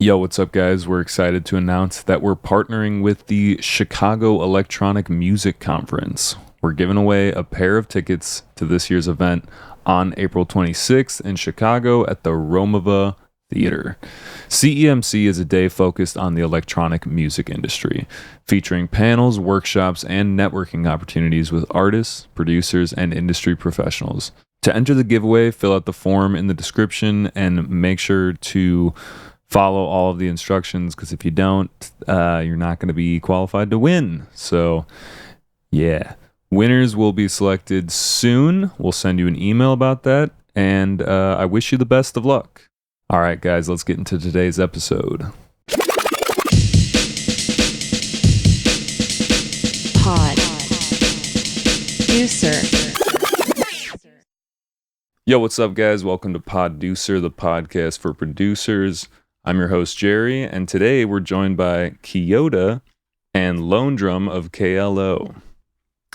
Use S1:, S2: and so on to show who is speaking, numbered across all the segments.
S1: Yo, what's up, guys? We're excited to announce that we're partnering with the Chicago Electronic Music Conference. We're giving away a pair of tickets to this year's event on April 26th in Chicago at the Romova Theater. CEMC is a day focused on the electronic music industry, featuring panels, workshops, and networking opportunities with artists, producers, and industry professionals. To enter the giveaway, fill out the form in the description and make sure to follow all of the instructions, because if you don't, you're not going to be qualified to win. So, yeah. Winners will be selected soon. We'll send you an email about that, and I wish you the best of luck. All right, guys, let's get into today's episode.
S2: Poducer.
S1: Yo, what's up, guys? Welcome to Poducer, the podcast for producers. I'm your host, Jerry, and today we're joined by Keota and Lone Drum of K.L.O.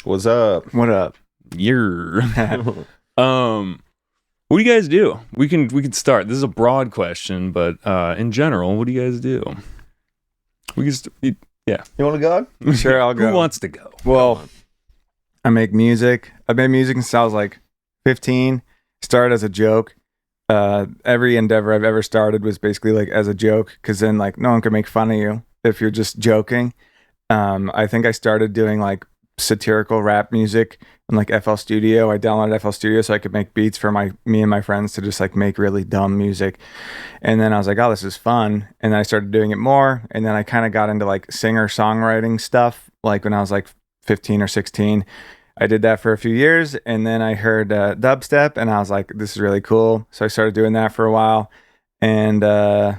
S3: What's up?
S4: What up?
S1: What do you guys do? We can start. This is a broad question, but in general, what do you guys do? Yeah.
S3: You want to go?
S4: Sure, I'll go.
S1: Who wants to go?
S4: Well, I make music. I've made music since I was like 15. Started as a joke. Every endeavor I've ever started was basically like as a joke, because then like no one can make fun of you if you're just joking. I think I started doing like satirical rap music in like FL Studio. I downloaded FL Studio so I could make beats for me and my friends to just like make really dumb music. And then I was like, oh, this is fun. And then I started doing it more. And then I kind of got into like singer-songwriting stuff, like when I was like 15 or 16. I did that for a few years, and then I heard dubstep, and I was like, this is really cool. So I started doing that for a while. And so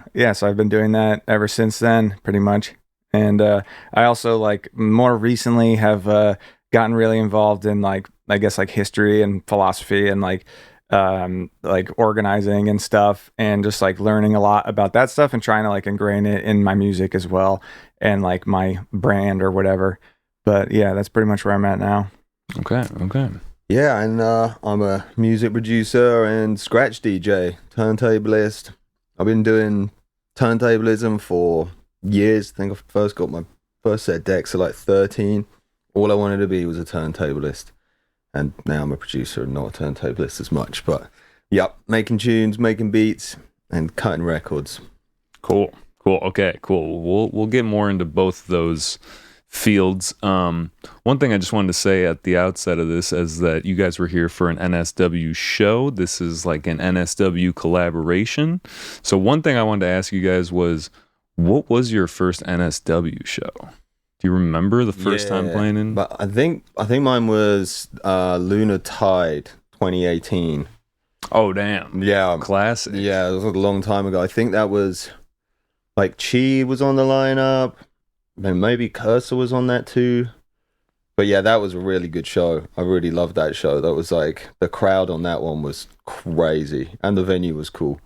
S4: I've been doing that ever since then, pretty much. And I also like more recently have gotten really involved in like, I guess like history and philosophy and like organizing and stuff, and just like learning a lot about that stuff and trying to like ingrain it in my music as well and like my brand or whatever. But yeah, that's pretty much where I'm at now.
S1: Okay.
S3: Yeah, and I'm a music producer and scratch DJ, turntablist. I've been doing turntablism for years. I think I first got my first set of decks at like 13. All I wanted to be was a turntablist. And now I'm a producer and not a turntablist as much. But, yep, making tunes, making beats, and cutting records.
S1: Cool. Okay, cool. We'll get more into both those fields. One thing I just wanted to say at the outset of this is that you guys were here for an NSW show. This is like an NSW collaboration. So one thing I wanted to ask you guys was, what was your first NSW show? Do you remember the first time playing in?
S3: But I think mine was Lunar Tide 2018.
S1: Oh, damn.
S3: Yeah.
S1: Classic.
S3: Yeah, it was a long time ago. I think that was like Chi was on the lineup. And maybe Cursor was on that too. But yeah, that was a really good show. I really loved that show. That was like, the crowd on that one was crazy. And the venue was cool.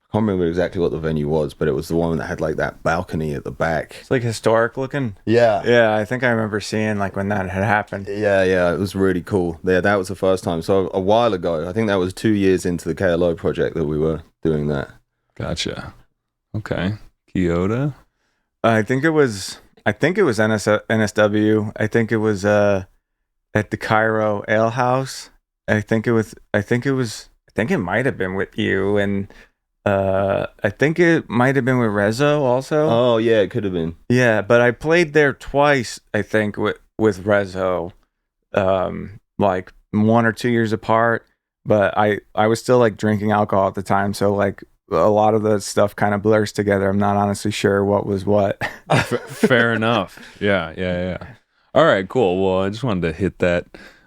S3: I can't remember exactly what the venue was, but it was the one that had like that balcony at the back.
S4: It's like historic looking. Yeah, I think I remember seeing like when that had happened.
S3: Yeah, it was really cool. Yeah, that was the first time. So a while ago, I think that was 2 years into the K.L.O project that we were doing that.
S1: Gotcha. Okay. Keota?
S4: I think it was NSW. I think it was at the K.L.O Ale House. I think it might have been with you, and I think it might have been with Rezo also.
S3: Oh yeah, it could have been.
S4: Yeah, but I played there twice, I think, with Rezo, like 1 or 2 years apart. But I was still like drinking alcohol at the time, so like a lot of the stuff kind of blurs together. I'm not honestly sure what was what.
S1: Fair enough. Yeah. All right, cool. Well, I just wanted to hit that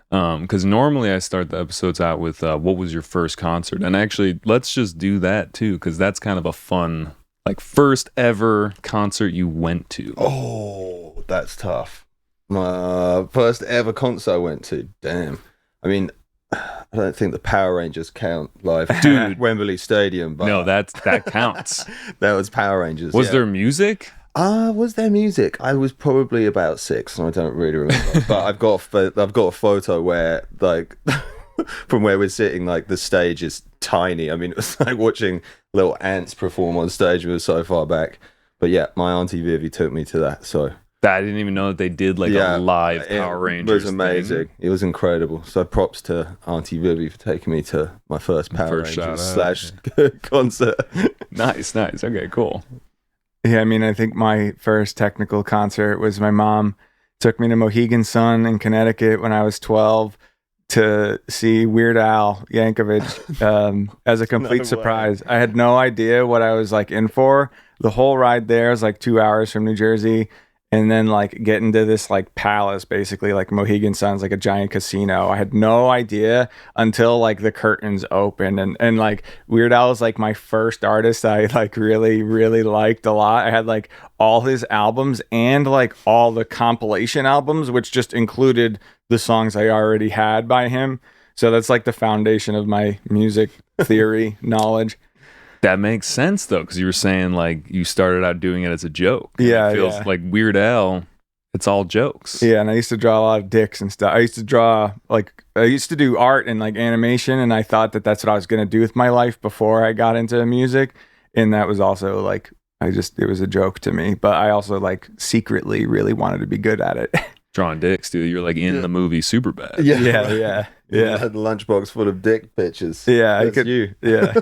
S1: because normally I start the episodes out with what was your first concert? And actually, let's just do that too, because that's kind of a fun, like, first ever concert you went to.
S3: Oh, that's tough. My first ever concert I went to. Damn. I mean, I don't think the Power Rangers count live, dude. Wembley Stadium, but
S1: no, that counts.
S3: That was Power Rangers.
S1: Was there music?
S3: Was there music? I was probably about 6, and I don't really remember. But I've got a photo where like from where we're sitting, like the stage is tiny. I mean, it was like watching little ants perform on stage. We were so far back. But yeah, my auntie Vivi took me to that. So
S1: I didn't even know that they did like a live Power Rangers.
S3: It was amazing.
S1: thing.
S3: It was incredible. So props to Auntie Vivi for taking me to my first Power Rangers / concert.
S1: Nice. Okay, cool.
S4: Yeah, I mean, I think my first technical concert was my mom took me to Mohegan Sun in Connecticut when I was 12 to see Weird Al Yankovic as a complete surprise. I had no idea what I was like in for. The whole ride there is like 2 hours from New Jersey. And then like get into this like palace, basically like Mohegan Sun's like a giant casino. I had no idea until like the curtains opened, and like Weird Al was like my first artist I like really liked a lot. I had like all his albums and like all the compilation albums, which just included the songs I already had by him. So that's like the foundation of my music theory knowledge.
S1: That makes sense though, because you were saying like you started out doing it as a joke.
S4: Yeah,
S1: it feels like Weird Al. It's all jokes.
S4: Yeah, and I used to draw a lot of dicks and stuff. I used to do art and like animation, and I thought that that's what I was gonna do with my life before I got into music. And that was also like it was a joke to me. But I also like secretly really wanted to be good at it.
S1: Drawing dicks, dude. You're like in the movie Superbad.
S4: Yeah.
S3: I had a lunchbox full of dick pictures.
S4: Yeah,
S3: That's you.
S4: Yeah.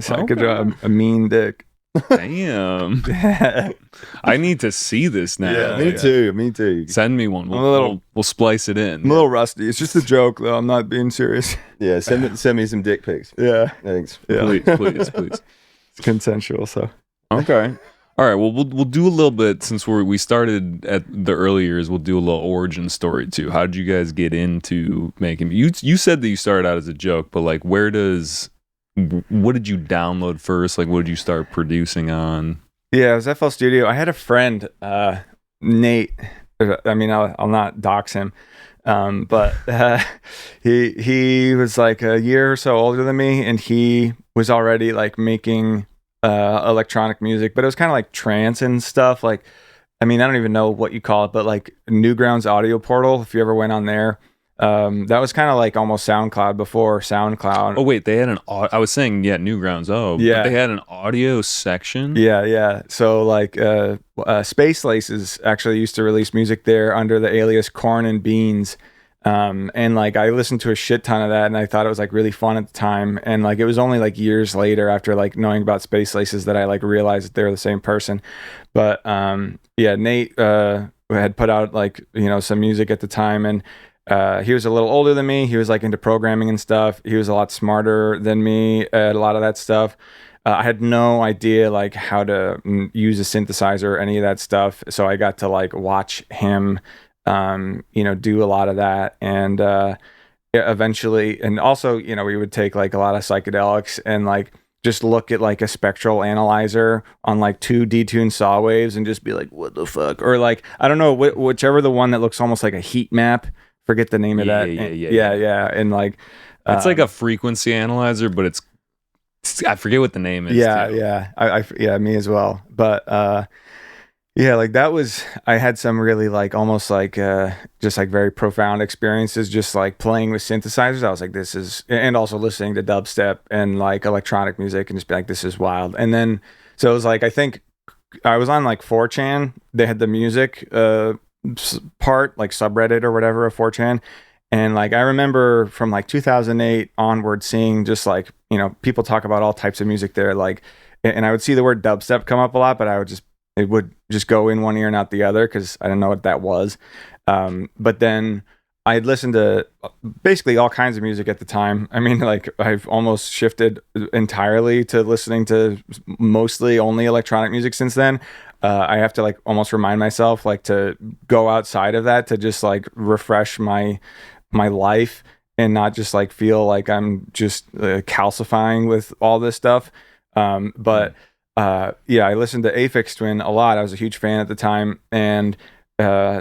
S4: So I could draw a mean dick.
S1: Damn. I need to see this now.
S3: Yeah, me too.
S1: Send me one. We'll splice it in.
S4: I'm a little rusty. It's just a joke, though. I'm not being serious.
S3: Yeah, send me some dick pics.
S4: Yeah.
S3: Thanks.
S4: Yeah.
S1: Please.
S4: It's consensual, so.
S1: Okay. All right. Well, we'll do a little bit since we started at the early years. We'll do a little origin story too. How did you guys get into making? You said that you started out as a joke, but like, what did you download first? Like, what did you start producing on?
S4: Yeah, it was FL Studio. I had a friend, Nate. I mean, I'll not dox him, but he was like a year or so older than me, and he was already like making electronic music, but it was kind of like trance and stuff. Like, I mean, I don't even know what you call it, but like Newgrounds Audio Portal, if you ever went on there. That was kind of like almost SoundCloud before SoundCloud.
S1: Oh wait, they had I was saying Newgrounds. Oh yeah, but they had an audio section.
S4: Yeah. So like Space Laces actually used to release music there under the alias Corn and Beans. And like I listened to a shit ton of that, and I thought it was like really fun at the time. And like it was only like years later after like knowing about Space Laces that I like realized that they were the same person. But Nate had put out like some music at the time, and he was a little older than me. He was like into programming and stuff. He was a lot smarter than me at a lot of that stuff. I had no idea like how to use a synthesizer or any of that stuff. So I got to like watch him, do a lot of that. And eventually, and also, we would take like a lot of psychedelics and like just look at like a spectral analyzer on like 2 detuned saw waves and just be like, what the fuck? Or like, I don't know, whichever the one that looks almost like a heat map. Forget the name of that. Yeah. And like,
S1: it's like a frequency analyzer, but it's I forget what the name is.
S4: Yeah. I me as well. But like that was, I had some really like almost like just like very profound experiences, just like playing with synthesizers. I was like, this is, and also listening to dubstep and like electronic music and just be like, this is wild. And then so it was like, I think I was on like 4chan. They had the music part, like subreddit or whatever of 4chan, and like I remember from like 2008 onward seeing just like people talk about all types of music there, like, and I would see the word dubstep come up a lot, but it would just go in one ear and out the other because I didn't know what that was. But then I'd listened to basically all kinds of music at the time. I mean, like I've almost shifted entirely to listening to mostly only electronic music since then. I have to like almost remind myself like to go outside of that to just like refresh my life and not just like feel like I'm just calcifying with all this stuff. But I listened to Aphex Twin a lot. I was a huge fan at the time, and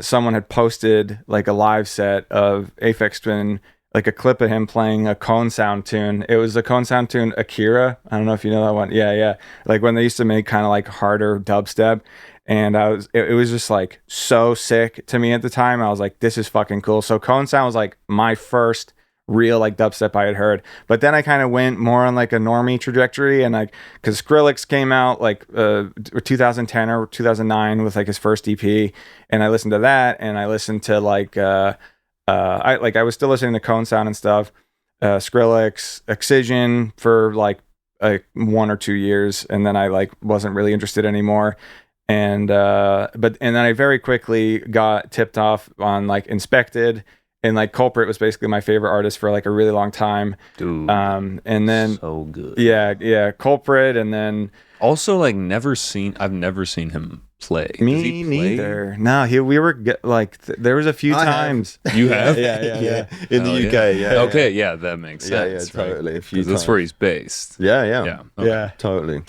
S4: someone had posted like a live set of Aphex Twin, like a clip of him playing a Cone Sound tune. It was the Cone Sound tune Akira. I don't know if you know that one. Yeah. Like when they used to make kind of like harder dubstep. And it was just like so sick to me at the time. I was like, this is fucking cool. So Cone Sound was like my first real like dubstep I had heard. But then I kind of went more on like a normie trajectory, and like because Skrillex came out like 2010 or 2009 with like his first EP, and I listened to that, and I listened to like I was still listening to Cone Sound and stuff, Skrillex, Excision for like 1 or 2 years, and then I like wasn't really interested anymore. And then I very quickly got tipped off on like Inspected, and like Culprit was basically my favorite artist for like a really long time.
S1: Dude,
S4: and then
S1: so good.
S4: Yeah, Culprit, and then
S1: Also, like I've never seen him play. Does
S4: me
S1: he play?
S4: neither. No, we were there was a few
S3: I have.
S4: times.
S1: You have?
S3: Yeah. In the
S1: Hell
S3: UK, yeah.
S1: Okay, yeah, that makes
S3: Yeah,
S1: sense.
S3: yeah, totally. A few
S1: 'Cause that's
S3: times.
S1: where he's based.
S3: Yeah.
S1: Yeah. Okay.
S4: Yeah.
S3: Totally.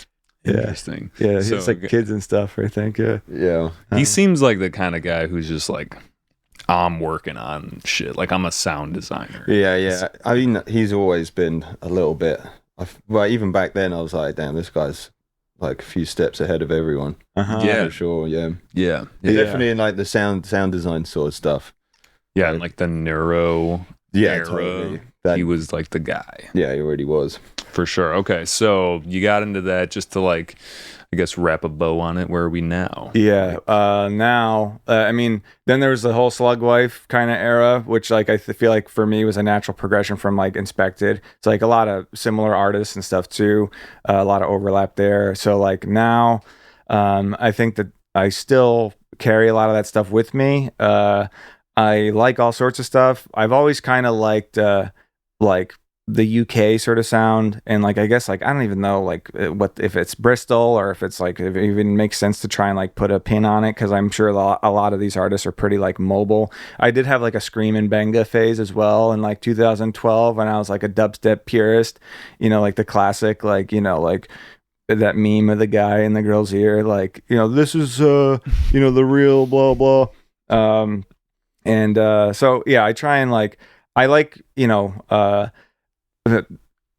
S1: Interesting.
S4: Yeah,
S1: So,
S4: it's like kids and stuff, I think. Yeah.
S3: Yeah.
S1: he seems like the kind of guy who's just like, I'm working on shit. Like, I'm a sound designer.
S3: Yeah. I mean, he's always been a little bit. Well, even back then, I was like, damn, this guy's like a few steps ahead of everyone.
S1: Yeah.
S3: For sure. Yeah.
S1: Yeah.
S3: Definitely in like the sound design sort of stuff.
S1: Yeah, and like the neuro
S3: Yeah,
S1: era,
S3: totally.
S1: he was like the guy.
S3: Yeah, he already was.
S1: For sure. Okay, so you got into that just to like, I guess, wrap a bow on it. Where are we now?
S4: Yeah. Now, I mean, then there was the whole Slug Wife kind of era, which like I feel like for me was a natural progression from like Inspected. It's like a lot of similar artists and stuff too, a lot of overlap there. So like now, I think that I still carry a lot of that stuff with me. I like all sorts of stuff. I've always kind of liked like the UK sort of sound, and like I guess like I don't even know like what if it's Bristol or if it's like if it even makes sense to try and like put a pin on it, because I'm sure a lot of these artists are pretty like mobile. I did have like a Scream and Benga phase as well in like 2012 when I was like a dubstep purist, like the classic like like that meme of the guy in the girl's ear like this is the real blah blah. So yeah, I try and like I like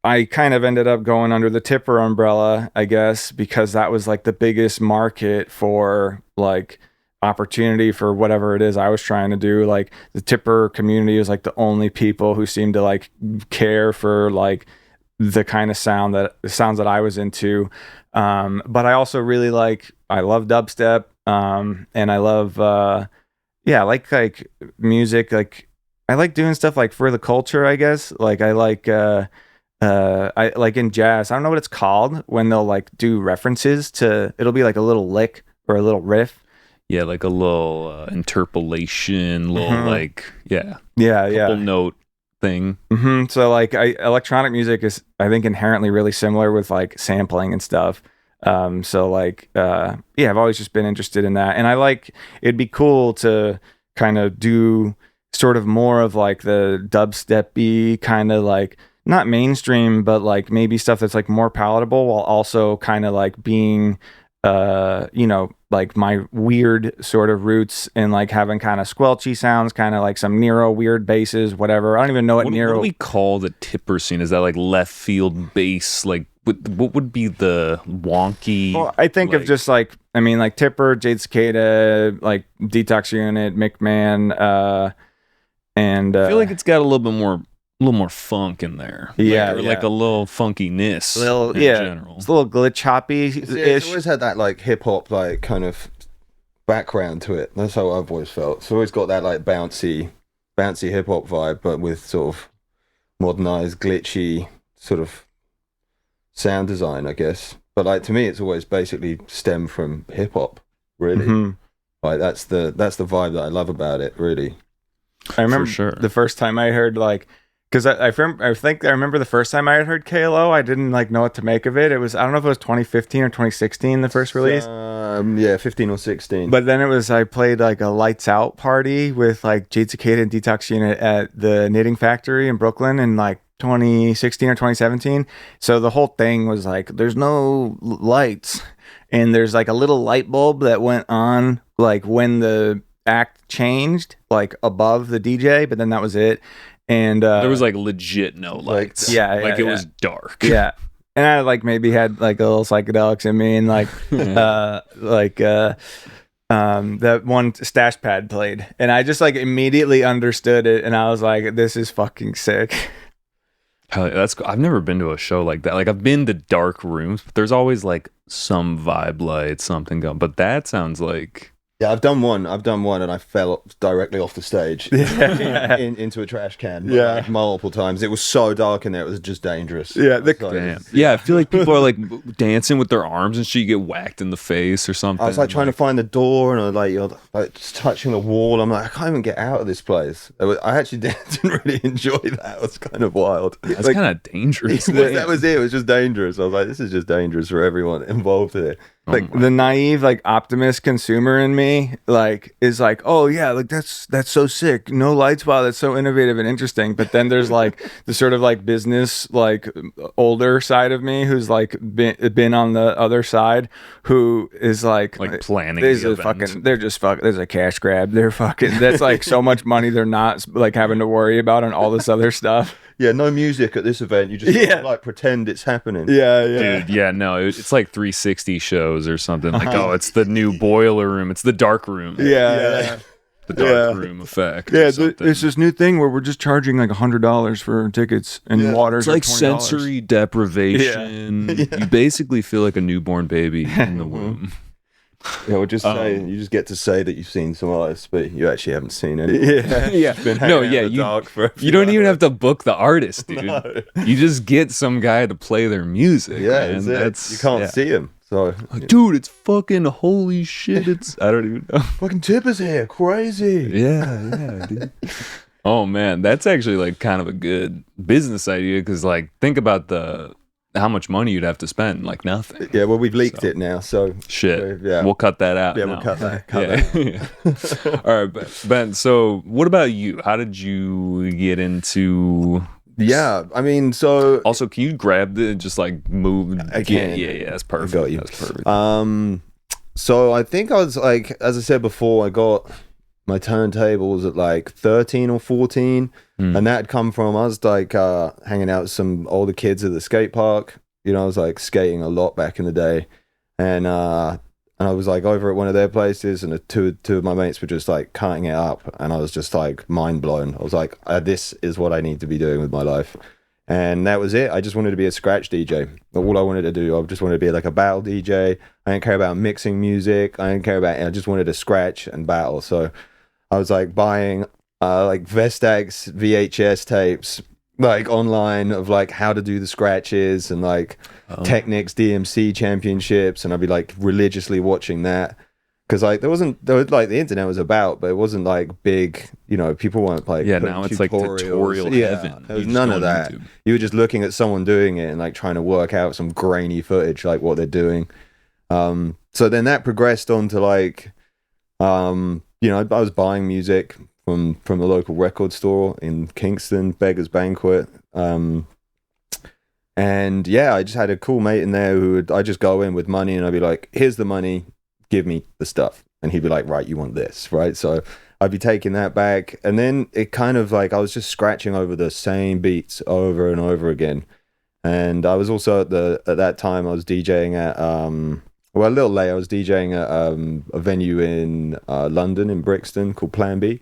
S4: I kind of ended up going under the Tipper umbrella, I guess, because that was like the biggest market for like opportunity for whatever it is I was trying to do. Like the Tipper community was like the only people who seemed to like care for like the kind of sounds that I was into. But I also really I love dubstep, and I love I like music, like I like doing stuff like for the culture, I guess. Like I like in jazz, I don't know what it's called when they'll like do references to, it'll be like a little lick or a little riff.
S1: Yeah, like a little interpolation, little
S4: Yeah.
S1: couple note thing.
S4: So like electronic music is, I think, inherently really similar with like sampling and stuff. So like I've always just been interested in that, and I like, it'd be cool to kind of do sort of more of like the dubstep-y kind of like, not mainstream, but like maybe stuff that's like more palatable while also kind of like being like my weird sort of roots and like having kind of squelchy sounds, kind of like some Nero weird basses, whatever. I don't even know what Nero.
S1: What do we call the Tipper scene? Is that like left field bass? Like what would be the wonky?
S4: Well, I think of just like, I mean, like Tipper, Jade Cicada, like Detox Unit, McMahon, and
S1: I feel like it's got a little more funk in there.
S4: Yeah,
S1: like a little funkiness.
S4: In
S1: general.
S4: It's a little glitch hoppy.
S3: It's always had that like hip hop like kind of background to it. That's how I've always felt. It's always got that like bouncy hip hop vibe, but with sort of modernized, glitchy sort of sound design, I guess. But like to me, it's always basically stemmed from hip hop, really. Like that's the vibe that I love about it, really.
S4: I remember the first time I heard like, because I think I remember the first time I had heard K.L.O, I didn't like know what to make of it. It was, I don't know if it was 2015 or 2016 the first release.
S3: 15 or 16.
S4: But then I played like a lights out party with like Jade Cicada and Detox Unit at the Knitting Factory in Brooklyn in like 2016 or 2017. So the whole thing was like, there's no lights, and there's like a little light bulb that went on like when the act changed, like above the DJ, but then that was it. And
S1: there was like legit no lights. It was dark.
S4: Yeah. And I like maybe had like a little psychedelics in me, and like that one Stash Pad played, and I just like immediately understood it, and I was like, this is fucking sick.
S1: Hell, I've never been to a show like that. Like I've been to dark rooms, but there's always like some vibe light, something going. But that sounds like
S3: Yeah, I've done one, and I fell directly off the stage into a trash can. Like, multiple times. It was so dark in there; it was just dangerous.
S4: Yeah,
S1: damn. Yeah, I feel like people are like dancing with their arms and shit. You get whacked in the face or something.
S3: I was like trying to find the door, and I was like, you're like just touching the wall. I'm like, I can't even get out of this place. I actually didn't really enjoy that. It was kind of wild.
S1: That's
S3: Like,
S1: kind of dangerous.
S3: that was it. It was just dangerous. I was like, this is just dangerous for everyone involved here.
S4: Like the naive, like optimist consumer in me, like is like, oh yeah, like that's so sick. No lights, wow, that's so innovative and interesting. But then there's like the sort of like business, like older side of me who's like been on the other side, who is like
S1: planning.
S4: There's a fucking, they're just fucking. There's a cash grab. They're fucking. That's like so much money they're not like having to worry about and all this other stuff.
S3: Yeah, no music at this event. You just like pretend it's happening.
S4: Yeah.
S1: Dude, yeah, no, it's like 360 shows or something. Like, oh, it's the new boiler room. It's the dark room.
S4: Yeah.
S1: The dark room effect.
S4: Yeah, it's this new thing where we're just charging like $100 for tickets and water.
S1: It's like sensory deprivation. You basically feel like a newborn baby in the womb.
S3: Yeah, we'll just say you just get to say that you've seen some artists, but you actually haven't seen any.
S1: You don't even have to book the artist, dude. No. You just get some guy to play their music.
S3: Yeah, and you can't see him. So,
S1: dude, it's fucking holy shit. I don't even know.
S3: Fucking Tip is here, crazy.
S1: Yeah, dude. Oh man, that's actually like kind of a good business idea because like think about how much money you'd have to spend, like nothing.
S3: Yeah, well, we've leaked it now, so
S1: shit. We'll cut that out.
S3: Yeah,
S1: now.
S3: we'll cut that.
S1: All right, Ben. So, what about you? How did you get into?
S3: Yeah, I mean, so
S1: also, can you grab just like move?
S3: I can.
S1: Yeah, that's perfect.
S3: I got you.
S1: That's perfect.
S3: So I think I was like, as I said before, I got my turntables at like 13 or 14. And that had come from, I was like hanging out with some older kids at the skate park. You know, I was like skating a lot back in the day. And I was like over at one of their places and two of my mates were just like cutting it up. And I was just like mind blown. I was like, this is what I need to be doing with my life. And that was it. I just wanted to be a scratch DJ. All I wanted to do, I just wanted to be like a battle DJ. I didn't care about mixing music. I just wanted to scratch and battle. So I was like buying like Vestax VHS tapes, like online of like how to do the scratches and like Technics DMC championships, and I'd be like religiously watching that because like there was like the internet was about, but it wasn't like big, you know, people weren't like
S1: now it's like tutorial heaven.
S3: There was none of that. YouTube. You were just looking at someone doing it and like trying to work out some grainy footage like what they're doing. So then that progressed on to like you know, I was buying music from the local record store in Kingston, Beggar's Banquet. And yeah, I just had a cool mate in there I'd just go in with money and I'd be like, here's the money, give me the stuff. And he'd be like, right, you want this, right? So I'd be taking that back. And then it kind of like, I was just scratching over the same beats over and over again. And I was also at that time I was DJing at, well, a little later, I was DJing at a venue in London, in Brixton, called Plan B.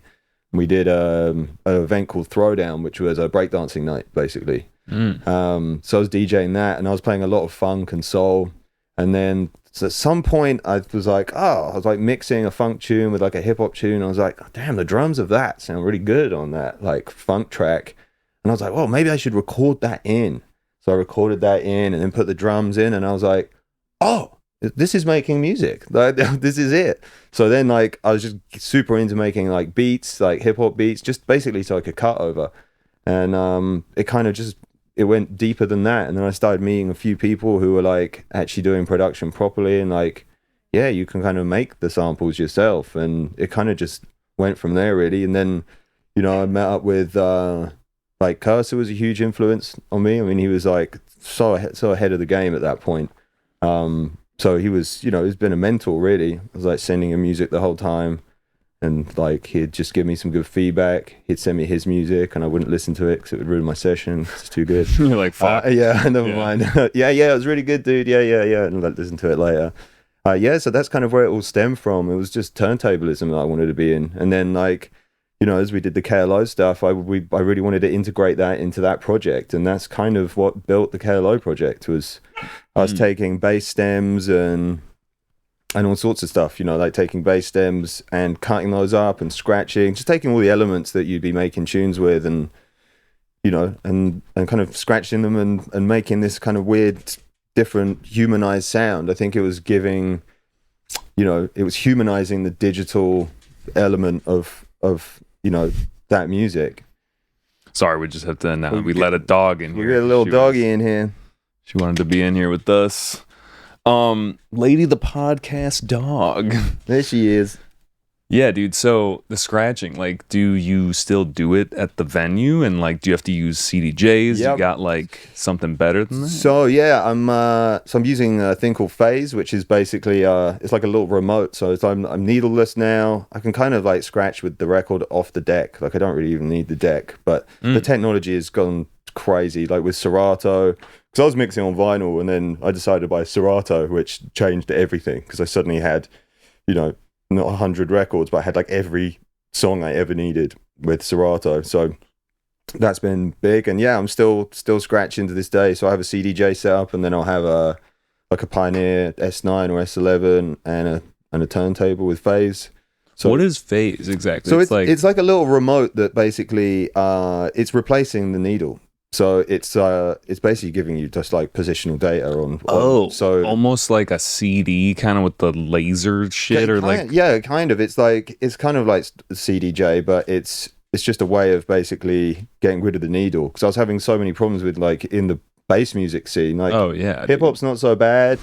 S3: We did an event called Throwdown, which was a breakdancing night, basically. So I was DJing that, and I was playing a lot of funk and soul. And then at some point, I was like mixing a funk tune with like a hip hop tune. I was like, oh, damn, the drums of that sound really good on that like funk track. And I was like, well, maybe I should record that in. So I recorded that in, and then put the drums in, and I was like, oh, this is making music. Like, this is it. So then like I was just super into making like beats, like hip hop beats, just basically so I could cut over. And it kind of just, it went deeper than that. And then I started meeting a few people who were like actually doing production properly, and like, yeah, you can kind of make the samples yourself. And it kind of just went from there really. And then, you know, I met up with like Cursor was a huge influence on me. I mean, he was like so ahead of the game at that point. So he was, you know, he's been a mentor really. I was like sending him music the whole time, and like he'd just give me some good feedback. He'd send me his music, and I wouldn't listen to it because it would ruin my session. It's too good.
S1: You're like, fuck.
S3: Yeah, never mind. yeah, it was really good, dude. Yeah, and I'd listen to it later. yeah, so that's kind of where it all stemmed from. It was just turntablism that I wanted to be in, and then like, you know, as we did the K.L.O stuff, I really wanted to integrate that into that project, and that's kind of what built the K.L.O project. Was us taking bass stems and all sorts of stuff, you know, like taking bass stems and cutting those up and scratching, just taking all the elements that you'd be making tunes with, and you know, and kind of scratching them and making this kind of weird, different, humanized sound. I think it was giving, you know, it was humanizing the digital element of you know, that music.
S1: Sorry, we just have to announce we let a dog in here.
S3: We got a little doggy in here.
S1: She wanted to be in here with us. Lady the podcast dog.
S3: There she is.
S1: Yeah, dude. So the scratching, like, do you still do it at the venue? And like, do you have to use CDJs?
S3: Yep.
S1: You got like something better than that?
S3: So yeah, I'm using a thing called Phase, which is basically it's like a little remote. So I'm needleless now. I can kind of like scratch with the record off the deck. Like I don't really even need the deck, but the technology has gone crazy. Like with Serato, because I was mixing on vinyl, and then I decided to buy Serato, which changed everything because I suddenly had, you know, not 100 records, but I had like every song I ever needed with Serato. So that's been big. And yeah, I'm still scratching to this day. So I have a CDJ set up, and then I'll have a Pioneer S9 or S11 and a turntable with Phase. So
S1: what is Phase exactly?
S3: So it's like a little remote that basically it's replacing the needle. So it's basically giving you just like positional data on so
S1: almost like a CD kind of with the laser shit, or like
S3: kind of. It's kind of like CDJ, but it's just a way of basically getting rid of the needle. Because I was having so many problems with like in the bass music scene, like hip hop's not so bad,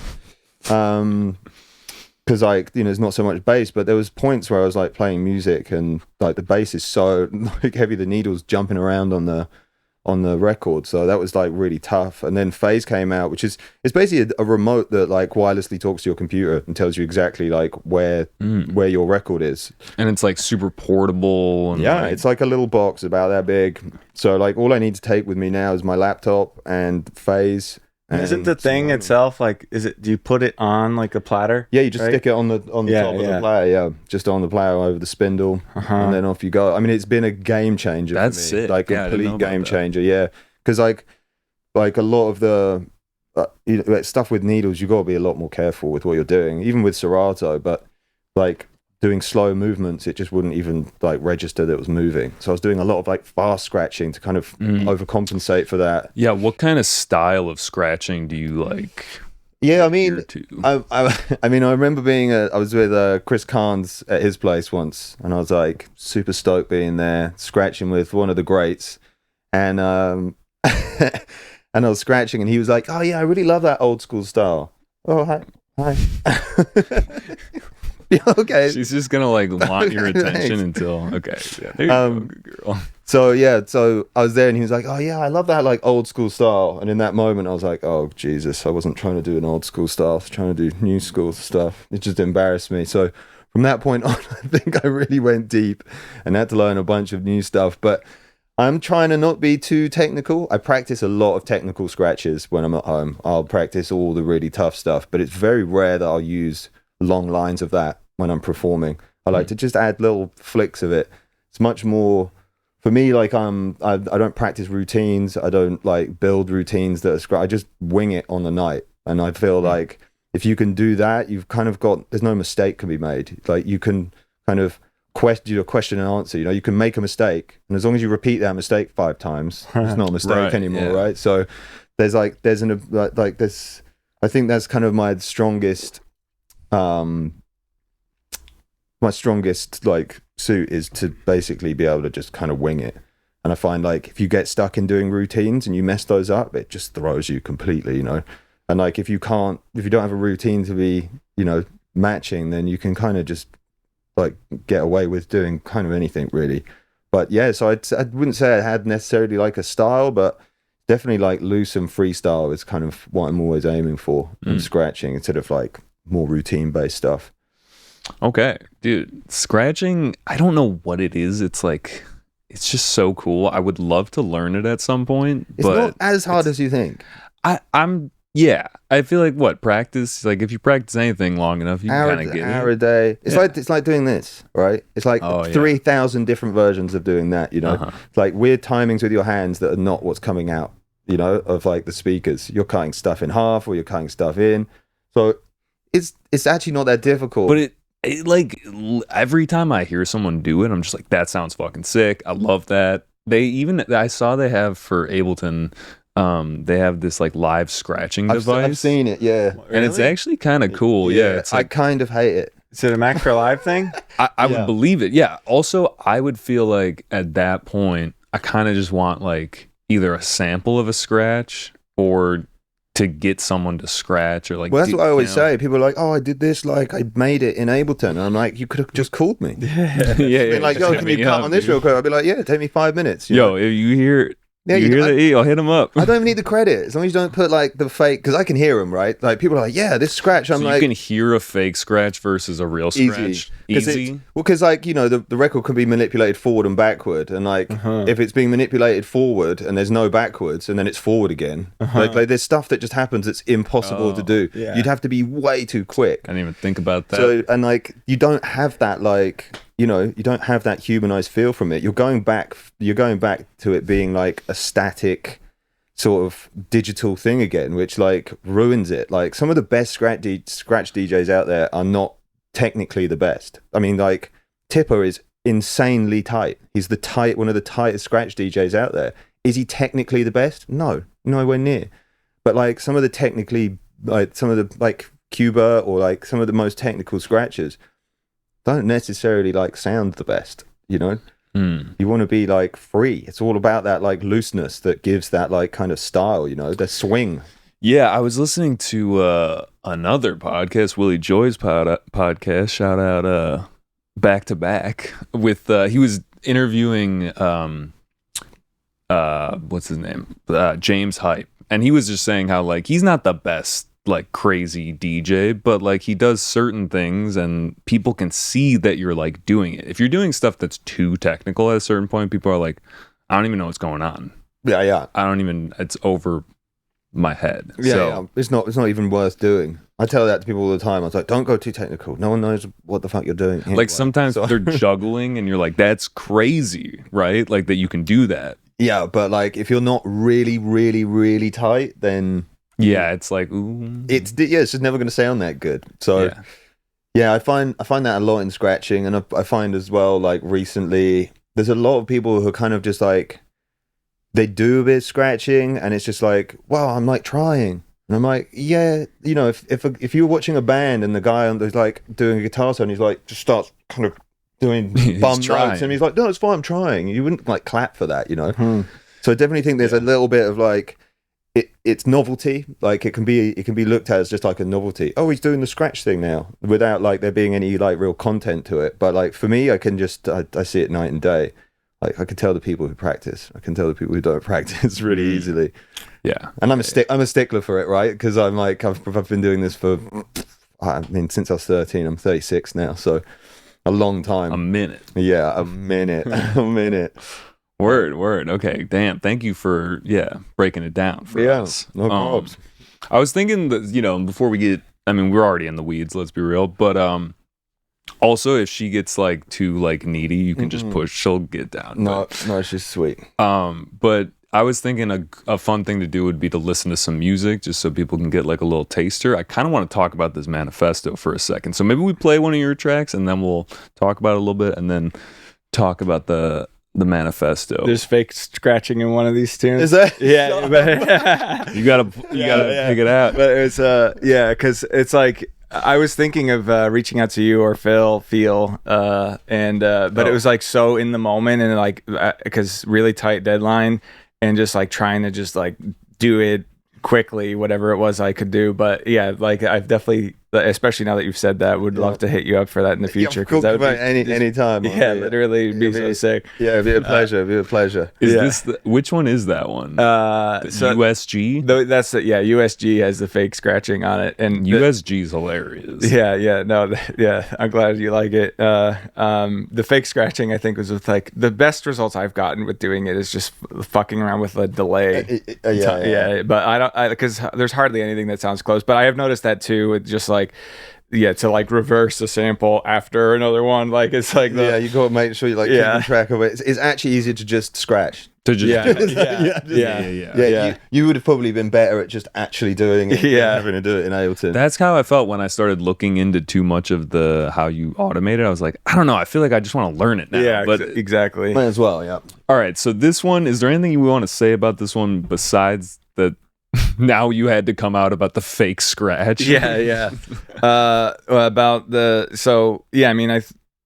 S3: because like, you know, there's not so much bass, but there was points where I was like playing music and like the bass is so like heavy, the needle's jumping around on the record, so that was like really tough. And then Phase came out, which is it's basically a remote that like wirelessly talks to your computer and tells you exactly like where your record is, and
S1: it's like super portable. And
S3: yeah, it's like a little box about that big. So like all I need to take with me now is my laptop and Phase. And
S4: is it the thing itself? Like, do you put it on like a platter?
S3: Yeah, you just stick it on the top of the platter. Yeah, just on the platter over the spindle, and then off you go. I mean, it's been a game changer.
S1: That's
S3: for me.
S1: It.
S3: Like a complete game changer. Yeah, because like a lot of the you know, stuff with needles, you got to be a lot more careful with what you're doing. Even with Serato, but like doing slow movements, it just wouldn't even like register that it was moving. So I was doing a lot of like fast scratching to kind of overcompensate for that.
S1: Yeah, what kind of style of scratching do you like?
S3: Yeah, I mean, I mean, I remember I was with Chris Carnes at his place once, and I was like super stoked being there, scratching with one of the greats, and and I was scratching, and he was like, "Oh yeah, I really love that old school style." Oh hi. Yeah, okay.
S1: She's just gonna like want your attention until there you go, good girl.
S3: So I was there, and he was like, "Oh yeah, I love that like old school style." And in that moment, I was like, "Oh Jesus, I wasn't trying to do an old school style. I was trying to do new school stuff." It just embarrassed me. So from that point on, I think I really went deep and had to learn a bunch of new stuff. But I'm trying to not be too technical. I practice a lot of technical scratches when I'm at home. I'll practice all the really tough stuff, but it's very rare that I'll use long lines of that when I'm performing. I like to just add little flicks of it. It's much more for me. Like I don't practice routines. I don't like build routines that are I just wing it on the night. And I feel like if you can do that, you've kind of got, there's no mistake can be made. Like you can kind of do a question and answer. You know, you can make a mistake, and as long as you repeat that mistake 5 times, it's not a mistake anymore, right? So there's this. I think that's kind of my strongest like suit is to basically be able to just kind of wing it. And I find like if you get stuck in doing routines and you mess those up, it just throws you completely, you know. And like if you don't have a routine to be, you know, matching, then you can kind of just like get away with doing kind of anything really. But yeah, so I wouldn't say I had necessarily like a style, but definitely like loose and freestyle is kind of what I'm always aiming for in scratching, instead of like more routine based stuff.
S1: Okay, dude, scratching, I don't know what it is. It's like, it's just so cool. I would love to learn it at some point.
S3: It's not as hard as you think.
S1: I'm Yeah, I feel like practice. Like if you practice anything long enough, you can kind of get
S3: hour
S1: it.
S3: a day. It's like doing this, right? It's like
S1: Oh, yeah.
S3: 3,000 different versions of doing that. You know,
S1: Uh-huh.
S3: it's like weird timings with your hands that are not what's coming out. You know, of like the speakers. You're cutting stuff in half, or you're cutting stuff in. So it's actually not that difficult.
S1: But it like every time I hear someone do it, I'm just like, that sounds fucking sick. I love that. I saw they have for Ableton. They have this like live scratching device.
S3: I've seen it, yeah.
S1: And it's actually kind of cool. Yeah, it's
S3: I
S1: like,
S3: kind of hate it.
S4: Is it a Mac for Live thing?
S1: I would believe it. Yeah. Also, I would feel like at that point, I kind of just want like either a sample of a scratch or to get someone to scratch or like.
S3: Well, that's what I always say. People are like, "Oh, I did this. Like, I made it in Ableton." And I'm like, "You could have just called me."
S1: yeah.
S3: Been like, "Yo, can you cut on this real quick?" I'd be like, "Yeah, take me 5 minutes."
S1: Yo, if you hear.
S3: Yeah,
S1: you hear the E, I'll hit him up.
S3: I don't even need the credit as long as you don't put like the fake, because I can hear them, right? Like people are like, "Yeah, this scratch." I'm
S1: So
S3: like,
S1: you can hear a fake scratch versus a real scratch. Easy.
S3: Because like, you know, the record can be manipulated forward and backward, and like if it's being manipulated forward and there's no backwards and then it's forward again, like there's stuff that just happens that's impossible to do.
S4: Yeah.
S3: You'd have to be way too quick.
S1: I didn't even think about that.
S3: So, and like you don't have that, like, you know, you don't have that humanized feel from it. You're going back to it being like a static sort of digital thing again, which like ruins it. Like some of the best scratch DJs out there are not technically the best. I mean, like Tipper is insanely tight. He's one of the tightest scratch DJs out there. Is he technically the best? No, nowhere near. But like some of the like Cuba or like some of the most technical scratchers don't necessarily like sound the best, you know. You want to be like free. It's all about that like looseness that gives that like kind of style, you know, the swing.
S1: Yeah, I was listening to another podcast, Willie Joy's podcast. Shout out Back to Back with he was interviewing what's his name? James Hype. And he was just saying how like he's not the best like crazy DJ, but like he does certain things and people can see that you're like doing it. If you're doing stuff that's too technical at a certain point, people are like, I don't even know what's going on.
S3: Yeah.
S1: It's over my head.
S3: Yeah,
S1: So
S3: yeah. It's not even worth doing. I tell that to people all the time. I was like, don't go too technical. No one knows what the fuck you're doing. Anyway.
S1: like sometimes they're juggling and you're like, that's crazy, right? Like that you can do that.
S3: Yeah, but like if you're not really, really, really tight, then
S1: Yeah, it's like, ooh.
S3: it's just never going to sound that good. So yeah, I find that a lot in scratching, and I find as well like recently there's a lot of people who are kind of just like they do a bit of scratching, and it's just like, wow, I'm like trying, and I'm like, yeah, you know, if you're watching a band and the guy there's like doing a guitar solo, and he's like just starts kind of doing bum notes, and he's like, no, it's fine, I'm trying. You wouldn't like clap for that, you know. So I definitely think there's a little bit of like. It's novelty, like it can be looked at as just like a novelty. Oh, he's doing the scratch thing now without like there being any like real content to it. But like for me, I can just I see it night and day. Like I can tell the people who practice, I can tell the people who don't practice really easily.
S1: Yeah,
S3: and I'm a stickler for it, right? Because I'm like I've been doing this for since I was 13. I'm 36 now, so a long time.
S1: a minute.
S3: Yeah, a minute, a minute.
S1: Word. Okay, damn. Thank you for breaking it down for us.
S3: No problems.
S1: I was thinking that before we get, I mean, we're already in the weeds. Let's be real, but also if she gets like too like needy, you can just push. She'll get down.
S3: No, she's sweet.
S1: But I was thinking a fun thing to do would be to listen to some music, just so people can get like a little taster. I kind of want to talk about this manifesto for a second. So maybe we play one of your tracks and then we'll talk about it a little bit, and then talk about the manifesto.
S4: There's fake scratching in one of these tunes.
S3: Is that?
S4: Yeah, but
S1: you gotta pick it out.
S4: But it was because it's like I was thinking of reaching out to you or Feel, but it was like so in the moment, and like because really tight deadline, and just like trying to just like do it quickly, whatever it was I could do. But yeah, like I've definitely especially now that you've said that, would love to hit you up for that in the future.
S3: Cool,
S4: That would be
S3: any time.
S4: yeah, literally, it'd be so sick.
S3: Yeah, it'd be a pleasure. It'd be a pleasure.
S1: Is this which one is that one? USG.
S4: That's USG has the fake scratching on it, and
S1: USG is hilarious.
S4: I'm glad you like it. The fake scratching, I think, was with like the best results I've gotten with doing it is just fucking around with the delay. But I don't, because there's hardly anything that sounds close. But I have noticed that too, with just like. Yeah, to like reverse a sample after another one, like it's like
S3: you got to make sure you like keeping track of it. It's actually easier to just scratch. You would have probably been better at just actually doing it. Having to do it in Ableton.
S1: That's how I felt when I started looking into too much of the how you automate it. I was like, I don't know. I feel like I just want to learn it now.
S4: Yeah, but exactly.
S3: Might as well. Yeah.
S1: All right. So this one, is there anything you want to say about this one besides that? Now you had to come out about the fake scratch.
S4: About the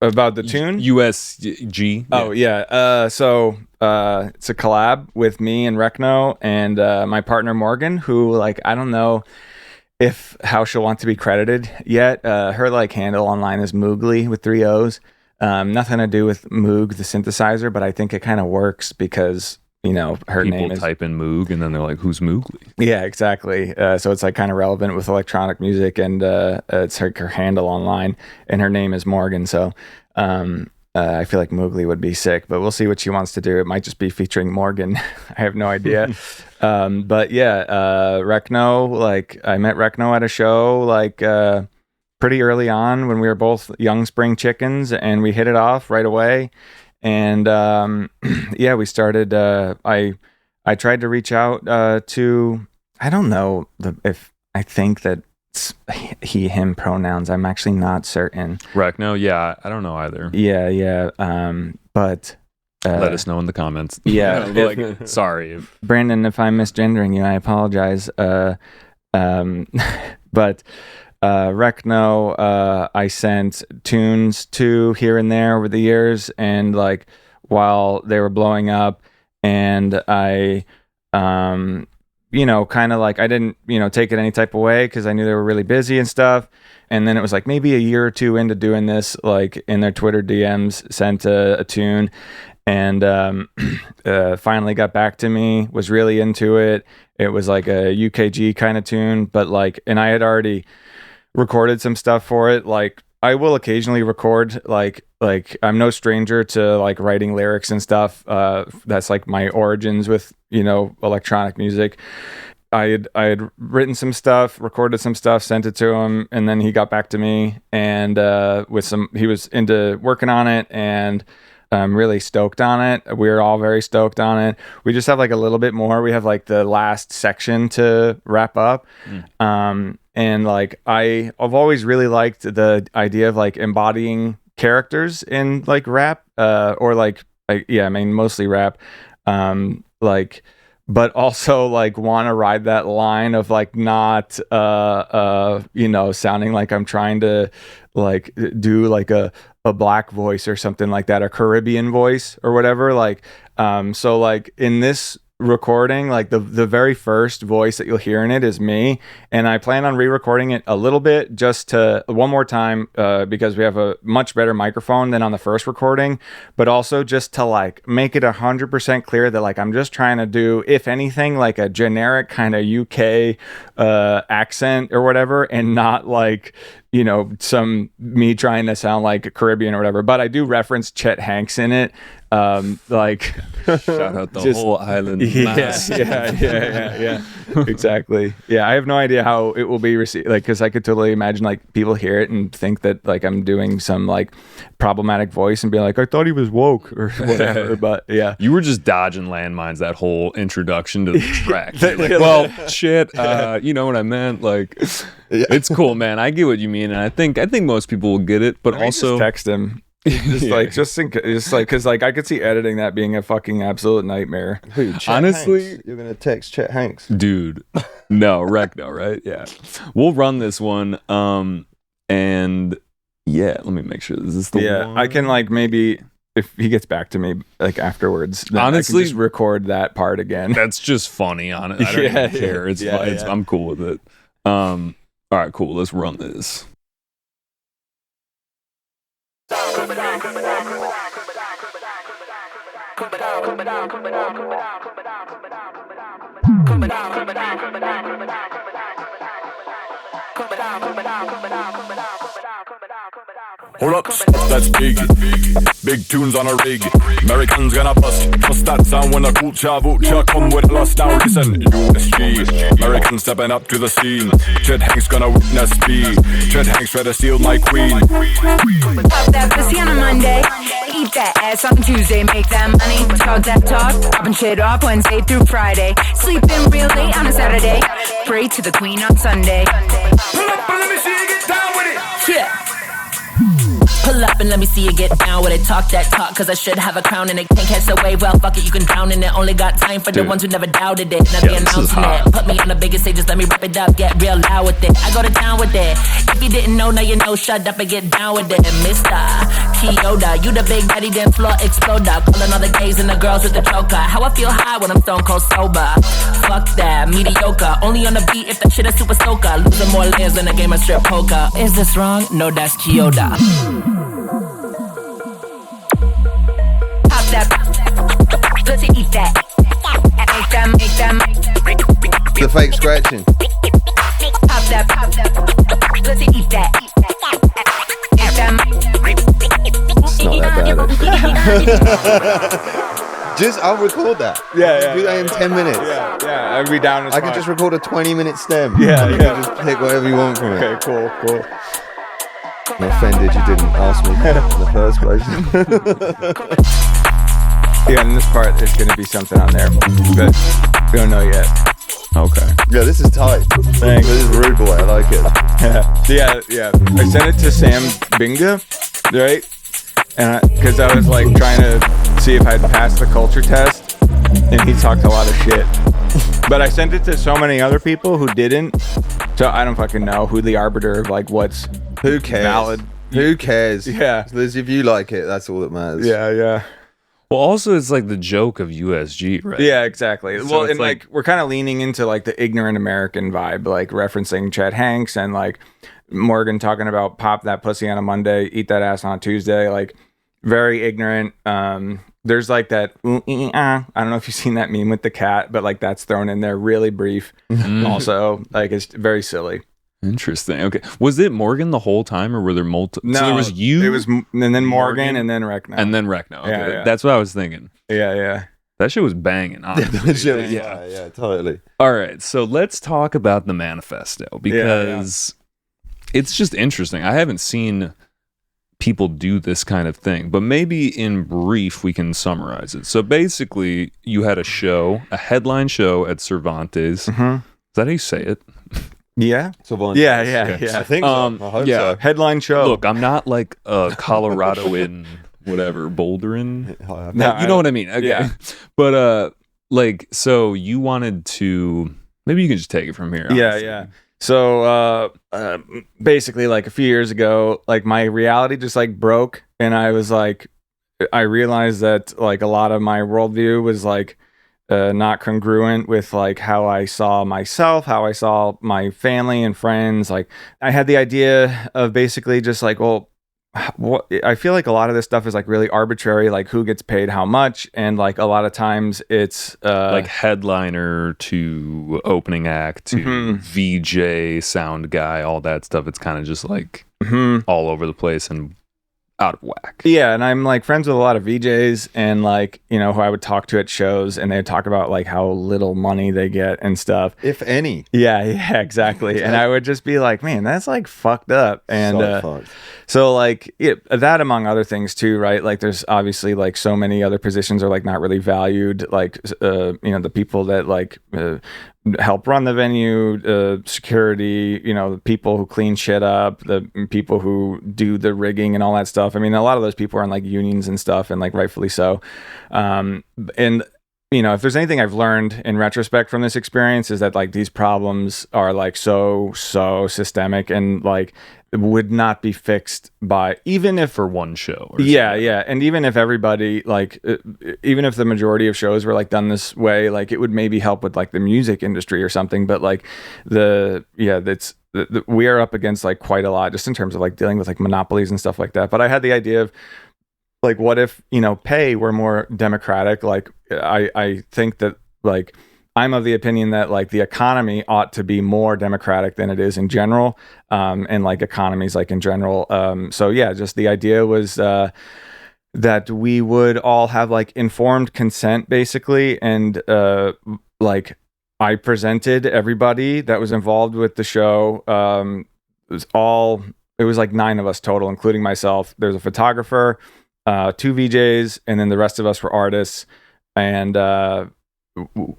S4: about the tune
S1: USG.
S4: Oh yeah. So it's a collab with me and Rekno and my partner Morgan, who like I don't know how she'll want to be credited yet. Her like handle online is Moogly with 3 O's. Nothing to do with Moog the synthesizer, but I think it kind of works because her name is...
S1: People type in Moog and then they're like, who's Moogly?
S4: Yeah, exactly. So it's like kind of relevant with electronic music, and it's her handle online, and her name is Morgan. So I feel like Moogly would be sick, but we'll see what she wants to do. It might just be featuring Morgan. I have no idea. But yeah, Rekno, like I met Rekno at a show like pretty early on when we were both young spring chickens, and we hit it off right away. And we started. I tried to reach out to. I don't know if I think that it's he him pronouns. I'm actually not certain.
S1: Rekno, yeah, I don't know either.
S4: Yeah. But
S1: let us know in the comments.
S4: Yeah,
S1: sorry,
S4: Brandon, if I'm misgendering you, I apologize. But. Rekno, I sent tunes to here and there over the years, and like while they were blowing up, and I, kind of like I didn't, take it any type of way because I knew they were really busy and stuff. And then it was like maybe a year or two into doing this, like in their Twitter DMs, sent a tune, and finally got back to me. Was really into it. It was like a UKG kind of tune, but like, and I had already recorded some stuff for it. Like I will occasionally record like I'm no stranger to like writing lyrics and stuff. That's like my origins with electronic music. I had written some stuff, recorded some stuff, sent it to him, and then he got back to me, and he was into working on it, and I'm really stoked on it. We're all very stoked on it. We just have like a little bit more. We have like the last section to wrap up. And like I've always really liked the idea of like embodying characters in like rap, or mostly rap. But also like want to ride that line of like not sounding like I'm trying to like do like a black voice or something like that, a Caribbean voice or whatever. Like so like in this recording, like the very first voice that you'll hear in it is me, and I plan on re-recording it a little bit just to one more time because we have a much better microphone than on the first recording, but also just to like make it 100% clear that like I'm just trying to do, if anything, like a generic kind of UK accent or whatever, and not like some me trying to sound like Caribbean or whatever. But I do reference Chet Hanks in it. Like
S1: shout out the whole island.
S4: Yeah. Exactly. Yeah, I have no idea how it will be received. Like, because I could totally imagine like people hear it and think that like I'm doing some like problematic voice and be like, I thought he was woke or whatever. But yeah,
S1: you were just dodging landmines that whole introduction to the track. Like, well, shit. You know what I meant? Like, it's cool, man. I get what you mean, and I think most people will get it. But also,
S4: just text him. Because like I could see editing that being a fucking absolute nightmare.
S1: Honestly,
S3: Hanks? You're gonna text Chet Hanks,
S1: dude. No, Rekno, right? Yeah, we'll run this one. And yeah, let me make sure this is the one.
S4: I can like maybe if he gets back to me like afterwards. Honestly, I can just record that part again.
S1: That's just funny on it. I don't even care. It's I'm cool with it. All right, cool. Let's run this.
S5: Hold up, stop, that's big. Big tunes on a rig. Americans gonna bust. Trust that sound when the culture vulture come with lust. Now listen, USG. Americans stepping up to the scene. Chet Hanks gonna witness me. Chet Hanks try to steal my queen.
S6: Pop that pussy on a Monday. Eat that ass on Tuesday. Make that money. Talk that talk. Popping shit off Wednesday through Friday. Sleeping real late on a Saturday. Pray to the queen on Sunday.
S5: Let me see you get down with it.
S6: Yeah.
S7: Pull up and let me see you get down with it. Talk that talk, cause I should have a crown and it can't catch the wave. Well, fuck it, you can drown in it. Only got time for the ones who never doubted it. Now they announcing it. Put me on the biggest stages, let me rip it up, get real loud with it. I go to town with it. If you didn't know, now you know. Shut up and get down with it. Mr. Keota, you the big daddy, then floor exploder. Calling all the gays and the girls with the choker. How I feel high when I'm stone cold sober. Fuck that, mediocre. Only on the beat if that shit is super soaker. Losing more layers than a game of strip poker. Is this wrong? No, that's Keota.
S6: Pop that. Let's eat that. Make them.
S3: The fake scratching.
S6: Pop that. Let's eat that. Make them.
S3: It's not that bad, actually. I'll record that.
S4: Yeah.
S3: Do that in 10 minutes.
S4: Yeah. I'd be down as
S3: I could just record a 20-minute stem.
S4: Yeah.
S3: You could just pick whatever you want from it.
S4: Okay, cool.
S3: I'm offended you didn't ask me in the first place.
S4: Yeah, and this part is going to be something on there, but we don't know yet.
S1: Okay.
S3: Yeah, this is tight.
S4: Thanks.
S3: This is rude boy. I like it.
S4: Yeah. I sent it to Sam Binga, right? And because I was like trying to see if I'd passed the culture test, and he talked a lot of shit. But I sent it to so many other people who didn't, so I don't fucking know who the arbiter of like what's
S3: Who cares?
S4: valid.
S3: Who cares?
S4: Yeah.
S3: Liz, if you like it, that's all that matters.
S4: Yeah.
S1: Well, also, it's like the joke of USG, right?
S4: Yeah, exactly.
S1: So
S4: Well,
S1: it's
S4: and like we're kind of leaning into like the ignorant American vibe, like referencing Chet Hanks and like Morgan talking about pop that pussy on a Monday, eat that ass on a Tuesday, like very ignorant. There's like that I don't know if you've seen that meme with the cat, but like that's thrown in there really brief. Also, like it's very silly.
S1: Interesting. Okay. Was it Morgan the whole time, or were there multiple?
S4: No,
S1: so there was you.
S4: It was and then Morgan and then Rekno.
S1: And then Rekno. Okay.
S4: Yeah.
S1: That's what I was thinking.
S4: Yeah.
S1: That shit was banging. Honestly.
S3: Yeah, totally.
S1: All right. So let's talk about the manifesto because it's just interesting. I haven't seen people do this kind of thing, but maybe in brief we can summarize it. So basically, you had a headline show at Cervantes.
S4: Mm-hmm.
S1: Is that how you say it?
S4: Yeah. Yeah.
S3: I think so. I hope so.
S4: Headline show.
S1: Look, I'm not like a Colorado in whatever Bouldering.
S3: No,
S1: You know what I mean? Okay.
S4: Yeah.
S1: But like, so you wanted to, maybe you can just take it from here. honestly.
S4: Yeah. So basically, like a few years ago, like my reality just like broke, and I was like, I realized that like a lot of my worldview was like not congruent with like how I saw myself, how I saw my family and friends. Like I had the idea of basically just like, well, what I feel like a lot of this stuff is like really arbitrary, like who gets paid how much, and like a lot of times it's
S1: Like headliner to opening act to VJ, sound guy, all that stuff. It's kind of just like all over the place and out of whack.
S4: Yeah, and I'm like friends with a lot of VJs and like, you know, who I would talk to at shows, and they'd talk about like how little money they get and stuff.
S3: If any.
S4: Yeah, exactly. And I would just be like, man, that's like fucked up. And
S3: fucked.
S4: so like that among other things too, right? Like there's obviously like so many other positions are like not really valued, like you know, the people that like help run the venue, security, you know, the people who clean shit up, the people who do the rigging and all that stuff. I mean, a lot of those people are in like unions and stuff, and like rightfully so. And you know, if there's anything I've learned in retrospect from this experience is that like these problems are like so systemic, and like would not be fixed by, even if
S1: for one show.
S4: Yeah. And even if everybody, like, even if the majority of shows were like done this way, like it would maybe help with like the music industry or something. But like we are up against like quite a lot just in terms of like dealing with like monopolies and stuff like that. But I had the idea of like, what if, pay were more democratic? Like, I think that like, I'm of the opinion that like the economy ought to be more democratic than it is in general, and like economies like in general. So yeah, just the idea was that we would all have like informed consent basically, and like I presented everybody that was involved with the show. It was like 9 of us total, including myself. There's a photographer, 2 VJs, and then the rest of us were artists, and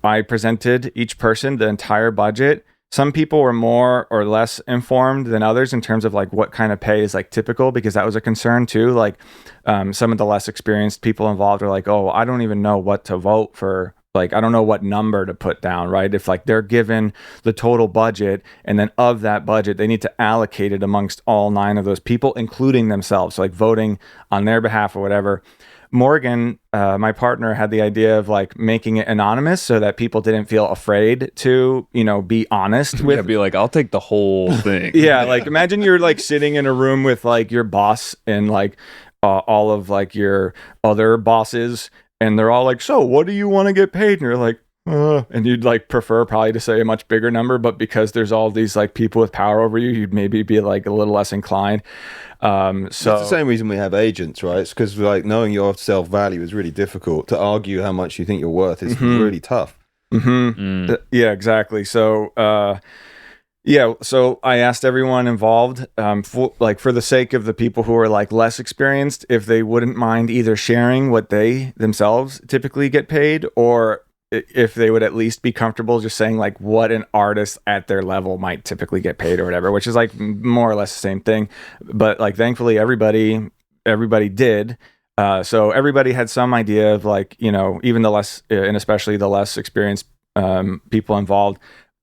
S4: I presented each person the entire budget. Some people were more or less informed than others in terms of like what kind of pay is like typical, because that was a concern too. Like some of the less experienced people involved are like, oh, I don't even know what to vote for. Like, I don't know what number to put down, right? If like they're given the total budget, and then of that budget, they need to allocate it amongst all 9 of those people, including themselves. So like voting on their behalf or whatever. Morgan, my partner, had the idea of like making it anonymous so that people didn't feel afraid to, be honest with.
S1: Yeah, be like, I'll take the whole thing.
S4: Yeah, like imagine you're like sitting in a room with like your boss and like all of like your other bosses, and they're all like, so what do you want to get paid? And you're like, and you'd like prefer probably to say a much bigger number, but because there's all these like people with power over you, you'd maybe be like a little less inclined. So
S3: it's the same reason we have agents, right? It's because like knowing your self-value is really difficult. To argue how much you think you're worth is really tough.
S4: Yeah, exactly. So so I asked everyone involved, for the sake of the people who are like less experienced, if they wouldn't mind either sharing what they themselves typically get paid, or if they would at least be comfortable just saying like what an artist at their level might typically get paid or whatever, which is like more or less the same thing. But like thankfully everybody did. So everybody had some idea of like, even the less, and especially the less experienced people involved,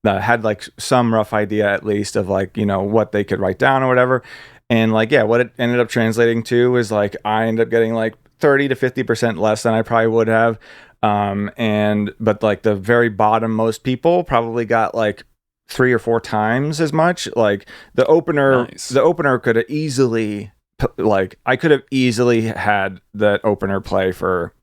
S4: had like some rough idea at least of like, what they could write down or whatever. And like, yeah, what it ended up translating to is like, I ended up getting like 30 to 50% less than I probably would have. But like the very bottom most people probably got like 3 or 4 times as much. Like the opener could have easily, like I could have easily had that opener play for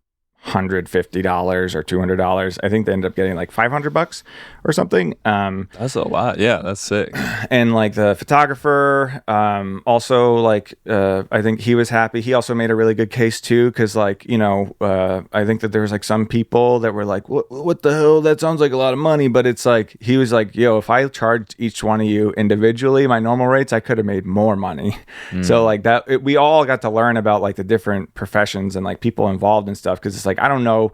S4: $150 or $200. I think they ended up getting like $500 or something.
S1: That's a lot. Yeah, that's sick.
S4: And like the photographer, also like I think he was happy. He also made a really good case too, because like I think that there was like some people that were like, what the hell? That sounds like a lot of money. But it's like he was like, yo, if I charged each one of you individually my normal rates, I could have made more money. So like that, we all got to learn about like the different professions and like people involved and stuff, because it's like I don't know,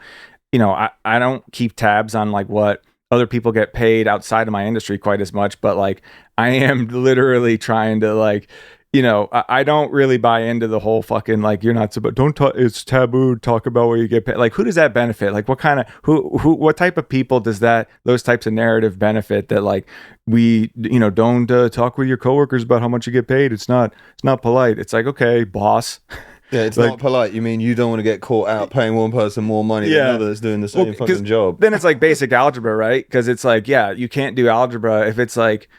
S4: I don't keep tabs on like what other people get paid outside of my industry quite as much, but like I am literally trying to like, I don't really buy into the whole fucking like you're not supposed, don't talk, it's taboo to talk about where you get paid. Like who does that benefit? Like what kind of what type of people does those types of narrative benefit, that like we don't talk with your coworkers about how much you get paid? It's not polite. It's like, okay, boss.
S3: Yeah, it's like, not polite. You mean you don't want to get caught out paying one person more money than another that's doing the same fucking job?
S4: Then it's like basic algebra, right? Because it's like, yeah, you can't do algebra if it's like,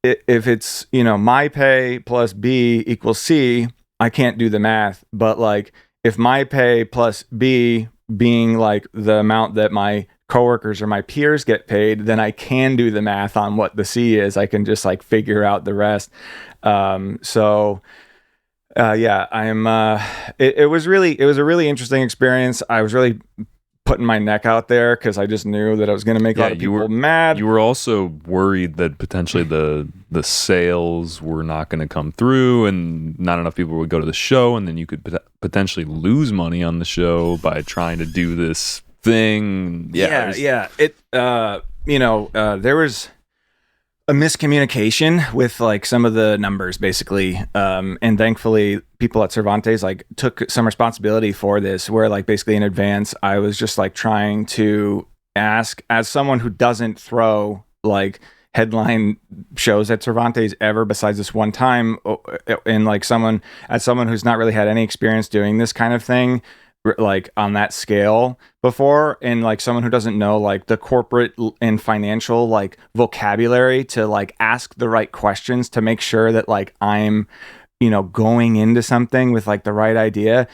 S4: if it's, my pay plus B equals C, I can't do the math. But like, if my pay plus B being like the amount that my coworkers or my peers get paid, then I can do the math on what the C is. I can just like figure out the rest. It was a really interesting experience. I was really putting my neck out there because I just knew that I was going to make a lot of people mad.
S1: You were also worried that potentially the sales were not going to come through and not enough people would go to the show, and then you could potentially lose money on the show by trying to do this thing. There
S4: was a miscommunication with like some of the numbers basically, and thankfully people at Cervantes like took some responsibility for this, where like basically in advance I was just like trying to ask, as someone who doesn't throw like headline shows at Cervantes ever besides this one time. And like someone who's not really had any experience doing this kind of thing, like on that scale before, and like someone who doesn't know like the corporate and financial like vocabulary to like ask the right questions to make sure that like I'm, going into something with like the right idea.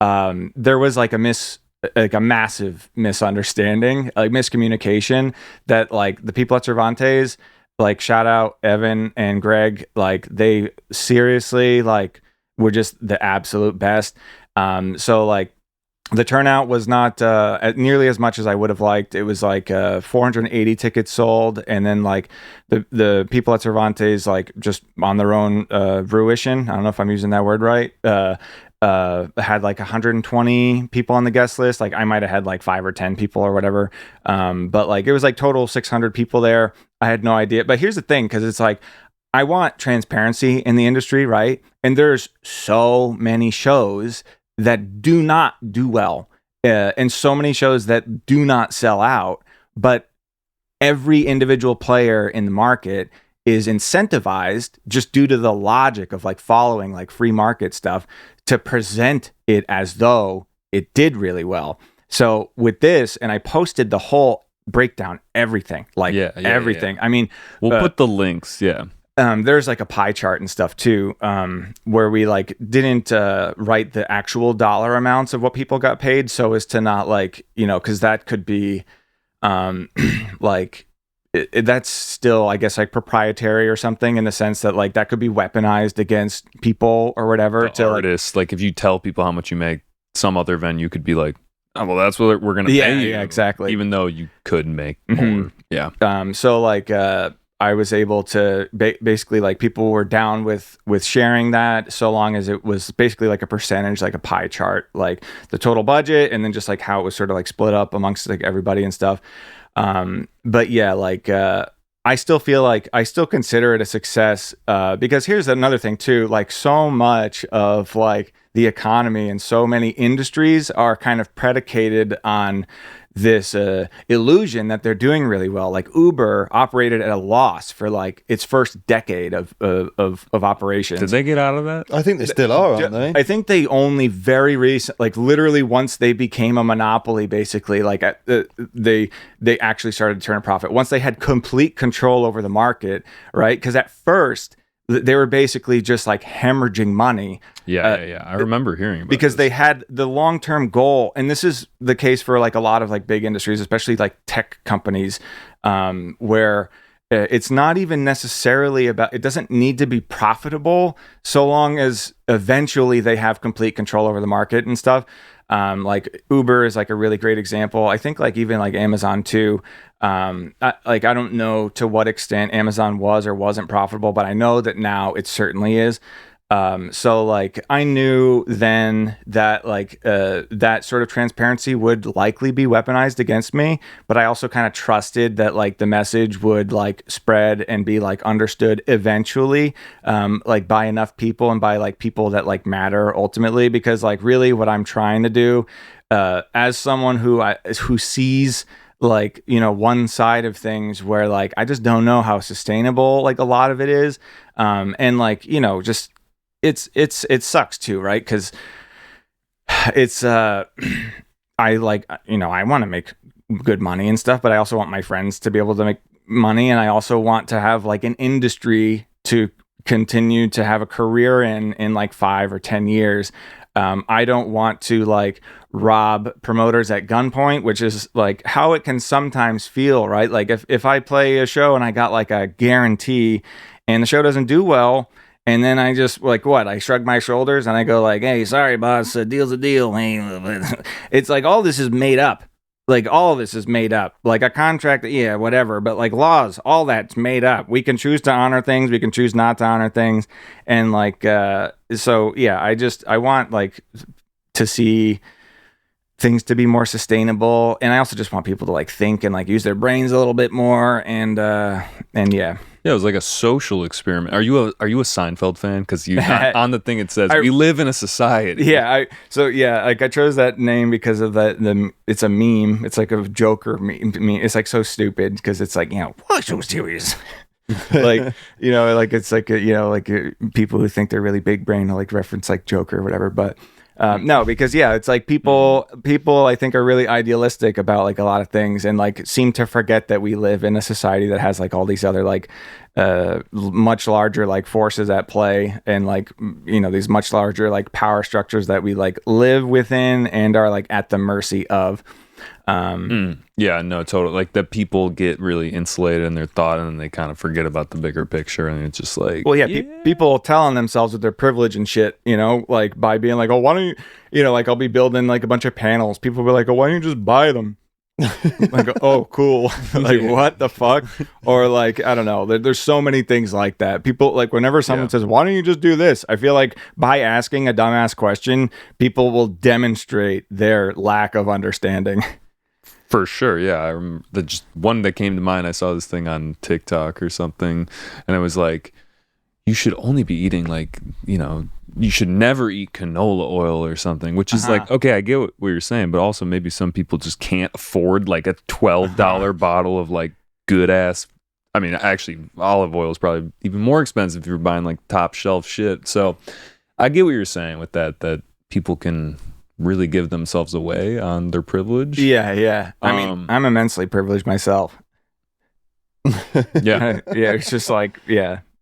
S4: There was like a massive misunderstanding, like miscommunication, that like the people at Cervantes, like shout out Evan and Greg, like they seriously like were just the absolute best. So like the turnout was not nearly as much as I would have liked. It was like 480 tickets sold, and then like the people at Cervantes, like just on their own fruition, I don't know if I'm using that word right, had like 120 people on the guest list. Like I might have had like 5 or 10 people or whatever, but like it was like total 600 people there. I had no idea. But here's the thing, because it's like I want transparency in the industry, right? And there's so many shows that do not do well, and so many shows that do not sell out, but every individual player in the market is incentivized, just due to the logic of like following like free market stuff, to present it as though it did really well. So with this, and I posted the whole breakdown, everything, like everything. Yeah. I mean,
S1: we'll put the links. Yeah.
S4: There's like a pie chart and stuff too, where we like didn't write the actual dollar amounts of what people got paid, so as to not like, because that could be like that's still, I guess, like proprietary or something, in the sense that like that could be weaponized against people or whatever.
S1: The artists, like if you tell people how much you make, some other venue could be like, oh, well, that's what we're gonna pay you.
S4: Yeah, exactly.
S1: Even though you could make more. Yeah.
S4: So like I was able to basically, like, people were down with sharing that, so long as it was basically like a percentage, like a pie chart, like the total budget, and then just like how it was sort of like split up amongst like everybody and stuff. But yeah, like I still feel like I still consider it a success, because here's another thing too, like so much of like the economy and so many industries are kind of predicated on this illusion that they're doing really well. Like Uber operated at a loss for like its first decade of operations.
S1: Did they get out of that?
S3: I think they still are, aren't they?
S4: I think they only very recent, like literally once they became a monopoly, basically, like they actually started to turn a profit once they had complete control over the market, right? Because at first they were basically just like hemorrhaging money.
S1: Yeah. I remember hearing about
S4: because
S1: this.
S4: They had the long-term goal, and this is the case for like a lot of like big industries, especially like tech companies, where it's not even necessarily about, it doesn't need to be profitable so long as eventually they have complete control over the market and stuff. Like Uber is like a really great example. I think like even like Amazon too. I don't know to what extent Amazon was or wasn't profitable, but I know that now it certainly is. So like I knew then that like that sort of transparency would likely be weaponized against me, but I also kind of trusted that like the message would like spread and be like understood eventually, like by enough people and by like people that like matter ultimately, because like really what I'm trying to do, as someone who sees like, one side of things where like I just don't know how sustainable like a lot of it is, and like just it sucks too, right? Because it's I like I want to make good money and stuff, but I also want my friends to be able to make money, and I also want to have like an industry to continue to have a career in like 5 or 10 years. I don't want to like rob promoters at gunpoint, which is like how it can sometimes feel, right? Like if I play a show and I got like a guarantee and the show doesn't do well, and then I just like I shrug my shoulders and I go like, hey, sorry boss, a deal's a deal. It's like all this is made up. Like all this is made up. Like a contract, yeah, whatever. But like laws, all that's made up. We can choose to honor things. We can choose not to honor things. And like, so yeah, I want like to see things to be more sustainable. And I also just want people to like think and like use their brains a little bit more. And yeah.
S1: Yeah, it was like a social experiment. Are you a Seinfeld fan? Because you on the thing it says we live in a society.
S4: Yeah, I chose that name because of it's a meme. It's like a Joker meme. It's like so stupid because it's like, why so serious? Like, like it's like people who think they're really big brain will like reference like Joker or whatever, but no, because it's like people I think are really idealistic about like a lot of things and like seem to forget that we live in a society that has like all these other like much larger like forces at play and like these much larger like power structures that we like live within and are like at the mercy of.
S1: Yeah, no, totally. Like that people get really insulated in their thought and then they kind of forget about the bigger picture and it's just like,
S4: well, people telling themselves that they're privileged and shit, like by being like, oh, why don't you, like I'll be building like a bunch of panels. People will be like, oh, why don't you just buy them? Like, oh, cool. Like, what the fuck? Or like, I don't know. There's so many things like that. People like whenever someone says, why don't you just do this? I feel like by asking a dumbass question, people will demonstrate their lack of understanding.
S1: For sure, yeah. I remember just one that came to mind. I saw this thing on TikTok or something, and it was like, you should only be eating like, you should never eat canola oil or something, which is like, okay, I get what you're saying, but also maybe some people just can't afford like a $12 bottle of like good ass. I mean, actually, olive oil is probably even more expensive if you're buying like top shelf shit. So I get what you're saying with that people can really give themselves away on their privilege.
S4: Yeah. I mean, I'm immensely privileged myself.
S1: Yeah.
S4: It's just like,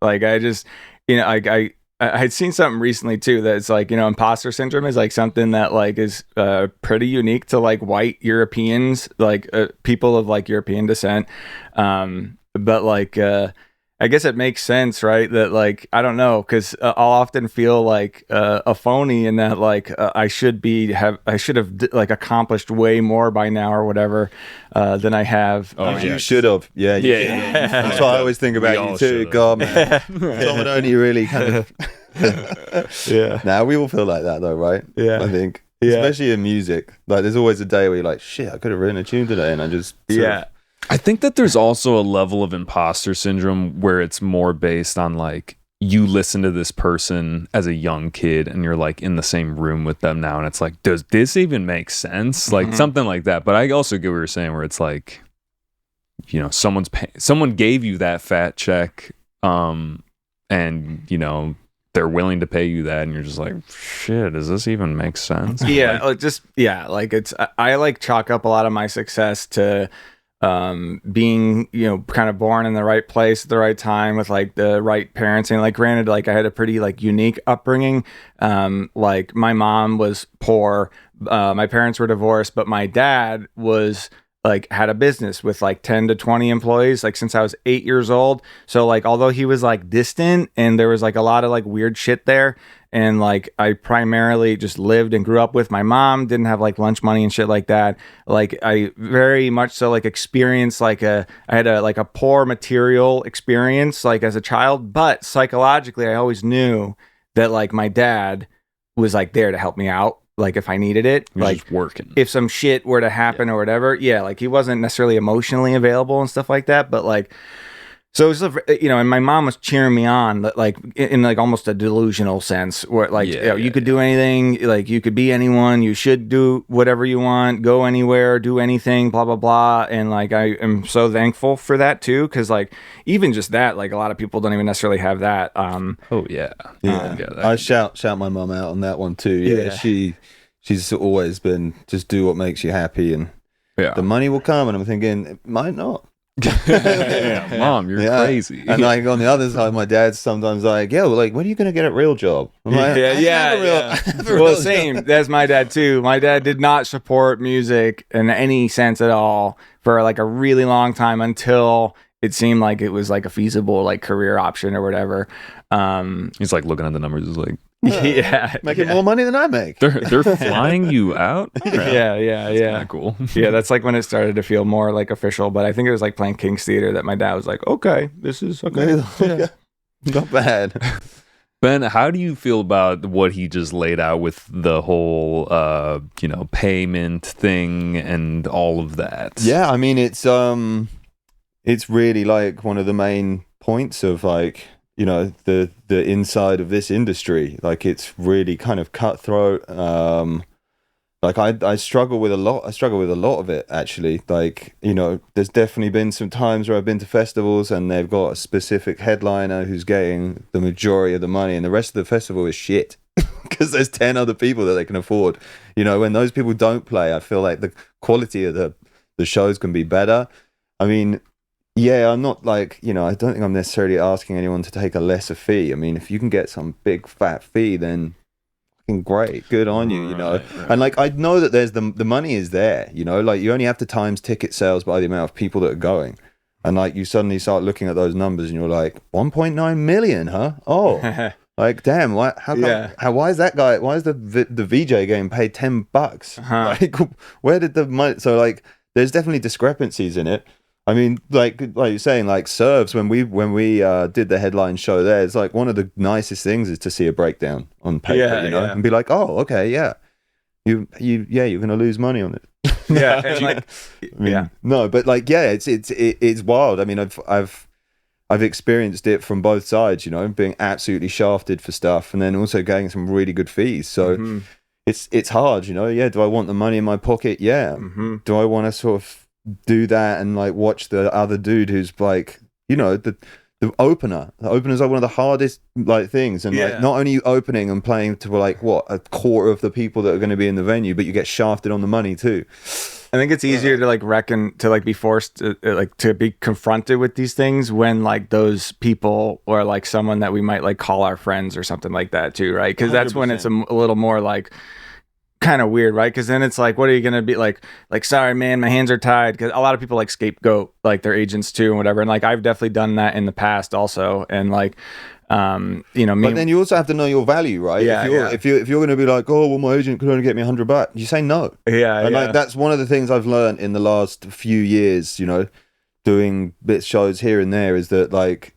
S4: like I just, I had seen something recently too that it's like, imposter syndrome is like something that like is pretty unique to like white Europeans, like people of like European descent. But like, I guess it makes sense, right? That like, I don't know, because I'll often feel like a phony in that like I should have like accomplished way more by now or whatever than I have.
S3: Oh, you should have. Yeah. That's what I always think about you too. God, man. Someone only really kind of.
S4: Yeah.
S3: Now we all feel like that though, right?
S4: Yeah.
S3: I think. Yeah. Especially in music. Like there's always a day where you're like, shit, I could have written a tune today and I just
S1: I think that there's also a level of imposter syndrome where it's more based on like you listen to this person as a young kid and you're like in the same room with them now and it's like, does this even make sense? Like something like that. But I also get what you're saying where it's like, someone gave you that fat check and they're willing to pay you that and you're just like, shit, does this even make sense?
S4: Like it's I like chalk up a lot of my success to being kind of born in the right place at the right time with like the right parents. And like granted, like I had a pretty like unique upbringing. Like my mom was poor, my parents were divorced, but my dad was like had a business with like 10 to 20 employees like since I was 8 years old. So like although he was like distant and there was like a lot of like weird shit there, and like I primarily just lived and grew up with my mom, didn't have like lunch money and shit like that. Like I very much so like experienced like I had a poor material experience like as a child, but psychologically I always knew that like my dad was like there to help me out. Like if I needed it, like
S1: just working.
S4: If some shit were to happen or whatever, like he wasn't necessarily emotionally available and stuff like that, but like, so it was, and my mom was cheering me on, like in like almost a delusional sense, where like you could do anything, like you could be anyone, you should do whatever you want, go anywhere, do anything, blah blah blah, and like I am so thankful for that too, because like even just that, like a lot of people don't even necessarily have that.
S3: I shout my mom out on that one too. Yeah, she's always been just do what makes you happy, and the money will come. And I'm thinking it might not.
S1: Mom, you're crazy.
S3: And like on the other side, my dad's sometimes like, like when are you gonna get a real job? I'm like,
S4: well, same. That's my dad too. My dad did not support music in any sense at all for like a really long time until it seemed like it was like a feasible like career option or whatever.
S1: He's like looking at the numbers, he's like,
S3: making more money than I make.
S1: They're flying you out.
S4: Yeah.
S1: Cool.
S4: Yeah, that's like when it started to feel more like official. But I think it was like playing King's Theater that my dad was like, "Okay, this is okay,
S3: not bad."
S1: Ben, how do you feel about what he just laid out with the whole, payment thing and all of that?
S3: Yeah, I mean, it's really like one of the main points of like, you know, the inside of this industry. Like it's really kind of cutthroat. Like I struggle with a lot. I struggle with a lot of it actually. Like, you know, there's definitely been some times where I've been to festivals and they've got a specific headliner who's getting the majority of the money, and the rest of the festival is shit because there's 10 other people that they can afford. You know, when those people don't play, I feel like the quality of the shows can be better. I mean, yeah, I'm not like, you know, I don't think I'm necessarily asking anyone to take a lesser fee. I mean, if you can get some big fat fee, then fucking great, good on you, you know.
S1: Right.
S3: And like I know that there's the money is there, you know, like you only have to times ticket sales by the amount of people that are going, and like you suddenly start looking at those numbers and you're like 1.9 million, huh? Oh, like damn, why? How come, why is that guy? Why is the VJ getting paid $10? Like where did the money? So like there's definitely discrepancies in it. I mean, like you're saying, like Serves, when we did the headline show there, it's like one of the nicest things is to see a breakdown on paper, you know, and be like, oh, okay, yeah, you're gonna lose money on it.
S4: Yeah, and like,
S3: I mean, no, but like, yeah, it's wild. I mean, I've experienced it from both sides, you know, being absolutely shafted for stuff, and then also getting some really good fees. So it's hard, you know. Yeah, do I want the money in my pocket? Yeah. Do I want to sort of do that and like watch the other dude who's like, you know, the openers are one of the hardest like things, and like not only you opening and playing to like what a quarter of the people that are going to be in the venue, but you get shafted on the money too.
S4: I think it's easier to like reckon, to like be forced to, like to be confronted with these things when like those people or like someone that we might like call our friends or something like that too, right? Because that's when it's a little more like kind of weird, right? Because then it's like, what are you gonna be like sorry man, my hands are tied, because a lot of people like scapegoat like their agents too and whatever, and like I've definitely done that in the past also, and like you know,
S3: but then you also have to know your value, right? If you're gonna be like, oh well, my agent could only get me $100, you say no. And like that's one of the things I've learned in the last few years, you know, doing bit shows here and there, is that like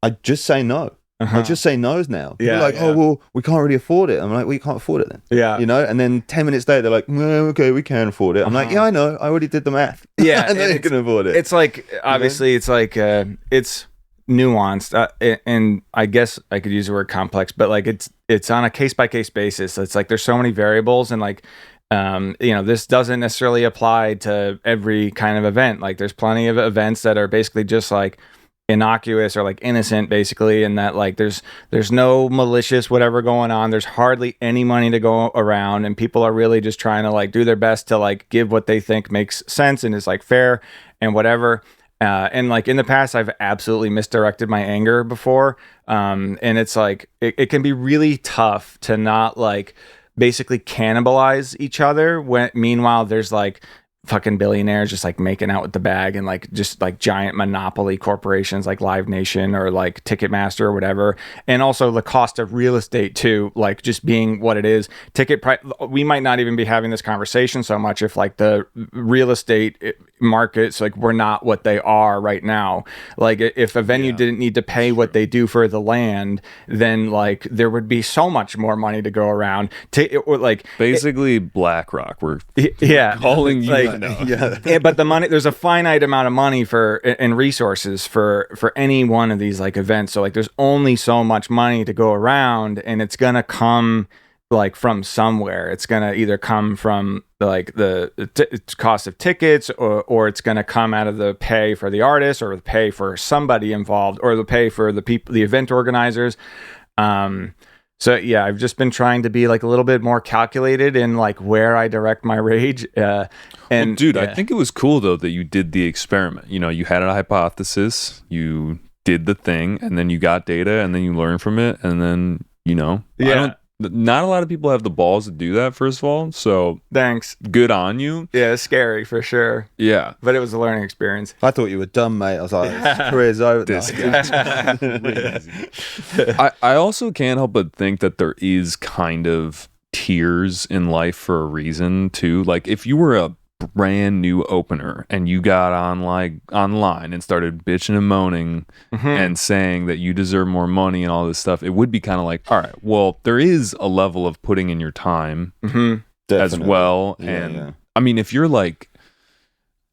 S3: I just say no. I just say no's now. People are like, oh well, we can't really afford it. I'm like, well, you can't afford it then. Yeah, you know. And then 10 minutes later, they're like, no, okay, we can afford it. I'm like, yeah, I know, I already did the math.
S4: Yeah,
S3: and then you can afford it.
S4: It's like obviously, it's like it's nuanced, and I guess I could use the word complex, but like it's on a case by case basis. It's like there's so many variables, and like you know, this doesn't necessarily apply to every kind of event. Like there's plenty of events that are basically just like innocuous or like innocent basically, and that like there's no malicious whatever going on. There's hardly any money to go around, and people are really just trying to like do their best to like give what they think makes sense and is like fair and whatever. And like in the past, I've absolutely misdirected my anger before, and it's like it can be really tough to not like basically cannibalize each other when meanwhile there's like fucking billionaires just like making out with the bag, and like just like giant monopoly corporations like Live Nation or like Ticketmaster or whatever. And also the cost of real estate too, like just being what it is. Ticket price, we might not even be having this conversation so much if like the real estate markets like were not what they are right now. Like if a venue didn't need to pay what they do for the land, then like there would be so much more money to go around. Or like
S1: basically BlackRock, we're calling you
S4: like, but the money, there's a finite amount of money for and resources for any one of these like events. So like there's only so much money to go around, and it's gonna come like from somewhere. It's gonna either come from like the cost of tickets, or it's gonna come out of the pay for the artist, or the pay for somebody involved, or the pay for the people, the event organizers. So yeah, I've just been trying to be like a little bit more calculated in like where I direct my rage. And
S1: well, dude, I think it was cool though that you did the experiment. You know, you had a hypothesis, you did the thing, and then you got data, and then you learned from it, and then, you know, not a lot of people have the balls to do that, first of all. So
S4: thanks. Good
S1: on you.
S4: Yeah, it's scary for sure.
S1: Yeah.
S4: But it was a learning experience.
S3: I thought you were dumb, mate. I was like, career's over.
S1: I also can't help but think that there is kind of tiers in life for a reason too. Like if you were a brand new opener and you got on like online and started bitching and moaning and saying that you deserve more money and all this stuff, it would be kind of like, all right, well, there is a level of putting in your time as well. I mean, if you're like,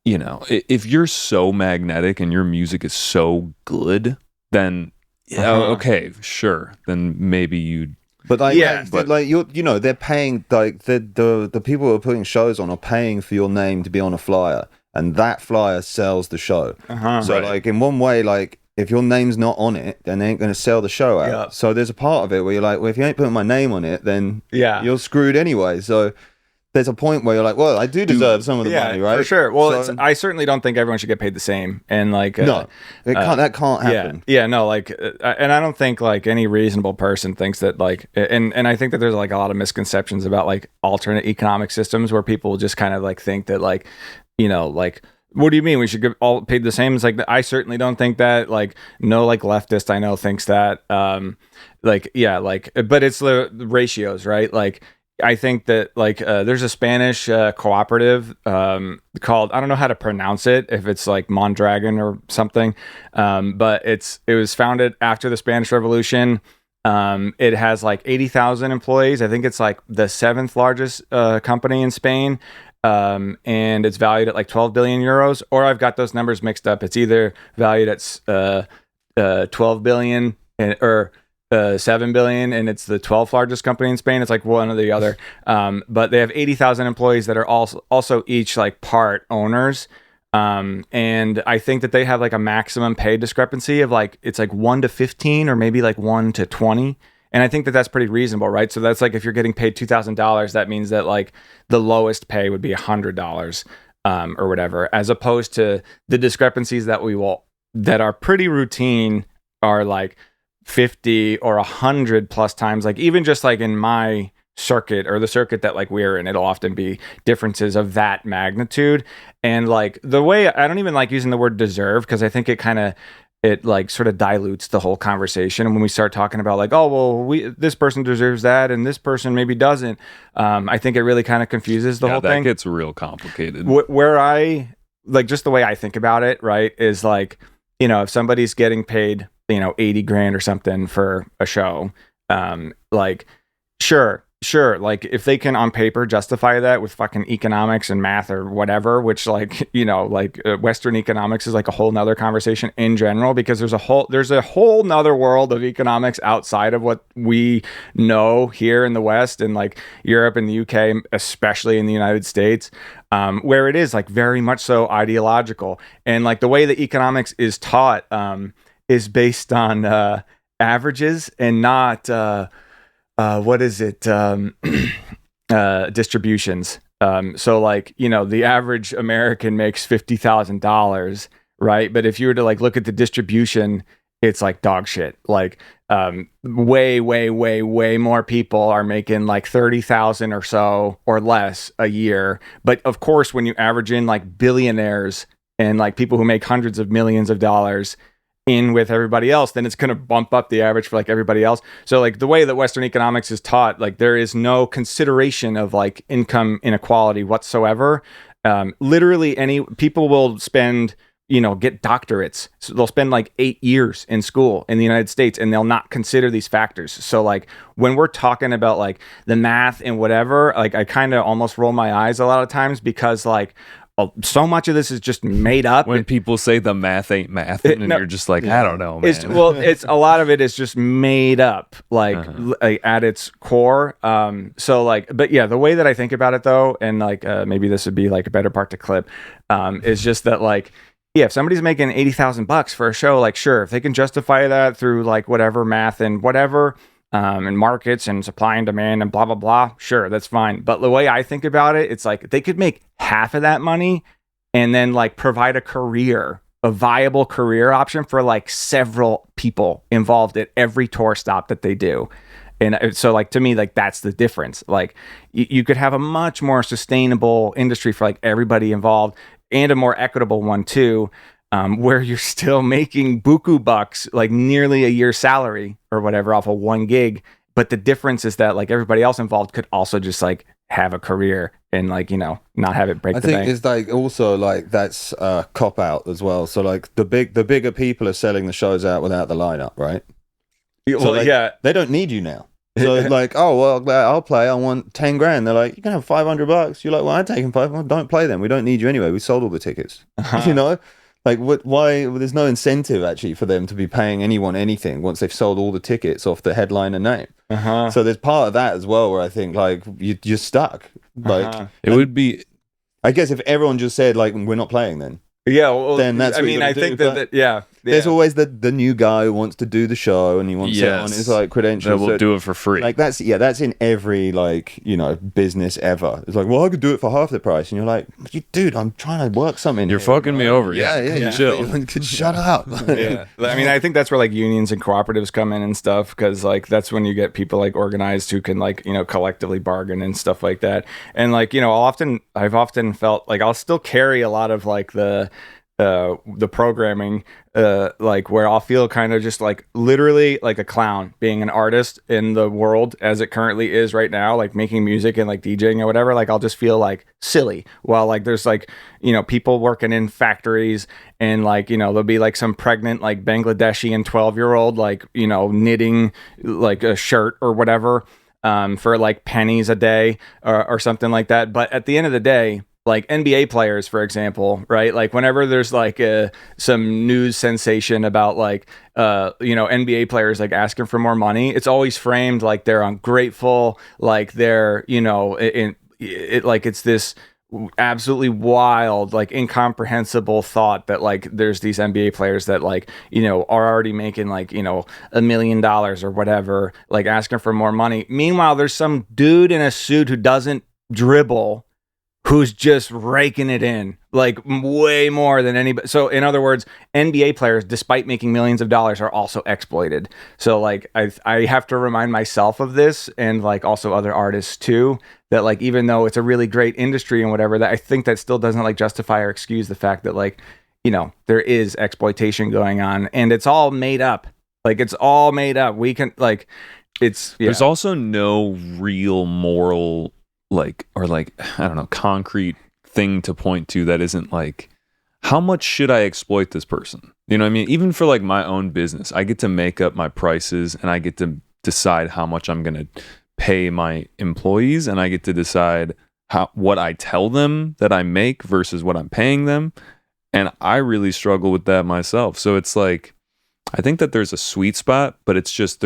S1: you know, if you're so magnetic and your music is so good then okay, sure. Then maybe you.
S3: But like, like they're paying, like the people who are putting shows on are paying for your name to be on a flyer, and that flyer sells the show. So like in one way, like if your name's not on it, then they ain't going to sell the show out.
S4: Yeah.
S3: So there's a part of it where you're like, well, if you ain't putting my name on it, then you're screwed anyway. So there's a point where you're like, well, I do deserve some of the money, right?
S4: For sure. Well, I certainly don't think everyone should get paid the same. And like,
S3: no, that can't happen.
S4: Yeah, no, like, and I don't think like any reasonable person thinks that like, and I think that there's like a lot of misconceptions about like alternate economic systems where people just kind of like think that like, like, what do you mean we should get all paid the same? It's like, I certainly don't think that. Like, no, like leftist I know thinks that. But it's the ratios, right? Like, I think that like there's a Spanish cooperative called, I don't know how to pronounce it, if it's like Mondragon or something, but it was founded after the Spanish Revolution. It has like 80,000 employees. I think it's like the 7th largest company in Spain, and it's valued at like 12 billion euros. Or I've got those numbers mixed up. It's either valued at 12 billion or 7 billion, and it's the 12th largest company in Spain. It's like one or the other. But they have 80,000 employees that are also each like part owners. And I think that they have like a maximum pay discrepancy of like, it's like 1 to 15 or maybe like 1 to 20. And I think that that's pretty reasonable, right? So that's like, if you're getting paid $2,000, that means that like the lowest pay would be $100, or whatever, as opposed to the discrepancies that are pretty routine are like 50 or 100 plus times. Like even just like in my circuit or the circuit that like we're in, it'll often be differences of that magnitude. And like the way, I don't even like using the word deserve, because I think it like sort of dilutes the whole conversation. And when we start talking about like, oh well, this person deserves that and this person maybe doesn't, I think it really kind of confuses the whole thing.
S1: That gets real complicated.
S4: Where I like, just the way I think about it, right, is like, if somebody's getting paid 80 grand or something for a show, like sure, like if they can on paper justify that with fucking economics and math or whatever, which like Western economics is like a whole nother conversation in general, because there's a whole nother world of economics outside of what we know here in the West, and like Europe and the UK, especially in the United States, where it is like very much so ideological. And like the way that economics is taught is based on averages and not distributions. So like, the average American makes $50,000, right? But if you were to like look at the distribution, it's like dog shit. Like way more people are making like 30,000 or so or less a year. But of course, when you average in like billionaires and like people who make hundreds of millions of dollars in with everybody else, then it's going to bump up the average for like everybody else. So like the way that Western economics is taught, like there is no consideration of like income inequality whatsoever. Literally people will spend, get doctorates. So they'll spend like 8 years in school in the United States, and they'll not consider these factors. So like when we're talking about like the math and whatever, like I kind of almost roll my eyes a lot of times, because like, so much of this is just made up.
S1: When people say the math ain't math, and you're just like, I don't know, man.
S4: It's a lot of it is just made up, like, like at its core. So like, but yeah, the way that I think about it though, and like maybe this would be like a better part to clip, is just that like, yeah, if somebody's making $80,000 for a show, like sure, if they can justify that through like whatever math and whatever, and markets and supply and demand and blah, blah, blah. Sure, that's fine. But the way I think about it, it's like they could make half of that money and then like provide a viable career option for like several people involved at every tour stop that they do. And so like, to me, like that's the difference. Like you could have a much more sustainable industry for like everybody involved, and a more equitable one too. Where you're still making buku bucks, like nearly a year's salary or whatever off of 1 gig. But the difference is that like everybody else involved could also just like have a career and like, not have it break the bank.
S3: I think it's like also like that's a cop out as well. So like the bigger people are selling the shows out without the lineup, right?
S4: Well,
S3: so like,
S4: yeah,
S3: they don't need you now. So like, oh well, I'll play. I want 10 grand. They're like, you can have $500. You're like, well, I'm taking 5. Well, don't play them. We don't need you anyway. We sold all the tickets. You know. Like, what? Why? Well, there's no incentive actually for them to be paying anyone anything once they've sold all the tickets off the headliner name. So there's part of that as well where I think like you're stuck. Like
S1: It would be.
S3: I guess if everyone just said like we're not playing, then
S4: well,
S3: then that's.
S4: I
S3: what
S4: mean,
S3: you're
S4: I
S3: gonna
S4: think
S3: do,
S4: that yeah.
S3: There's always the new guy who wants to do the show and he wants it on his like credentials.
S1: That will do it for free.
S3: Like that's in every like business ever. It's like, well, I could do it for half the price, and you're like, dude, I'm trying to work something.
S1: You're
S3: here,
S1: fucking me over.
S3: Yeah.
S1: Chill.
S3: Shut up.
S4: Yeah. I mean, I think that's where like unions and cooperatives come in and stuff, because like that's when you get people like organized who can like collectively bargain and stuff like that. And like I've often felt like I'll still carry a lot of like the programming like where I'll feel kind of just like literally like a clown being an artist in the world as it currently is right now, like making music and like DJing or whatever. Like I'll just feel like silly while like there's like people working in factories and like there'll be like some pregnant like Bangladeshi and 12-year-old like knitting like a shirt or whatever for like pennies a day or something like that. But at the end of the day, like NBA players, for example, right? Like whenever there's like some news sensation about like, NBA players like asking for more money, it's always framed like they're ungrateful, like they're, like it's this absolutely wild, like incomprehensible thought that like there's these NBA players that like, are already making like, $1 million or whatever, like asking for more money. Meanwhile, there's some dude in a suit who doesn't dribble who's just raking it in like way more than anybody. So in other words, NBA players, despite making millions of dollars, are also exploited. So like I have to remind myself of this, and like also other artists too, that like even though it's a really great industry and whatever, that I think that still doesn't like justify or excuse the fact that like there is exploitation going on, and it's all made up. Like it's all made up. We can like There's
S1: also no real moral I don't know, concrete thing to point to that isn't like, how much should I exploit this person? You know what I mean? Even for like my own business, I get to make up my prices and I get to decide how much I'm going to pay my employees, and I get to decide what I tell them that I make versus what I'm paying them. And I really struggle with that myself. So it's like, I think that there's a sweet spot, but it's just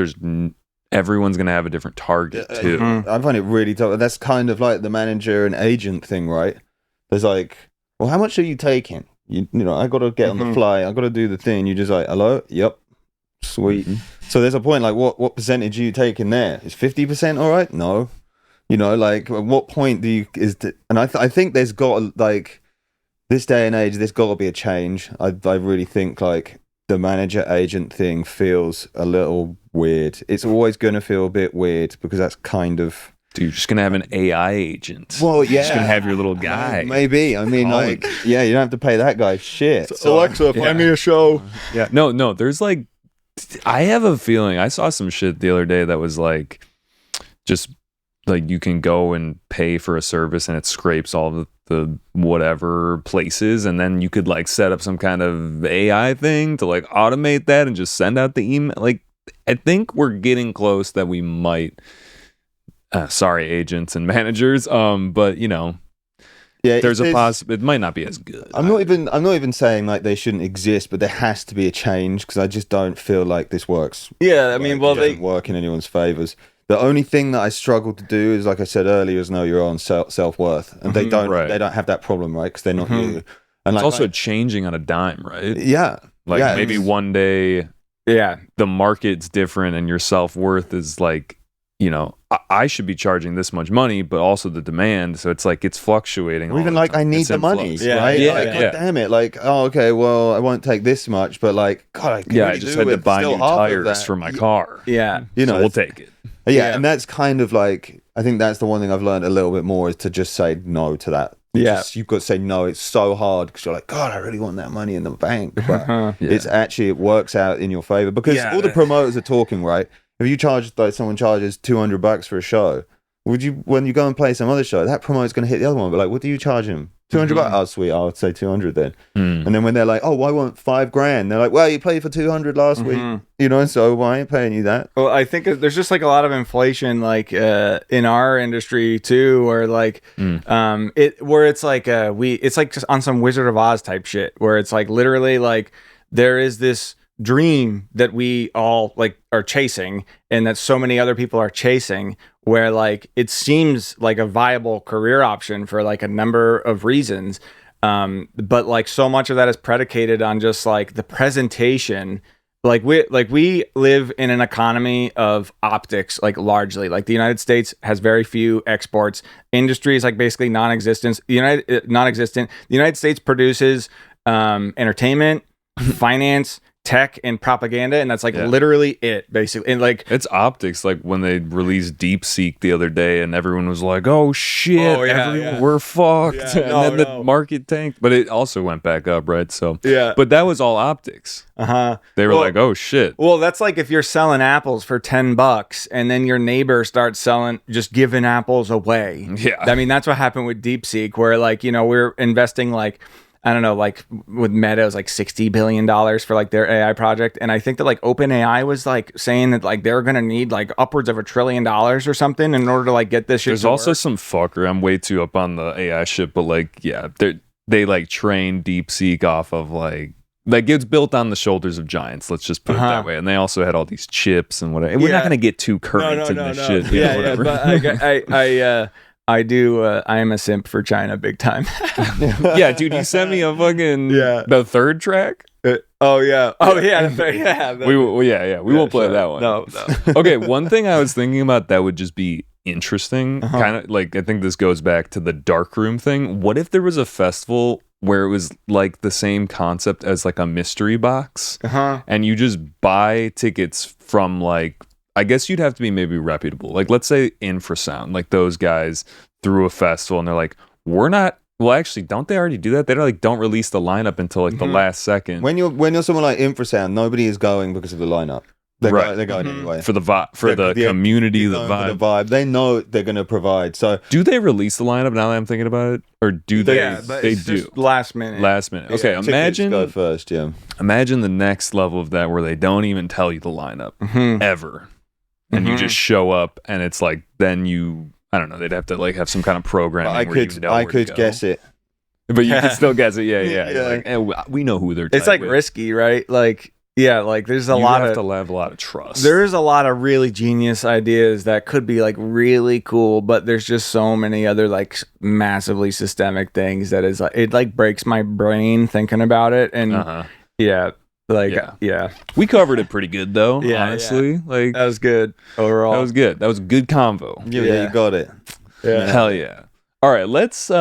S1: everyone's going to have a different target too.
S3: I find it really tough. That's kind of like the manager and agent thing, right? There's like, well, how much are you taking? I got to get on the fly. I got to do the thing. You just like, hello? Yep. Sweet. So there's a point like, what percentage are you taking there? Is 50% all right? No. Like at what point and I think there's got like this day and age, there's got to be a change. I really think like the manager agent thing feels a little weird. It's always going to feel a bit weird because that's kind of...
S1: Dude, you're just going to have an AI agent.
S3: Well, yeah.
S1: You're just going to have your little guy.
S3: Maybe. I mean, like, yeah, you don't have to pay that guy shit.
S4: So, Alexa, find me a show.
S1: Yeah. No, there's like... I have a feeling... I saw some shit the other day that was like... Just like you can go and pay for a service and it scrapes all the whatever places, and then you could like set up some kind of AI thing to like automate that and just send out the email. Like, I think we're getting close that we might sorry agents and managers, but there's it might not be as good.
S3: I'm not even saying like they shouldn't exist, but there has to be a change because I just don't feel like this works.
S4: Yeah, I mean,
S3: they work in anyone's favors. The only thing that I struggle to do is, like I said earlier, is know your own self-worth, and they don't have that problem, right? Because they're not you. And
S1: it's also changing on a dime, right?
S3: Yeah,
S1: maybe one day, the market's different, and your self-worth is like, I should be charging this much money, but also the demand. So it's like it's fluctuating.
S3: Or even like I need the money, right? God damn it! Like, oh, okay, well, I won't take this much, but like, God,
S1: I just had to buy new tires for my car.
S4: Yeah,
S1: so we'll take it.
S3: Yeah, and that's kind of like, I think that's the one thing I've learned a little bit more is to just say no to that. You've got to say no. It's so hard because you're like, God, I really want that money in the bank. But it works out in your favor because all the promoters are talking, right? If you charge, like someone charges $200 for a show, when you go and play some other show, that promoter's going to hit the other one, but like, what do you charge him? $200. Oh, sweet. I'll say 200 then. And then when they're like, oh, why want $5,000? They're like, well, you paid for 200 last week, you know, so I ain't paying you that.
S4: Well, I think there's just like a lot of inflation, like in our industry too, where like it's like it's like just on some Wizard of Oz type shit, where it's like literally like there is this dream that we all like are chasing, and that so many other people are chasing, where like it seems like a viable career option for like a number of reasons, but like so much of that is predicated on just like the presentation. Like we live in an economy of optics, like largely. Like the United States has very few exports. Industry is like basically non-existent. The United States produces entertainment, finance, tech, and propaganda, and that's like literally it, basically. And like
S1: it's optics. Like when they released DeepSeek the other day, and everyone was like, "Oh shit, we're fucked," and then the market tanked, but it also went back up, right? So but that was all optics. They were like, "Oh shit."
S4: Well, that's like if you're selling apples for $10, and then your neighbor starts just giving apples away.
S1: Yeah,
S4: I mean that's what happened with DeepSeek, where like we're investing like, I don't know, like with Meta, it was like $60 billion for like their AI project. And I think that like OpenAI was like saying that like they're going to need like upwards of $1 trillion or something in order to like get this shit.
S1: There's also some fucker. I'm way too up on the AI shit, but like, they like train DeepSeek off of like it's built on the shoulders of giants. Let's just put it that way. And they also had all these chips and whatever. We're not going to get too current in this shit.
S4: Yeah, but I am a simp for China big time.
S1: Yeah, dude, you sent me a fucking the third track.
S4: We won't
S1: play that one.
S4: No.
S1: Okay, one thing I was thinking about that would just be interesting, kind of like, I think this goes back to the darkroom thing. What if there was a festival where it was like the same concept as like a mystery box, and you just buy tickets from like, I guess you'd have to be maybe reputable. Like, let's say Infrasound, like those guys threw a festival and they're like, we're not, well, actually, don't they already do that? They don't release the lineup until like the last second.
S3: When you're someone like Infrasound, nobody is going because of the lineup. They're going anyway.
S1: For the vibe, for the community, the vibe.
S3: For the vibe. They know they're going to provide. So
S1: do they release the lineup now that I'm thinking about it? Or do they?
S4: Yeah,
S1: they do.
S4: Last minute.
S1: Okay, imagine
S3: go first,
S1: Imagine the next level of that where they don't even tell you the lineup ever. And you just show up, and it's like, then I don't know, they'd have to like have some kind of programming.
S3: I could guess it,
S1: but you can still guess it. Yeah. Like, we know who they're.
S4: It's like risky, right? Like, like there's a lot
S1: of a lot of trust.
S4: There's a lot of really genius ideas that could be like really cool, but there's just so many other like massively systemic things that is like, it like breaks my brain thinking about it, and
S1: we covered it pretty good though. Honestly, like
S4: that was good overall.
S1: That was good. That was a good convo.
S3: Yeah, you got it.
S1: Yeah, hell yeah. All right, let's
S3: we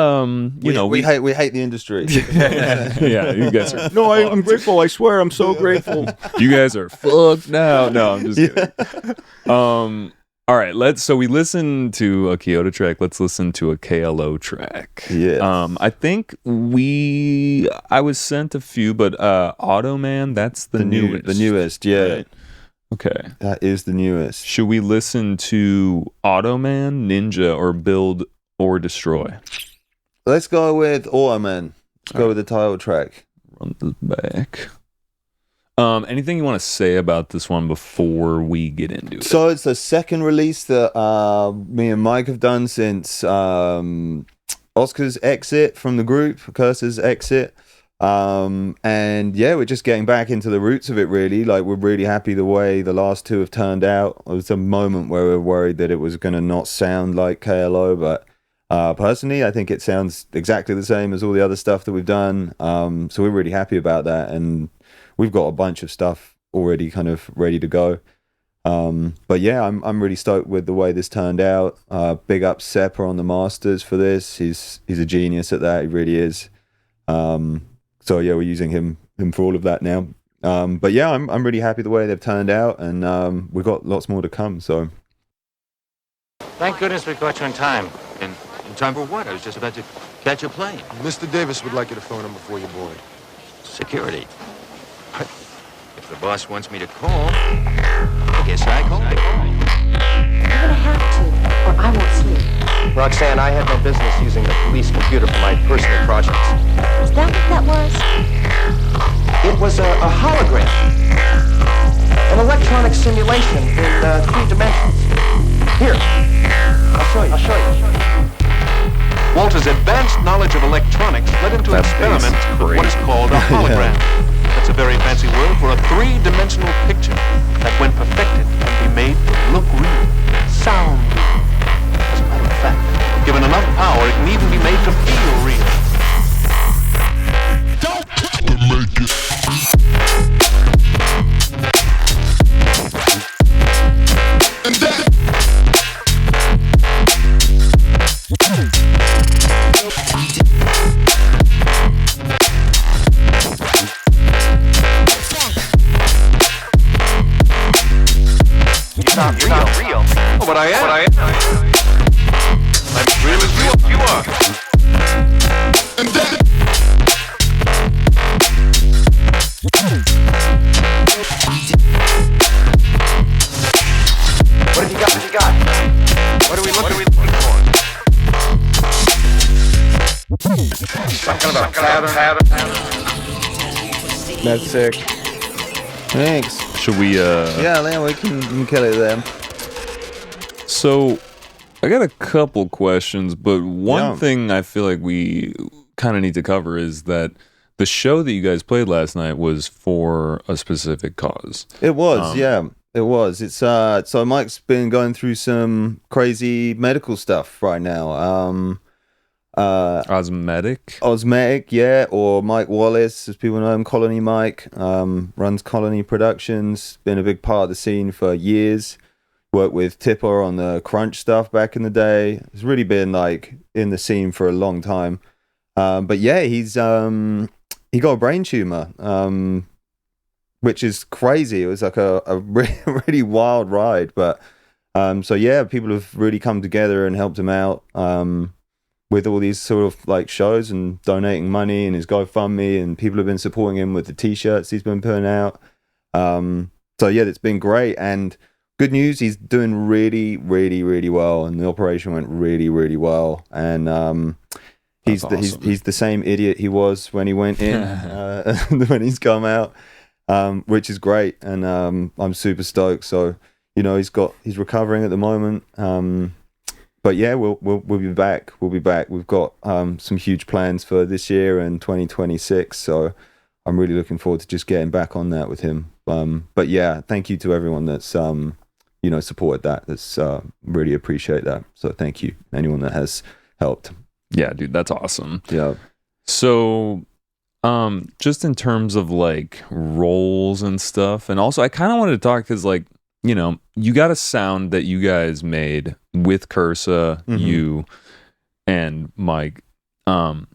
S3: hate the industry.
S1: Yeah, you guys are.
S4: No, I'm grateful. I swear, I'm so grateful.
S1: You guys are fucked now. No, I'm just kidding. All right, so we listened to a Keota track. Let's listen to a K.L.O track.
S3: Yeah.
S1: I think I was sent a few, but Automan, that's the newest.
S3: The newest, yeah. Right.
S1: Okay.
S3: That is the newest.
S1: Should we listen to Automan, Ninja, or Build or Destroy?
S3: Let's go with Automan. Let's go with the title track.
S1: Run this back. Anything you want to say about this one before we get into it?
S3: So it's the second release that me and Mike have done since Oscar's exit from the group, Curse's exit. And yeah, we're just getting back into the roots of it, really. Like, we're really happy the way the last two have turned out. There was a moment where we were worried that it was going to not sound like K.L.O, but personally, I think it sounds exactly the same as all the other stuff that we've done. So we're really happy about that, and we've got a bunch of stuff already kind of ready to go. But yeah, I'm really stoked with the way this turned out. Big up Seppa on the masters for this. He's a genius at that. He really is. So yeah, we're using him for all of that now. But yeah, I'm really happy the way they've turned out, and we've got lots more to come. So
S8: thank goodness we caught you in time.
S9: In time for what? I was just about to catch a plane.
S10: Mr. Davis would like you to phone him before you board.
S9: Security. But if the boss wants me to call, I guess I call.
S11: You're gonna have to. or I won't sleep.
S12: Roxanne, I had no business using the police computer for my personal projects.
S11: Is that what that was?
S12: It was a hologram. An electronic simulation in 3 dimensions. Here, I'll show you.
S13: Walter's advanced knowledge of electronics led him to experiment with what is called a hologram. That's a very fancy word for a 3-dimensional picture that, when perfected, can be made to look real, sound real. As a matter of fact, given enough power, it can even be made to feel real. Don't make it. And that.
S12: You're not real.
S13: Oh, but I am. I'm as real as you are. And then.
S12: What have you got? What are we looking for? Something about pattern.
S4: That's sick.
S3: Thanks.
S1: Should we
S3: Yeah, we can kill it there.
S1: So I got a couple questions, but one thing I feel like we kind of need to cover is that the show that you guys played last night was for a specific cause.
S3: It was, it was. It's so Mike's been going through some crazy medical stuff right now. Osmetic, yeah, or Mike Wallace, as people know him, Colony Mike, runs Colony Productions, been a big part of the scene for years, worked with Tipper on the Crunch stuff back in the day. It's really been like in the scene for a long time. But yeah, he got a brain tumor, which is crazy. It was like a really wild ride, but so yeah, people have really come together and helped him out. With all these sort of like shows and donating money and his GoFundMe, and people have been supporting him with the t-shirts he's been putting out. So yeah, it's been great, and good news, he's doing really, really, really well, and the operation went really, really well. And he's the same idiot he was when he went in, when he's come out, which is great, and I'm super stoked. So he's recovering at the moment. But yeah, we'll be back. We'll be back. We've got some huge plans for this year and 2026. So I'm really looking forward to just getting back on that with him. But yeah, thank you to everyone that's supported that. That's really appreciate that. So thank you, anyone that has helped.
S1: Yeah, dude, that's awesome.
S3: Yeah.
S1: So, just in terms of like roles and stuff, and also I kind of wanted to talk because like, you got a sound that you guys made with Cursa, you and Mike. And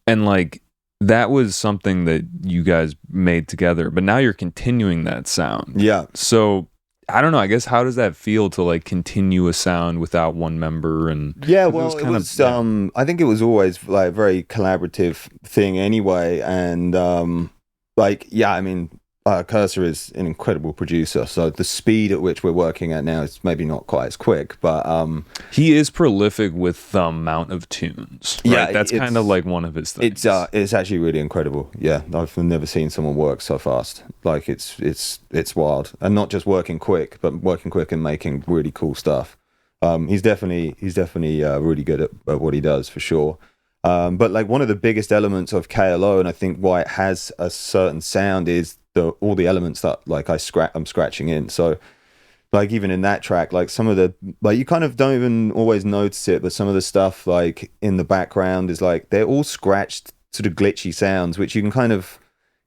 S1: like that was something that you guys made together, but now you're continuing that sound.
S3: Yeah.
S1: So I don't know, I guess how does that feel to like continue a sound without one member? And
S3: yeah, well, it was I think it was always like a very collaborative thing anyway. And Cursor is an incredible producer, so the speed at which we're working at now is maybe not quite as quick, but
S1: he is prolific with the amount of tunes. Right? Yeah, that's kind of like one of his things.
S3: It's actually really incredible. Yeah, I've never seen someone work so fast. Like it's wild, and not just working quick, but working quick and making really cool stuff. He's definitely really good at what he does for sure. But like one of the biggest elements of K.L.O, and I think why it has a certain sound, is all the elements that like I'm scratching in. So like even in that track, like some of the, like you kind of don't even always notice it, but some of the stuff like in the background is like they're all scratched sort of glitchy sounds, which you can kind of,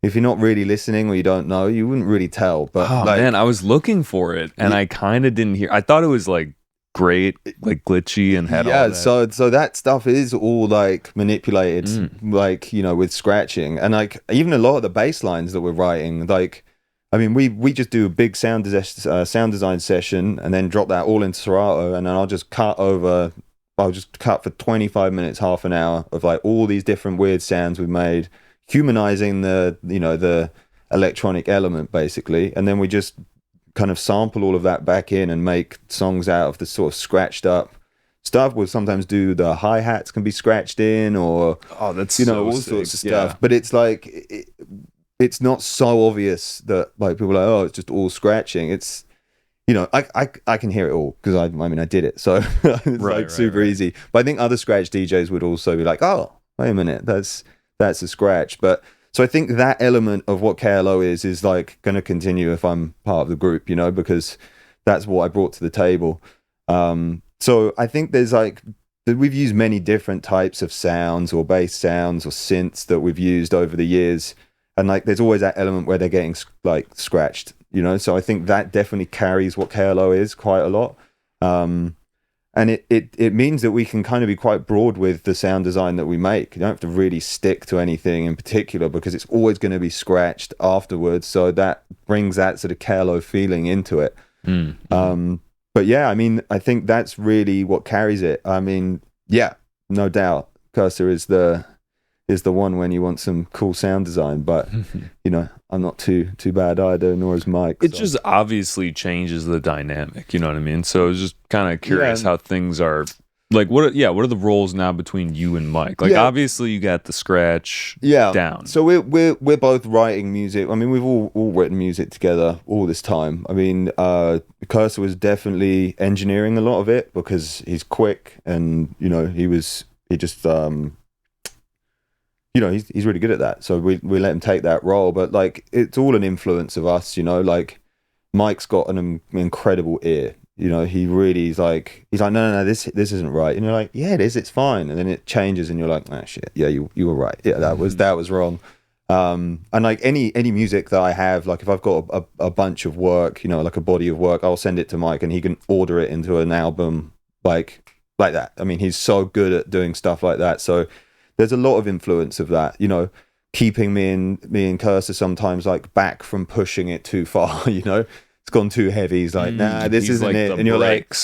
S3: if you're not really listening or you don't know, you wouldn't really tell. But
S1: man, I was looking for it and I kind of didn't hear. I thought it was like great, like glitchy and had all that.
S3: So that stuff is all like manipulated, like with scratching, and like even a lot of the bass lines that we're writing, like I mean we just do a big sound design session and then drop that all into Serato, and then I'll just cut for 25 minutes, half an hour of like all these different weird sounds we've made, humanizing the electronic element basically, and then we just kind of sample all of that back in and make songs out of the sort of scratched up stuff. We'll sometimes do the hi-hats can be scratched in, or
S1: that's
S3: all sorts of stuff. But it's like it's not so obvious that like people are like, oh, it's just all scratching. It's I can hear it all because I mean I did it, so it's super easy. But I think other scratch DJs would also be like, oh, wait a minute, that's a scratch. But so I think that element of what K.L.O is like going to continue if I'm part of the group, because that's what I brought to the table. So I think there's like we've used many different types of sounds or bass sounds or synths that we've used over the years, and like there's always that element where they're getting like scratched. So I think that definitely carries what K.L.O is quite a lot. And it means that we can kind of be quite broad with the sound design that we make. You don't have to really stick to anything in particular because it's always going to be scratched afterwards. So that brings that sort of K.L.O feeling into it. But yeah, I mean, I think that's really what carries it. I mean, yeah, no doubt. Cursor is the one when you want some cool sound design, but I'm not too bad either, nor is Mike.
S1: It just obviously changes the dynamic, you know what I mean? So I was just kind of curious how things are like. What are the roles now between you and Mike? Like obviously you got the scratch down.
S3: So we're both writing music. I mean, we've all written music together all this time. I mean, Cursor was definitely engineering a lot of it because he's quick and he's really good at that. So we let him take that role, but like it's all an influence of us, like Mike's got an incredible ear. He really is like, he's like, no, this isn't right. And you're like, yeah, it is, it's fine. And then it changes and you're like, oh shit, yeah, you were right. Yeah, that was wrong. And like any music that I have, like if I've got a bunch of work, like a body of work, I'll send it to Mike and he can order it into an album like that. I mean, he's so good at doing stuff like that. So there's a lot of influence of that, keeping me and Cursor sometimes like back from pushing it too far, it's gone too heavy. He's like, nah, this isn't like it. And you're like,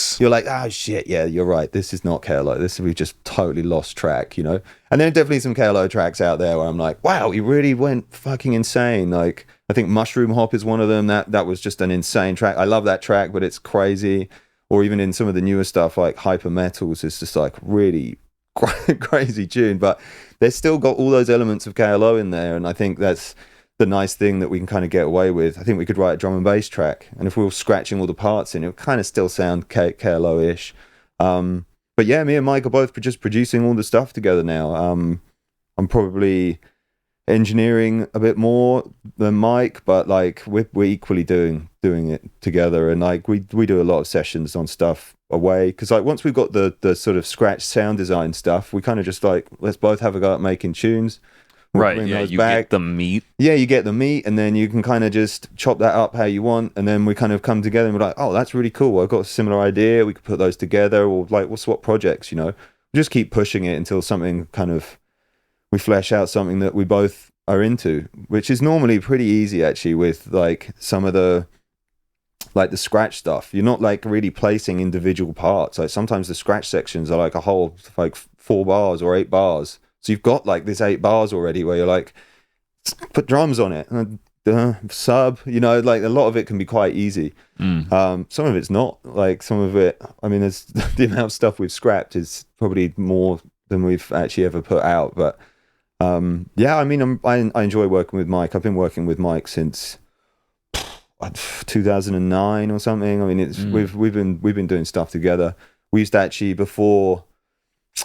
S3: oh shit, yeah, you're right. This is not K.L.O. We've just totally lost track, And then definitely some K.L.O tracks out there where I'm like, wow, he really went fucking insane. Like, I think Mushroom Hop is one of them. That was just an insane track. I love that track, but it's crazy. Or even in some of the newer stuff like Hyper Metals, it's just like really crazy tune, but they've still got all those elements of K.L.O in there, and I think that's the nice thing that we can kind of get away with. I think we could write a drum and bass track, and if we were scratching all the parts in, it would kind of still sound K.L.O-ish. But yeah, me and Mike are both just producing all the stuff together now. I'm probably engineering a bit more than Mike, but like we're equally doing it together, and like we do a lot of sessions on stuff away, because like once we've got the sort of scratch sound design stuff, we kind of just like, let's both have a go at making tunes.
S1: Right, yeah, you get the meat.
S3: Yeah, you get the meat, and then you can kind of just chop that up how you want, and then we kind of come together and we're like, oh, that's really cool. I've got a similar idea. We could put those together, or like we'll swap projects, We just keep pushing it until something kind of, we flesh out something that we both are into, which is normally pretty easy actually with like some of the scratch stuff. You're not like really placing individual parts. Like sometimes the scratch sections are like a whole like 4 bars or 8 bars. So you've got like this 8 bars already where you're like, put drums on it, sub, like a lot of it can be quite easy. Some of it's not. Like some of it, I mean, there's the amount of stuff we've scrapped is probably more than we've actually ever put out. But yeah, I mean, I enjoy working with Mike. I've been working with Mike since 2009 or something. I mean, it's we've been doing stuff together. We used to actually before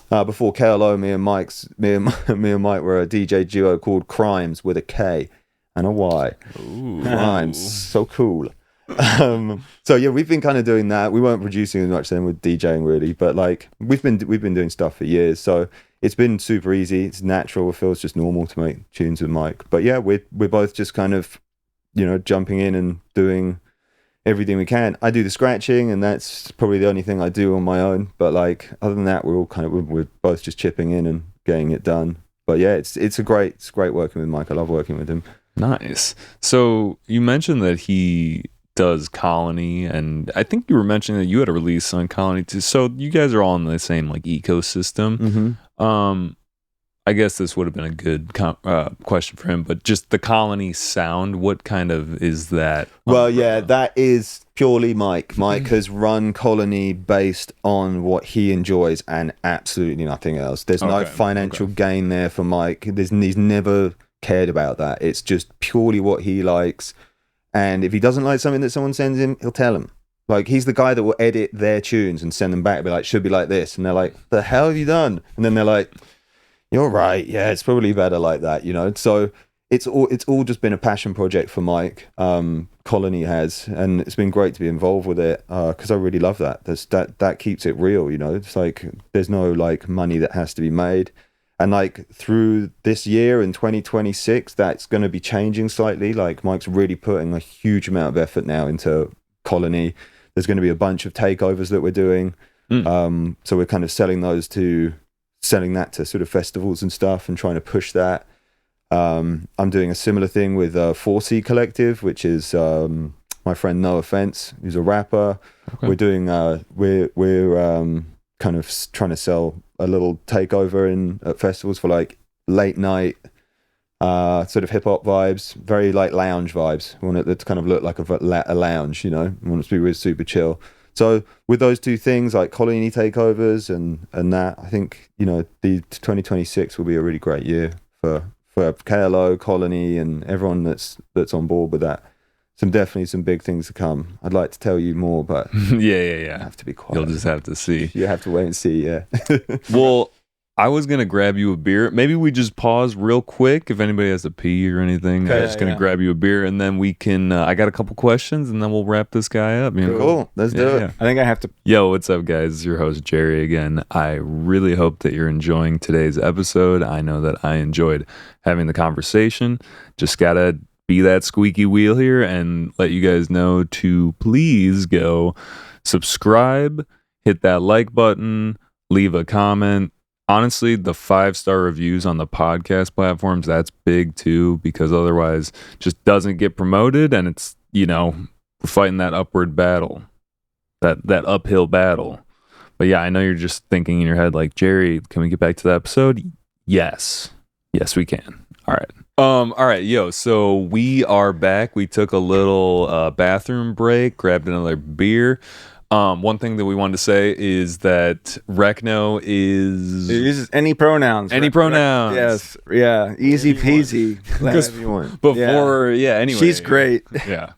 S3: K.L.O, me and Mike were a DJ duo called Crimes with a K and a Y. Ooh. Crimes, so cool. So yeah, we've been kind of doing that. We weren't producing as much then with DJing really, but like we've been doing stuff for years. So it's been super easy. It's natural. It feels just normal to make tunes with Mike. But yeah, we're both just kind of jumping in and doing everything we can. I do the scratching, and that's probably the only thing I do on my own. But like other than that, we're both just chipping in and getting it done. But yeah, it's great working with Mike. I love working with him.
S1: Nice. So you mentioned that he does Colony, and I think you were mentioning that you had a release on Colony too. So you guys are all in the same like ecosystem. I guess this would have been a good question for him, but just the Colony sound, what kind of is that?
S3: Well, yeah, that is purely Mike. Mike has run Colony based on what he enjoys and absolutely nothing else. There's no financial gain there for Mike. He's never cared about that. It's just purely what he likes. And if he doesn't like something that someone sends him, he'll tell him. Like, he's the guy that will edit their tunes and send them back, be like, should be like this. And they're like, the hell have you done? And then they're like, you're right. Yeah, it's probably better like that, you know? So it's all just been a passion project for Mike. Colony has, and it's been great to be involved with it because I really love that. That keeps it real, you know? It's like, there's no like money that has to be made. And like through this year in 2026, that's going to be changing slightly. Like Mike's really putting a huge amount of effort now into Colony. There's going to be a bunch of takeovers that we're doing. So we're kind of selling that to sort of festivals and stuff and trying to push that. I'm doing a similar thing with 4C Collective, which is my friend No Offense, who's a rapper. Okay. We're doing we're kind of trying to sell a little takeover at festivals for like late night sort of hip hop vibes, very like lounge vibes. We want it to kind of look like a lounge, you know. We want it to be really super chill. So with those two things, like Colony takeovers and that, I think, you know, the 2026 will be a really great year for K.L.O, Colony, and everyone that's on board with that. Definitely some big things to come. I'd like to tell you more, but
S1: yeah.
S3: I have to be quiet.
S1: You'll just have to see.
S3: You have to wait and see, yeah.
S1: Well, I was going to grab you a beer. Maybe we just pause real quick if anybody has to pee or anything.
S3: Okay,
S1: I'm just going to grab you a beer, and then we can... I got a couple questions, and then we'll wrap this guy up. You know?
S3: Cool. Let's do it.
S4: I think I have to...
S1: Yo, what's up, guys? It's your host, Jerry, again. I really hope that you're enjoying today's episode. I know that I enjoyed having the conversation. Just got to be that squeaky wheel here and let you guys know to please go subscribe, hit that like button, leave a comment. Honestly, the 5-star reviews on the podcast platforms, that's big too, because otherwise just doesn't get promoted, and it's, you know, we're fighting that upward battle, that uphill battle. But yeah, I know you're just thinking in your head like, Jerry, can we get back to the episode? Yes, we can. All right, yo, so we are back. We took a little bathroom break, grabbed another beer. One thing that we wanted to say is that Recno is...
S4: It uses any pronouns.
S1: Any pronouns.
S4: Yes. Yeah. Easy peasy.
S1: Before, anyway.
S4: She's great.
S1: Yeah.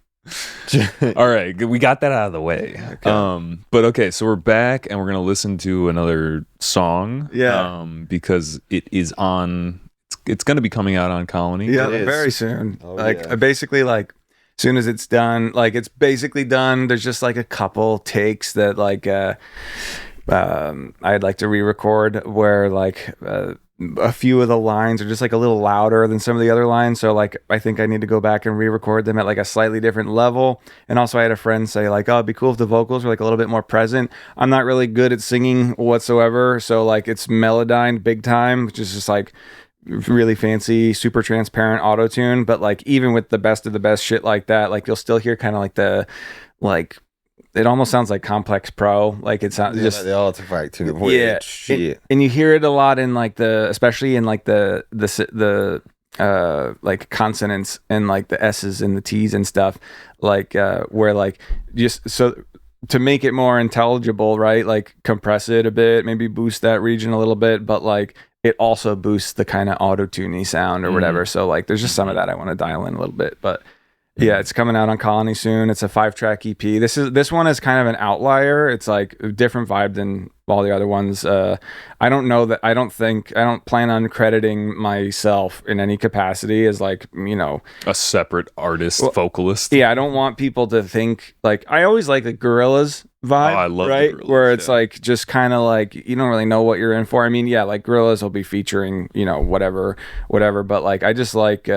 S1: All right, we got that out of the way. Okay. But okay, so we're back and we're going to listen to another song.
S4: Yeah.
S1: Because it is on... It's going to be coming out on Colony.
S4: Yeah, very soon. I basically like... As soon as it's done, like it's basically done, there's just like a couple takes that like I'd like to re-record where like a few of the lines are just like a little louder than some of the other lines. So like I think I need to go back and re-record them at like a slightly different level. And also I had a friend say like, oh, it'd be cool if the vocals were like a little bit more present. I'm not really good at singing whatsoever. So like it's Melodyne big time, which is just like really fancy, super transparent auto tune, but like even with the best of the best shit like that, like you'll still hear kind of like the like it almost sounds like Complex Pro, like it sounds just
S3: like the artifact to
S4: shit. And you hear it a lot in like especially in like the like consonants and like the S's and the T's and stuff, like where like just so to make it more intelligible, right? Like compress it a bit, maybe boost that region a little bit, but like it also boosts the kind of auto-tuney sound or whatever. So like there's just some of that I want to dial in a little bit. But yeah, it's coming out on Colony soon. It's a 5-track EP. This one is kind of an outlier. It's like a different vibe than all the other ones. I don't plan on crediting myself in any capacity as like, you know,
S1: a separate artist, vocalist.
S4: Yeah, I don't want people to think like I always like the Gorillaz vibe.
S1: Oh, I love
S4: right?
S1: the Gorillaz,
S4: where it's like just kind of like you don't really know what you're in for. I mean, yeah, like Gorillaz will be featuring, you know, whatever, but like I just like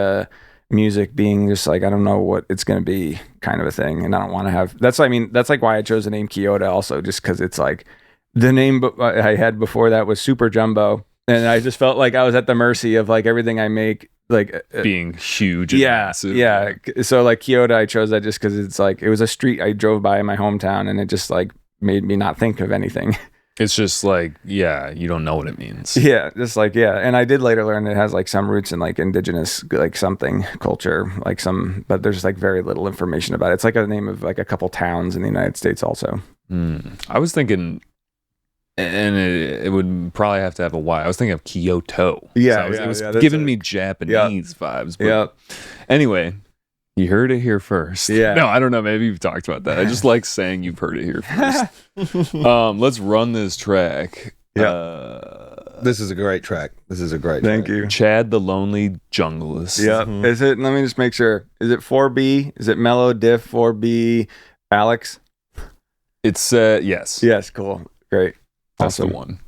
S4: music being just like I don't know what it's gonna be kind of a thing, and I don't want to have that's like why I chose the name Keota also, just because it's like the name I had before that was Super Jumbo, and I just felt like I was at the mercy of like everything I make like
S1: being huge and massive.
S4: Yeah. So like Keota, I chose that just because it's like it was a street I drove by in my hometown, and it just like made me not think of anything.
S1: It's just like, yeah, you don't know what it means.
S4: Yeah, just like, yeah. And I did later learn it has like some roots in like indigenous, like something culture, like some, but there's like very little information about it. It's like a name of like a couple towns in the United States also.
S1: I was thinking, and it would probably have to have a Y. I was thinking of Kyoto.
S4: Yeah,
S1: it was giving me Japanese vibes. But anyway, you heard it here first.
S4: Yeah.
S1: No, I don't know. Maybe you've talked about that. I just like saying you've heard it here first. Let's run this track.
S3: This is a great track.
S4: Thank you.
S1: Chad the Lonely Junglist.
S4: Yeah. Is it, let me just make sure. Is it 4B? Is it Mellow Diff 4B Alex?
S1: It's, yes.
S4: Yes, cool. Great.
S1: That's
S4: Awesome.
S1: the one.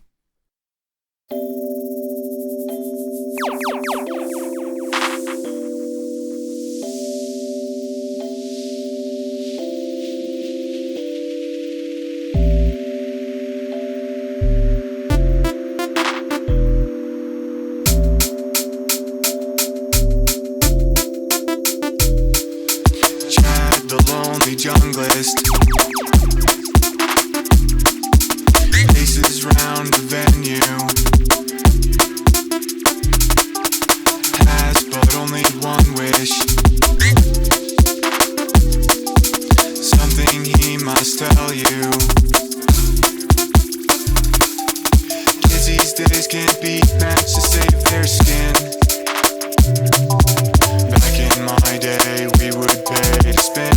S14: junglist. Paces round the venue. Has but only one wish. Something he must tell you. Kids these days can't be matched to save their skin. Back in my day, we would pay to spin.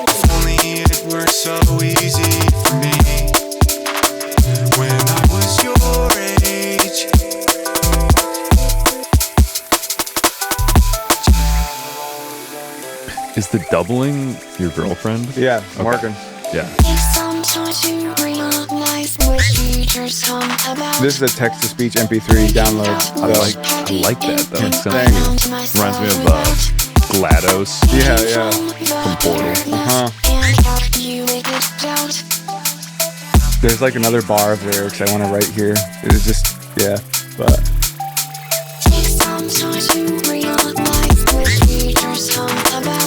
S14: If only it were so easy for me when I was your age.
S1: Is the doubling your girlfriend?
S4: Yeah,
S1: okay.
S4: Morgan.
S1: Yeah.
S4: This is a text-to-speech MP3 download.
S1: I like that though. It
S4: Thank you.
S1: reminds me of GLaDOS.
S4: Yeah.
S1: From Portal.
S4: There's like another bar of lyrics I want to write here. It is just, yeah, but.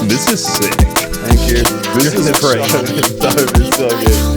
S1: This is sick.
S4: Thank you.
S1: This is great.
S3: It's so good.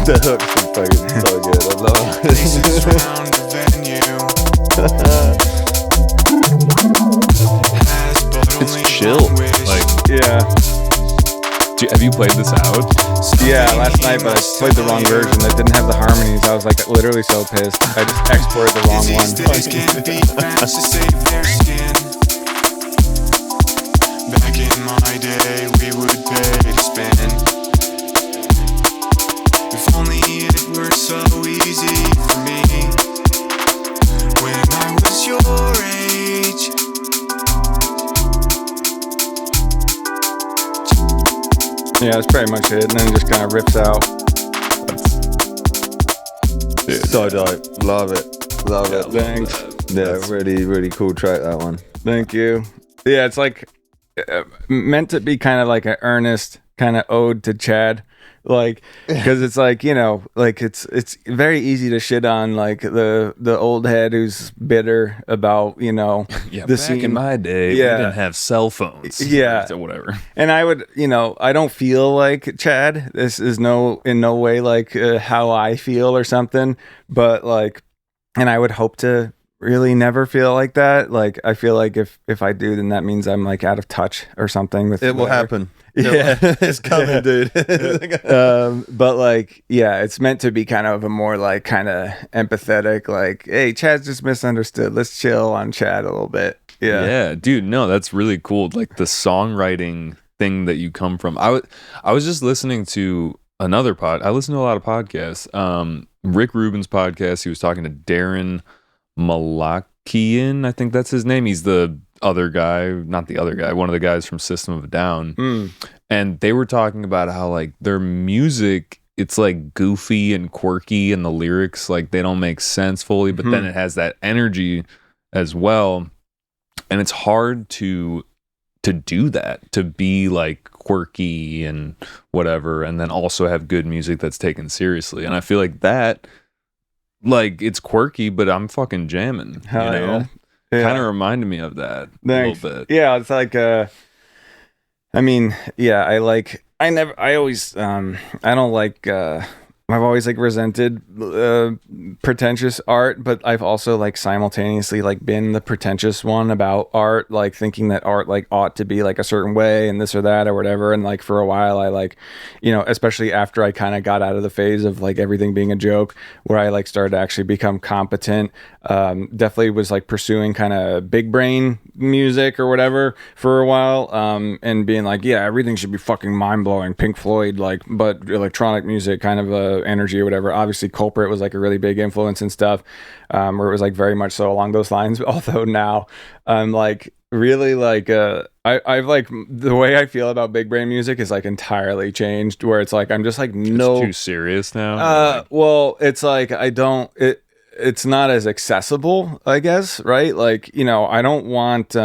S3: The hooks are fucking so good. I love it.
S1: It's chill. Like,
S4: yeah.
S1: Have you played this out?
S4: Yeah, last night, but I played the wrong version that didn't have the harmonies. I was like literally so pissed. I just exported the wrong one.
S14: Back in my day, we would pay to spin. If only it were so easy for me when I was your age.
S4: Yeah, that's pretty much it. And then it just kind of rips out.
S3: So dope. Love it. Love it.
S4: Thanks.
S3: Yeah, really, really cool track, that one.
S4: Thank you. Yeah, it's like meant to be kind of like an earnest kind of ode to Chad. Like, because it's like, you know, like it's very easy to shit on like the old head who's bitter about, you know,
S1: yeah,
S4: the
S1: back
S4: scene.
S1: in my day, we didn't have cell phones.
S4: Yeah.
S1: Or whatever.
S4: And I would, you know, I don't feel like Chad. This is in no way like how I feel or something. But like, and I would hope to really never feel like that. Like I feel like if I do, then that means I'm like out of touch or something with
S3: it will happen.
S4: Yeah,
S3: it's coming, dude.
S4: But like, yeah, it's meant to be kind of a more like kind of empathetic, like, hey, Chad's just misunderstood. Let's chill on Chad a little bit.
S1: Yeah, dude, no, that's really cool. Like the songwriting thing that you come from. I was just listening to another I listen to a lot of podcasts. Rick Rubin's podcast, he was talking to Darren Malakian, I think that's his name. He's the other guy, not the other guy, one of the guys from System of a Down. And they were talking about how like their music, it's like goofy and quirky, and the lyrics like they don't make sense fully, but then it has that energy as well. And it's hard to do that, to be like quirky and whatever, and then also have good music that's taken seriously. And I feel like that, like, it's quirky, but I'm fucking jamming.
S4: Hell,
S1: you know,
S4: yeah.
S1: Kind of reminded me of that a little bit.
S4: Yeah, it's like I mean, yeah, I don't like I've always like resented pretentious art, but I've also like simultaneously like been the pretentious one about art, like thinking that art like ought to be like a certain way and this or that or whatever. And like for a while I like, you know, especially after I kind of got out of the phase of like everything being a joke, where I like started to actually become competent, definitely was like pursuing kind of big brain music or whatever for a while, and being like, yeah, everything should be fucking mind-blowing, Pink Floyd, like, but electronic music kind of energy or whatever. Obviously Culprit was like a really big influence and stuff, where it was like very much so along those lines. Although now I'm like really like I've like the way I feel about big brain music is like entirely changed, where it's like I'm just like
S1: It's too serious now.
S4: Well, it's like it's not as accessible, I guess, right? Like, you know, I don't want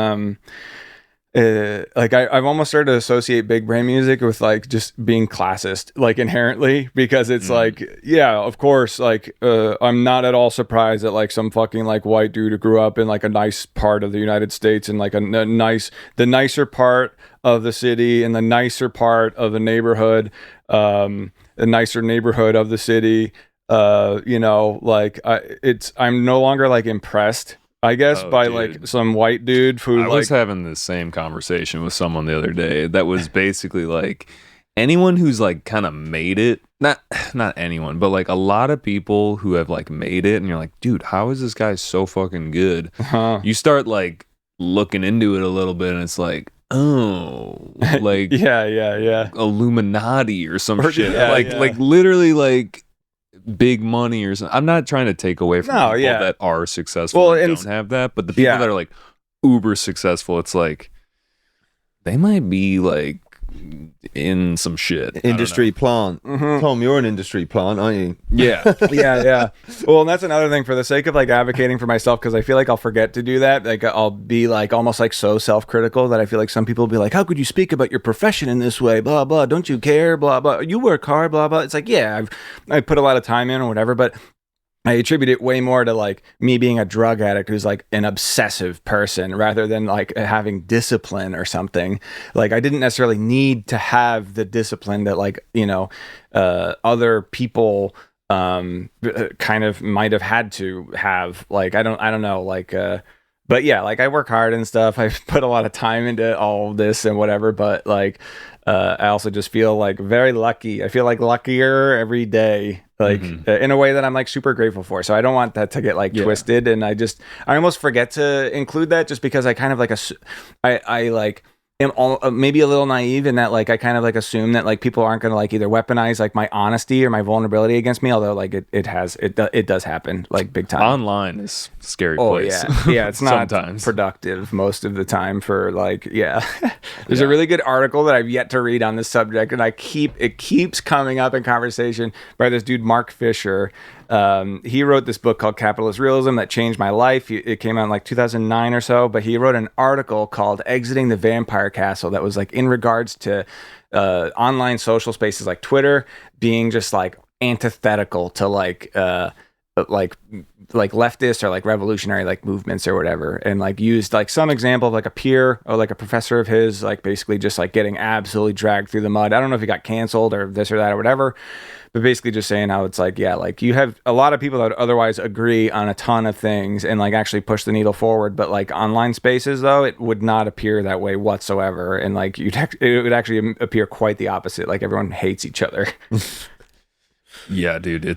S4: like I've almost started to associate big brain music with like just being classist, like inherently, because it's like, yeah, of course, like I'm not at all surprised that like some fucking like white dude who grew up in like a nice part of the United States and like the nicer part of the city and the nicer part of the neighborhood, the nicer neighborhood of the city, you know, like I'm no longer like impressed, I guess, by dude, like some white dude who
S1: I was having the same conversation with someone the other day that was basically like anyone who's like kind of made it, not anyone, but like a lot of people who have like made it, and you're like, dude, how is this guy so fucking good? You start like looking into it a little bit, and it's like, oh, like
S4: yeah,
S1: Illuminati or some shit, like literally like big money or something. I'm not trying to take away from people that are successful and don't have that, but the people that are like uber successful, it's like they might be like in some shit.
S3: Industry plant. Tom, you're an industry plant, aren't you?
S1: Yeah.
S4: yeah. Well, and that's another thing, for the sake of like advocating for myself, because I feel like I'll forget to do that. Like I'll be like almost like so self-critical that I feel like some people will be like, how could you speak about your profession in this way? Blah, blah. Don't you care? Blah, blah. You work hard, blah, blah. It's like, yeah, I put a lot of time in or whatever, but I attribute it way more to like me being a drug addict who's like an obsessive person, rather than like having discipline or something. Like I didn't necessarily need to have the discipline that like, you know, other people kind of might have had to have. Like I don't know, like but yeah, like I work hard and stuff. I put a lot of time into all of this and whatever, but like I also just feel like very lucky. I feel like luckier every day, like in a way that I'm like super grateful for. So I don't want that to get like twisted, and I almost forget to include that, just because I kind of like I like am maybe a little naive in that like I kind of like assume that like people aren't going to like either weaponize like my honesty or my vulnerability against me, although like it does happen like big time.
S1: Online is a scary place.
S4: Yeah, it's not sometimes productive most of the time for like there's a really good article that I've yet to read on this subject, and it keeps coming up in conversation by this dude Mark Fisher. He wrote this book called Capitalist Realism that changed my life. It came out in like 2009 or so, but he wrote an article called Exiting the Vampire Castle that was like in regards to online social spaces like Twitter being just like antithetical to like like leftist or like revolutionary like movements or whatever, and like used like some example of like a peer or like a professor of his like basically just like getting absolutely dragged through the mud. I don't know if he got canceled or this or that or whatever, but basically just saying how it's like, yeah, like you have a lot of people that would otherwise agree on a ton of things and like actually push the needle forward, but like online spaces though, it would not appear that way whatsoever, and like it would actually appear quite the opposite. Like everyone hates each other.
S1: Yeah, dude, I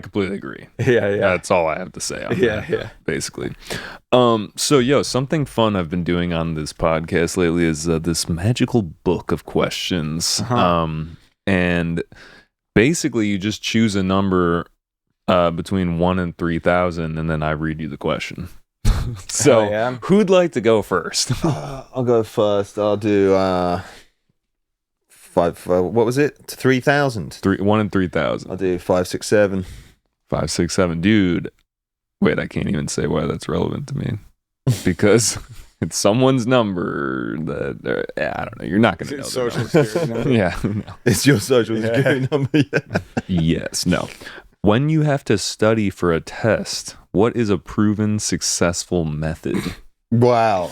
S1: completely agree.
S4: Yeah.
S1: That's all I have to say on that.
S4: Yeah.
S1: Basically. So something fun I've been doing on this podcast lately is this magical book of questions. And basically you just choose a number between 1 and 3,000, and then I read you the question. So who'd like to go first?
S3: I'll go first. I'll do 5. What was it? 3,000.
S1: 1 and 3,000.
S3: I'll do 5, 6, 7.
S1: 5, 6, 7. Dude, wait, I can't even say why that's relevant to me because it's someone's number that I don't know. You're not going to know.
S4: Social security number.
S1: Yeah, no.
S3: It's your social security number. Yeah.
S1: Yes, no. When you have to study for a test, what is a proven successful method?
S3: Wow.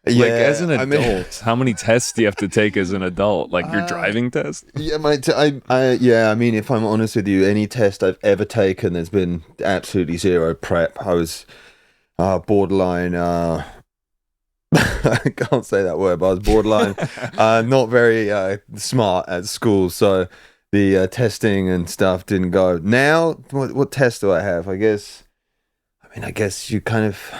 S1: Like as an adult, how many tests do you have to take as an adult? Like your driving test?
S3: Yeah, I mean, if I'm honest with you, any test I've ever taken, there's been absolutely zero prep. I was borderline. I can't say that word, but I was borderline, not very smart at school, so the testing and stuff didn't go. Now, what test do I have? I guess you kind of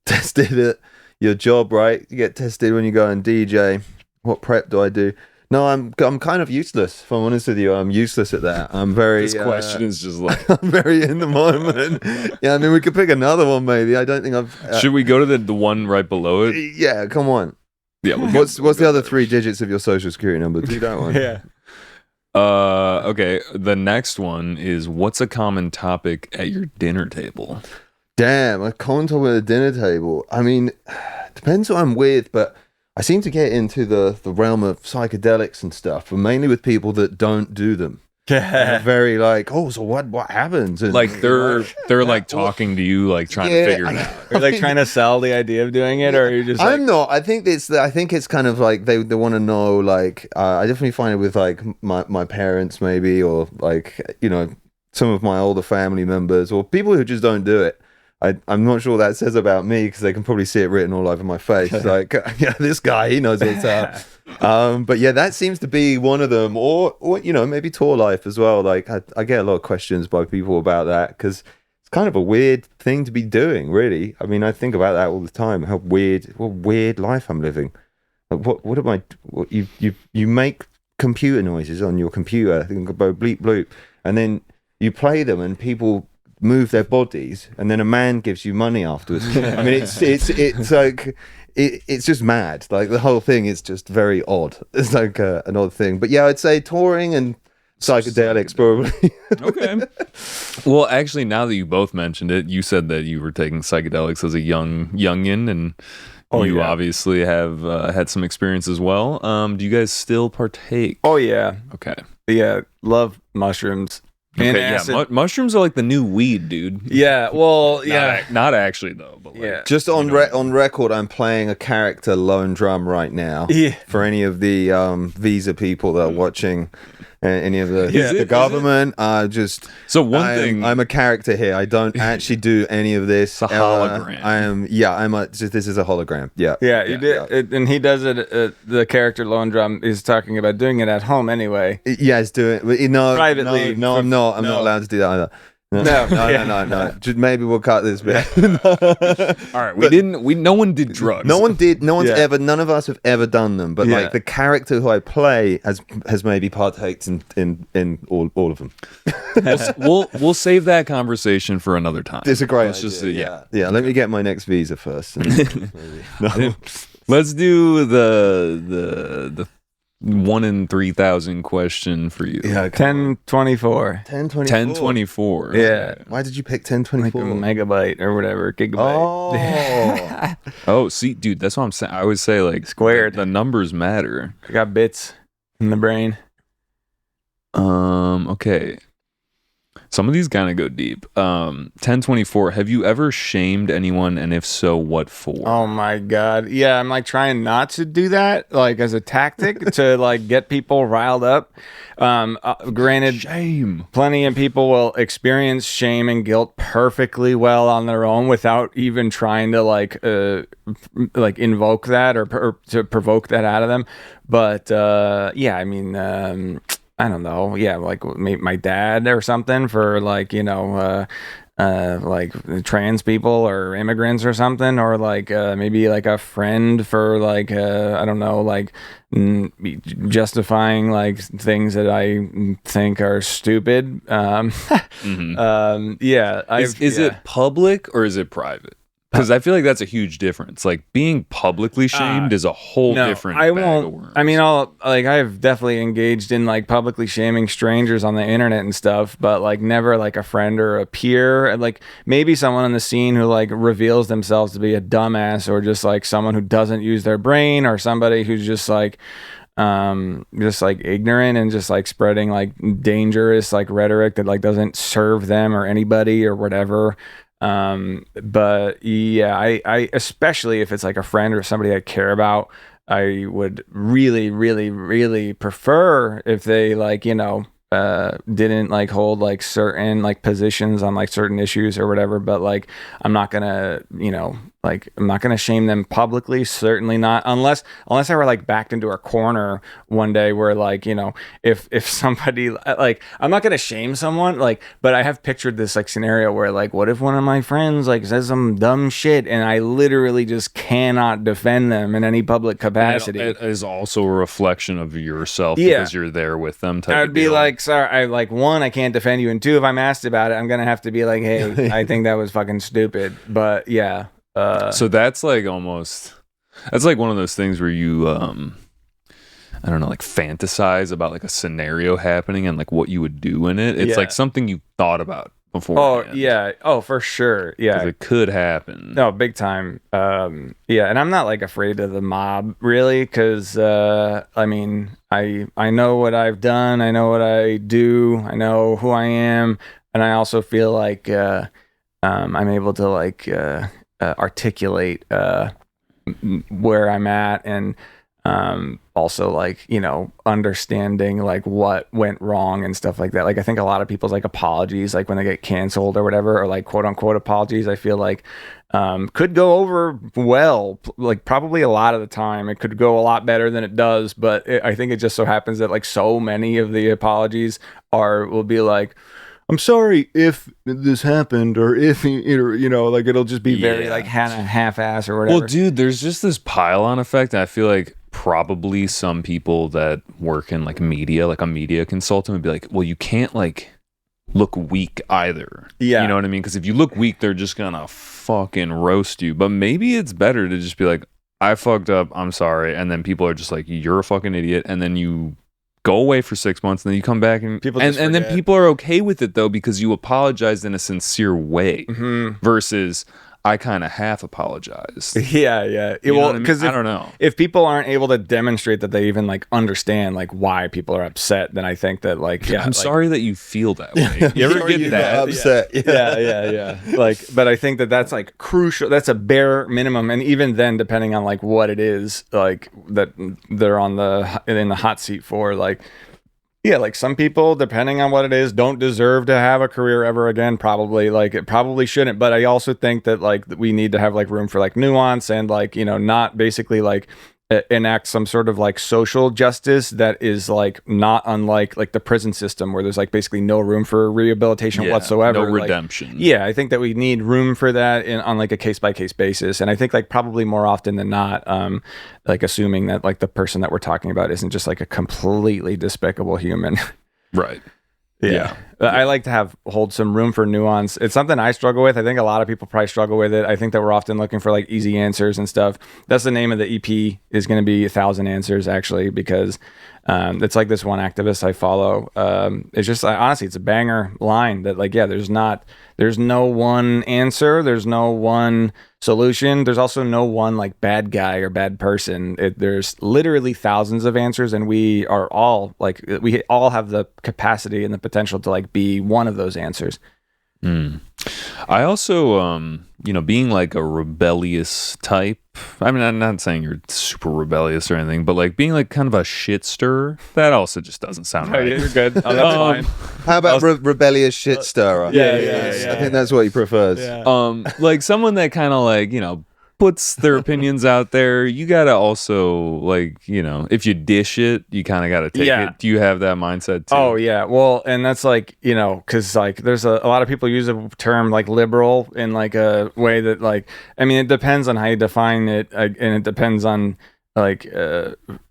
S3: tested it. Your job, right? You get tested when you go and DJ. What prep do I do? No, I'm kind of useless. If I'm honest with you, I'm useless at that. I'm very.
S1: This question is just like
S3: I'm very in the moment. Yeah, I mean, we could pick another one maybe. I don't think I've.
S1: Should we go to the one right below it?
S3: Yeah, come on.
S1: Yeah.
S3: What's the other 3 digits of your social security number? Do that one.
S4: Yeah.
S1: Okay. The next one is, what's a common topic at your dinner table?
S3: Damn, a common topic at a dinner table. I mean, depends who I'm with, but I seem to get into the realm of psychedelics and stuff, but mainly with people that don't do them.
S4: Yeah.
S3: Very like, oh, so what happens? And,
S1: like they're like talking to you, like trying to figure it out.
S4: You're like trying to sell the idea of doing it, or you're just like...
S3: I'm not. I think it's kind of like they want to know, like, I definitely find it with like my parents maybe, or like, you know, some of my older family members, or people who just don't do it. I'm not sure what that says about me, because they can probably see it written all over my face. Like, yeah, this guy, he knows what's up. But yeah, that seems to be one of them. Or you know, maybe tour life as well. Like, I get a lot of questions by people about that, because it's kind of a weird thing to be doing, really. I mean, I think about that all the time. What weird life I'm living. Like, what am I? You make computer noises on your computer. I think about bleep bloop, and then you play them, and people move their bodies, and then a man gives you money afterwards. I mean, it's like it's just mad. Like, the whole thing is just very odd. It's like an odd thing. But yeah, I'd say touring and psychedelics probably.
S1: Okay. Well, actually, now that you both mentioned it, you said that you were taking psychedelics as a youngin, and you obviously have had some experience as well. Do you guys still partake?
S4: Oh yeah.
S1: Okay.
S4: Yeah, love mushrooms.
S1: Okay, yeah, mushrooms are like the new weed, dude.
S4: Yeah, well, yeah.
S1: Not actually, though. But like,
S4: yeah.
S3: Just on record, I'm playing a character lone drum right now.
S4: Yeah.
S3: For any of the visa people that are watching, any of the government, just...
S1: So one thing...
S3: I'm a character here. I don't actually do any of this.
S1: It's a hologram.
S3: This is a hologram. Yeah.
S4: Yeah, you did, and he does it, the character lone drum is talking about doing it at home anyway.
S3: Yeah, he's doing it. No,
S4: privately.
S3: No, I'm not. I'm not allowed to do that either. No. Just maybe we'll cut this bit.
S1: All right, no one did drugs.
S3: No one did. No one's ever. None of us have ever done them. But like the character who I play has maybe partaked in all of them.
S1: we'll save that conversation for another time.
S3: It's a great idea. Yeah. Let me get my next visa first.
S1: Let's do the 1 in 3,000 question for you.
S3: Yeah,
S4: 1024.
S1: 1024.
S4: Yeah.
S3: Why did you pick 1024?
S4: Like a megabyte or whatever, gigabyte.
S1: Oh, see, dude, that's what I'm saying. I always say, like,
S4: squared.
S1: The numbers matter.
S4: I got bits in the brain.
S1: Okay. Some of these kind of go deep. 1024. Have you ever shamed anyone, and if so, what for?
S4: Oh my god. Yeah, I'm like trying not to do that, like as a tactic to like get people riled up. Granted,
S1: shame.
S4: Plenty of people will experience shame and guilt perfectly well on their own without even trying to like invoke that or to provoke that out of them. But yeah, I mean. I don't know. Yeah, like my dad or something for like, like trans people or immigrants or something, or like maybe like a friend for like I don't know, like justifying like things that I think are stupid. Yeah,
S1: is it public or is it private? Because I feel like that's a huge difference. Like being publicly shamed is a whole different bag of worms.
S4: I mean, I've definitely engaged in like publicly shaming strangers on the internet and stuff, but like never like a friend or a peer. And like maybe someone on the scene who like reveals themselves to be a dumbass, or just like someone who doesn't use their brain, or somebody who's just like ignorant and just like spreading like dangerous like rhetoric that like doesn't serve them or anybody or whatever. But yeah, I especially if it's like a friend or somebody I care about, I would really, really, really prefer if they like, didn't like hold like certain like positions on like certain issues or whatever. But like, I'm not gonna, I'm not gonna shame them publicly. Certainly not, unless I were like backed into a corner one day where like, if somebody like, I'm not gonna shame someone like, but I have pictured this like scenario where like, what if one of my friends like says some dumb shit and I literally just cannot defend them in any public capacity?
S1: It is also a reflection of yourself because you're there with them.
S4: I'd be like, sorry, I can't defend you, and two, if I'm asked about it, I'm gonna have to be like, hey, I think that was fucking stupid. But yeah.
S1: So that's like that's like one of those things where you I don't know, like fantasize about like a scenario happening and like what you would do in it. It's like something you thought about before.
S4: Oh yeah. Oh, for sure. Yeah.
S1: It could happen.
S4: No, big time. Yeah, and I'm not like afraid of the mob really, because I mean, I know what I've done, I know what I do, I know who I am, and I also feel like I'm able to like articulate where I'm at, and also like understanding like what went wrong and stuff like that. Like I think a lot of people's like apologies, like when they get canceled or whatever, or like quote unquote apologies, I feel like could go over well, like probably a lot of the time it could go a lot better than it does, but I think it just so happens that like so many of the apologies will be like, I'm sorry if this happened, or if like it'll just be very like half-ass or whatever.
S1: Well, dude, there's just this pile-on effect, and I feel like probably some people that work in like media, like a media consultant, would be like, well, you can't like look weak either.
S4: Yeah,
S1: you know what I mean? Because if you look weak, they're just gonna fucking roast you. But maybe it's better to just be like, I fucked up, I'm sorry, and then people are just like, you're a fucking idiot, and then you go away for 6 months, and then you come back, and then people are okay with it though, because you apologized in a sincere way, versus I kind of half apologized.
S4: Yeah. Well, because I don't know, if people aren't able to demonstrate that they even like understand like why people are upset, then I think that like,
S1: I'm sorry that you feel that way. You ever get that
S3: upset?
S4: Yeah. Like, but I think that that's like crucial. That's a bare minimum, and even then, depending on like what it is, like that they're in the hot seat for, like. Yeah, like some people, depending on what it is, don't deserve to have a career ever again. Probably, like it probably shouldn't. But I also think that like we need to have like room for like nuance and like not basically like enact some sort of like social justice that is like not unlike like the prison system, where there's like basically no room for rehabilitation whatsoever.
S1: No redemption.
S4: Like, I think that we need room for that on like a case by case basis, and I think like probably more often than not, like assuming that like the person that we're talking about isn't just like a completely despicable human.
S1: Right.
S4: Yeah. I like to hold some room for nuance. It's something I struggle with. I think a lot of people probably struggle with it. I think that we're often looking for like easy answers and stuff. That's the name of the EP, is going to be 1,000 Answers, actually, because it's like this one activist I follow. It's just honestly, it's a banger line that like, yeah, there's no one answer. There's no one solution. There's also no one like bad guy or bad person. There's literally thousands of answers, and we are all like, we all have the capacity and the potential to like be one of those answers.
S1: I also, being like a rebellious type. I mean, I'm not saying you're super rebellious or anything, but like being like kind of a shit stirrer, that also just doesn't sound right.
S4: You're good. Oh, that's fine.
S3: How about rebellious shit stirrer?
S4: Yeah.
S3: I think that's what he prefers.
S4: Yeah.
S1: Like someone that kind of like, puts their opinions out there. You gotta also like, if you dish it, you kind of gotta take it. Do you have that mindset too?
S4: Oh yeah. Well, and that's like, because like there's a lot of people use a term like liberal in like a way that like, I mean, it depends on how you define it, and it depends on like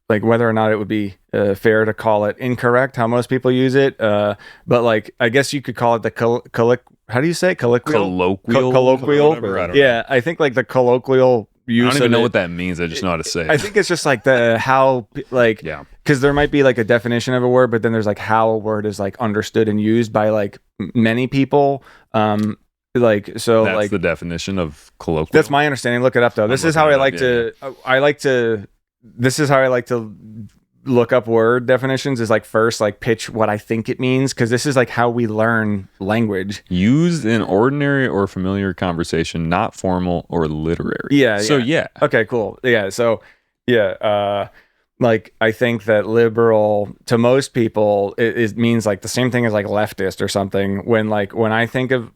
S4: whether or not it would be fair to call it incorrect how most people use it. But like, I guess you could call it the how do you say it? Colloquial.
S1: Whatever,
S4: Yeah, I think like the colloquial use.
S1: I don't even
S4: of
S1: know
S4: it,
S1: what that means. I just know how to say it.
S4: I think it's just like because there might be like a definition of a word, but then there's like how a word is like understood and used by like many people. That's
S1: the definition of colloquial.
S4: That's my understanding. Look it up though. This is how I like to. This is how I like to look up word definitions, is like first like pitch what I think it means, because this is like how we learn language.
S1: Used in ordinary or familiar conversation, not formal or literary.
S4: Yeah.
S1: So yeah.
S4: Okay, cool. Yeah. So yeah. Like I think that liberal to most people it means like the same thing as like leftist or something. When I think of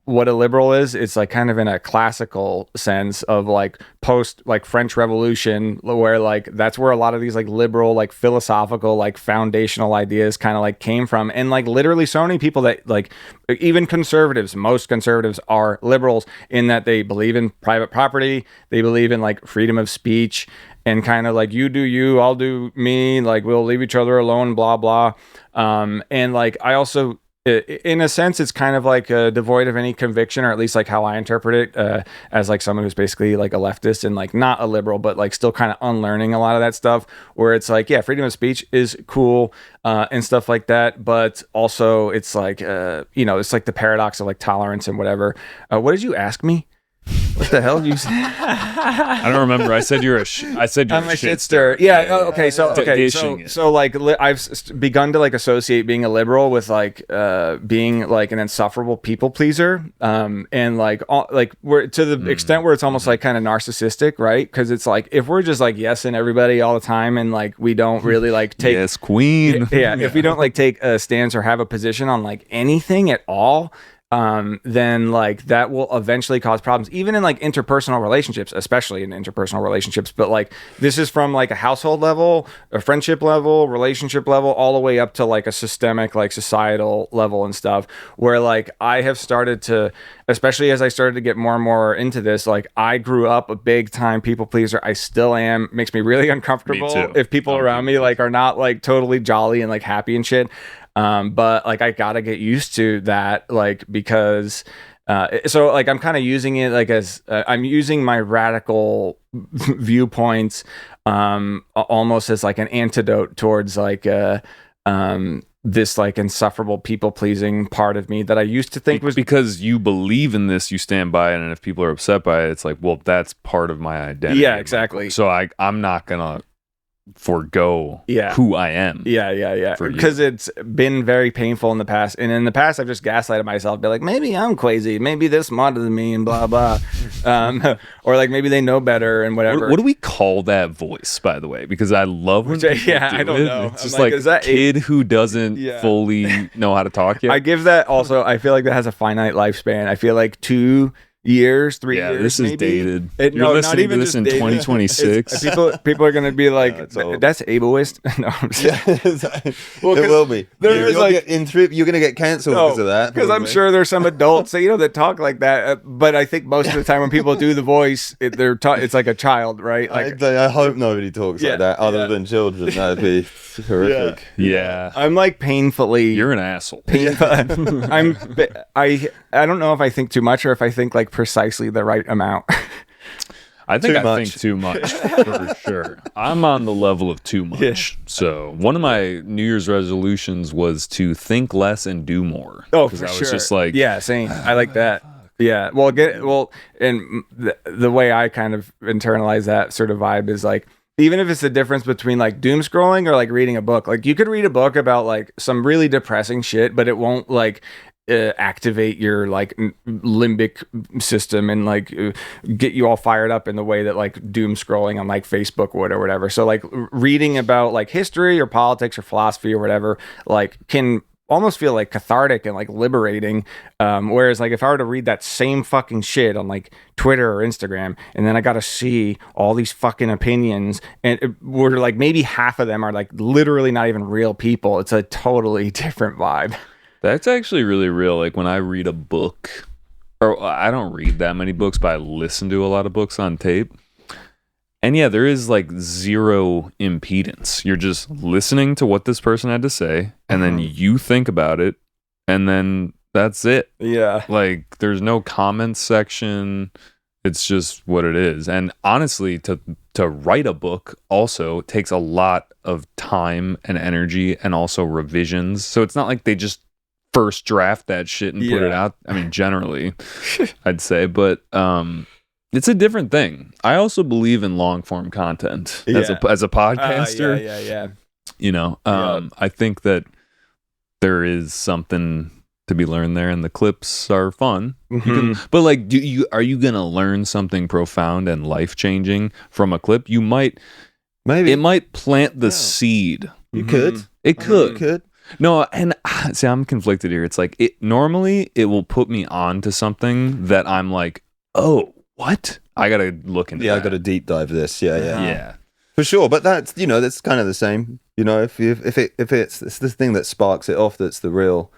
S4: what a liberal is, it's like kind of in a classical sense of like post like French Revolution, where like that's where a lot of these like liberal like philosophical like foundational ideas kind of like came from. And like literally so many people that like even conservatives, most conservatives are liberals in that they believe in private property, they believe in like freedom of speech, and kind of like you do you, I'll do me, like we'll leave each other alone, blah blah. And like I also, in a sense, it's kind of like devoid of any conviction, or at least like how I interpret it, as like someone who's basically like a leftist and like not a liberal, but like still kind of unlearning a lot of that stuff, where it's like, yeah, freedom of speech is cool and stuff like that, but also it's like, it's like the paradox of like tolerance and whatever. What did you ask me? What the hell you say?
S1: I don't remember. I said you're a shit stirrer.
S4: Yeah. Okay. So like I've begun to like associate being a liberal with like being like an insufferable people pleaser, and like we're to the extent where it's almost like kind of narcissistic, right? Because it's like if we're just like yesing everybody all the time, and like we don't really like take
S1: yes queen.
S4: Yeah. If we don't like take a stance or have a position on like anything at all, then like that will eventually cause problems, even in like interpersonal relationships, especially in interpersonal relationships. But like this is from like a household level, a friendship level, relationship level, all the way up to like a systemic, like societal level and stuff, where like I have started to, especially as I started to get more and more into this, like I grew up a big time people pleaser. I still am. Makes me really uncomfortable if people around me like are not like totally jolly and like happy and shit. But like I gotta get used to that, like because so like I'm kind of using it like as I'm using my radical viewpoints almost as like an antidote towards like this like insufferable people pleasing part of me that I used to think was,
S1: because you believe in this, you stand by it, and if people are upset by it, it's like, well, that's part of my identity.
S4: Yeah, exactly.
S1: So I'm not gonna forgo who I am.
S4: Yeah. Because it's been very painful in the past. And in the past, I've just gaslighted myself, be like, maybe I'm crazy. Maybe they're smarter than me and blah, blah. Or like maybe they know better and whatever.
S1: What do we call that voice, by the way? Because I love when
S4: I don't know.
S1: It's just like a kid who doesn't fully know how to talk yet.
S4: I give that also, I feel like that has a finite lifespan. I feel like 2 years, 3
S1: Yeah,
S4: years.
S1: this is
S4: maybe.
S1: dated.
S4: You're
S1: You're listening
S4: not even
S1: to this
S4: just
S1: in
S4: dated.
S1: 2026.
S4: People are going to be like, that's ableist. No, I'm
S3: It will be.
S4: There's
S3: You're gonna get cancelled because of that.
S4: Because I'm sure there's some adults that talk like that. But I think most of the time when people do the voice, it's like a child, right? Like,
S3: I hope nobody talks like that other than children. That'd be horrific.
S1: Yeah.
S4: I'm like painfully.
S1: You're an asshole.
S4: I don't know if I think too much or if I think like precisely the right amount.
S1: I think think too much for sure. I'm on the level of too much. Yeah. So one of my New Year's resolutions was to think less and do more.
S4: Oh, for
S1: I was
S4: sure.
S1: just like,
S4: yeah, same. I like that. Yeah. And the way I kind of internalize that sort of vibe is like, even if it's the difference between like doom scrolling or like reading a book, like you could read a book about like some really depressing shit, but it won't like activate your like limbic system and like get you all fired up in the way that like doom scrolling on like Facebook would or whatever. So like reading about like history or politics or philosophy or whatever, like can almost feel like cathartic and like liberating. Whereas like if I were to read that same fucking shit on like Twitter or Instagram, and then I got to see all these fucking opinions and where like maybe half of them are like literally not even real people, it's a totally different vibe.
S1: That's actually really real. Like when I read a book, or I don't read that many books, but I listen to a lot of books on tape. And yeah, there is like zero impedance. You're just listening to what this person had to say, and then you think about it, and then that's it.
S4: Yeah.
S1: Like there's no comments section. It's just what it is. And honestly, to write a book also takes a lot of time and energy and also revisions. So it's not like they just first draft that shit and put it out. I mean, generally, I'd say, but it's a different thing. I also believe in long form content as a podcaster. I think that there is something to be learned there, and the clips are fun. But like, are you gonna learn something profound and life changing from a clip? You might, maybe it might plant the seed.
S3: You could.
S1: It could.
S3: You could.
S1: No, and see, I'm conflicted here. It's like normally it will put me on to something that I'm like, oh, what? I gotta look into.
S3: I gotta deep dive this.
S1: Yeah,
S3: for sure. But that's that's kind of the same. If it's this thing that sparks it off, that's the real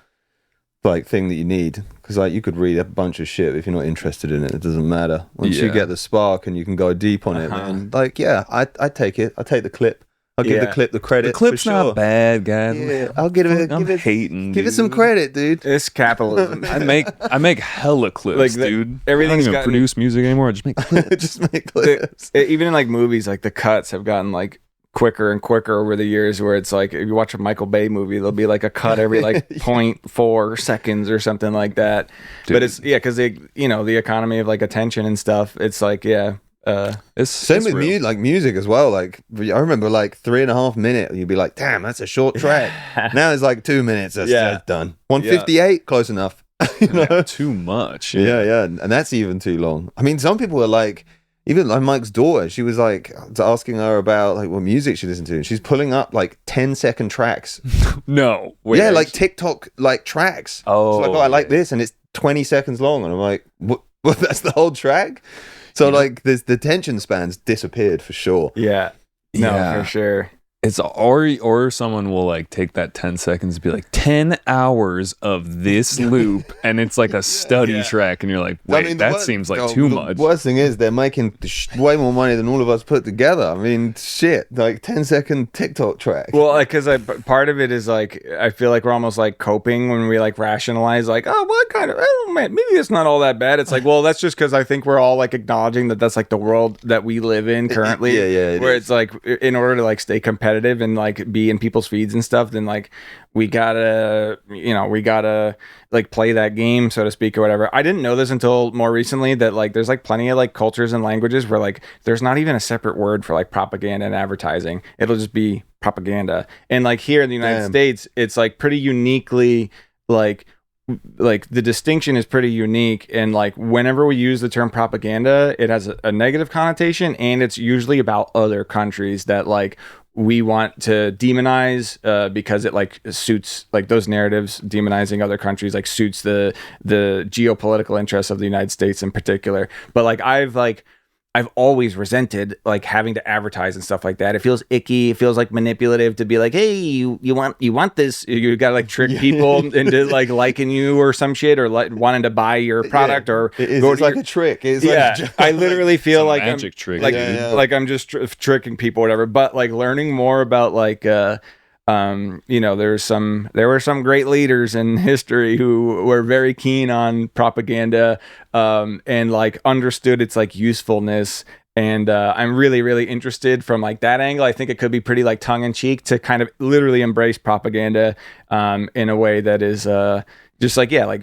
S3: like thing that you need. Because like you could read a bunch of shit, but if you're not interested in it, it doesn't matter. Once you get the spark and you can go deep on it, man. Like I take it. I take the clip. I'll give the clip the credit.
S1: The clip's
S3: for sure.
S1: not bad, guys.
S3: Yeah, I'll give it. Give it some credit, dude.
S4: It's capitalism.
S1: I make hella clips, like dude.
S4: Everything's
S1: I don't even produce music anymore. I just make clips.
S3: Just make clips.
S4: Even in like movies, like the cuts have gotten like quicker and quicker over the years. Where it's like if you watch a Michael Bay movie, there'll be like a cut every like 0.4 seconds or something like that. Dude. But it's because the economy of like attention and stuff. It's like
S3: it's same with music as well. Like I remember like 3.5 minutes, you'd be like, damn, that's a short track. Now it's like 2 minutes. That's done. 158, close enough.
S1: Too much.
S3: Yeah. And that's even too long. I mean, some people are like, even like Mike's daughter, she was like asking her about like what music she listened to, and she's pulling up like 10-second tracks.
S1: No.
S3: Like TikTok like tracks.
S1: Oh.
S3: She's like, I like this, and it's 20 seconds long, and I'm like, what? That's the whole track? So like the tension spans disappeared for sure.
S4: Yeah. No, for sure.
S1: It's or someone will like take that 10 seconds and be like 10 hours of this loop, and it's like a study track, and you're like, wait, that seems like too much.
S3: The worst thing is they're making way more money than all of us put together. I mean, shit, like 10-second TikTok track.
S4: Well, like, because part of it is like, I feel like we're almost like coping when we like rationalize like, maybe it's not all that bad. It's like, well, that's just because I think we're all like acknowledging that that's like the world that we live in currently. Where it's like, in order to like stay competitive and like be in people's feeds and stuff, then like we gotta like play that game, so to speak, or whatever. I didn't know this until more recently that like there's like plenty of like cultures and languages where like there's not even a separate word for like propaganda and advertising. It'll just be propaganda. And like here in the United States, it's like pretty uniquely like the distinction is pretty unique, and like whenever we use the term propaganda, it has a negative connotation, and it's usually about other countries that like we want to demonize because it like suits like those narratives, demonizing other countries like suits the geopolitical interests of the United States in particular. But like I've always resented like having to advertise and stuff like that. It feels icky. It feels like manipulative to be like, hey, you want this? You got to like trick people into like liking you or some shit, or like wanting to buy your product, or
S3: it's like a trick. It's like
S4: I literally feel like
S1: magic trick,
S4: like I'm just tricking people, or whatever. But like learning more about like you know, there were some great leaders in history who were very keen on propaganda, and like understood its like usefulness. And I'm really, really interested from like that angle. I think it could be pretty like tongue in cheek to kind of literally embrace propaganda in a way that is just like, yeah, like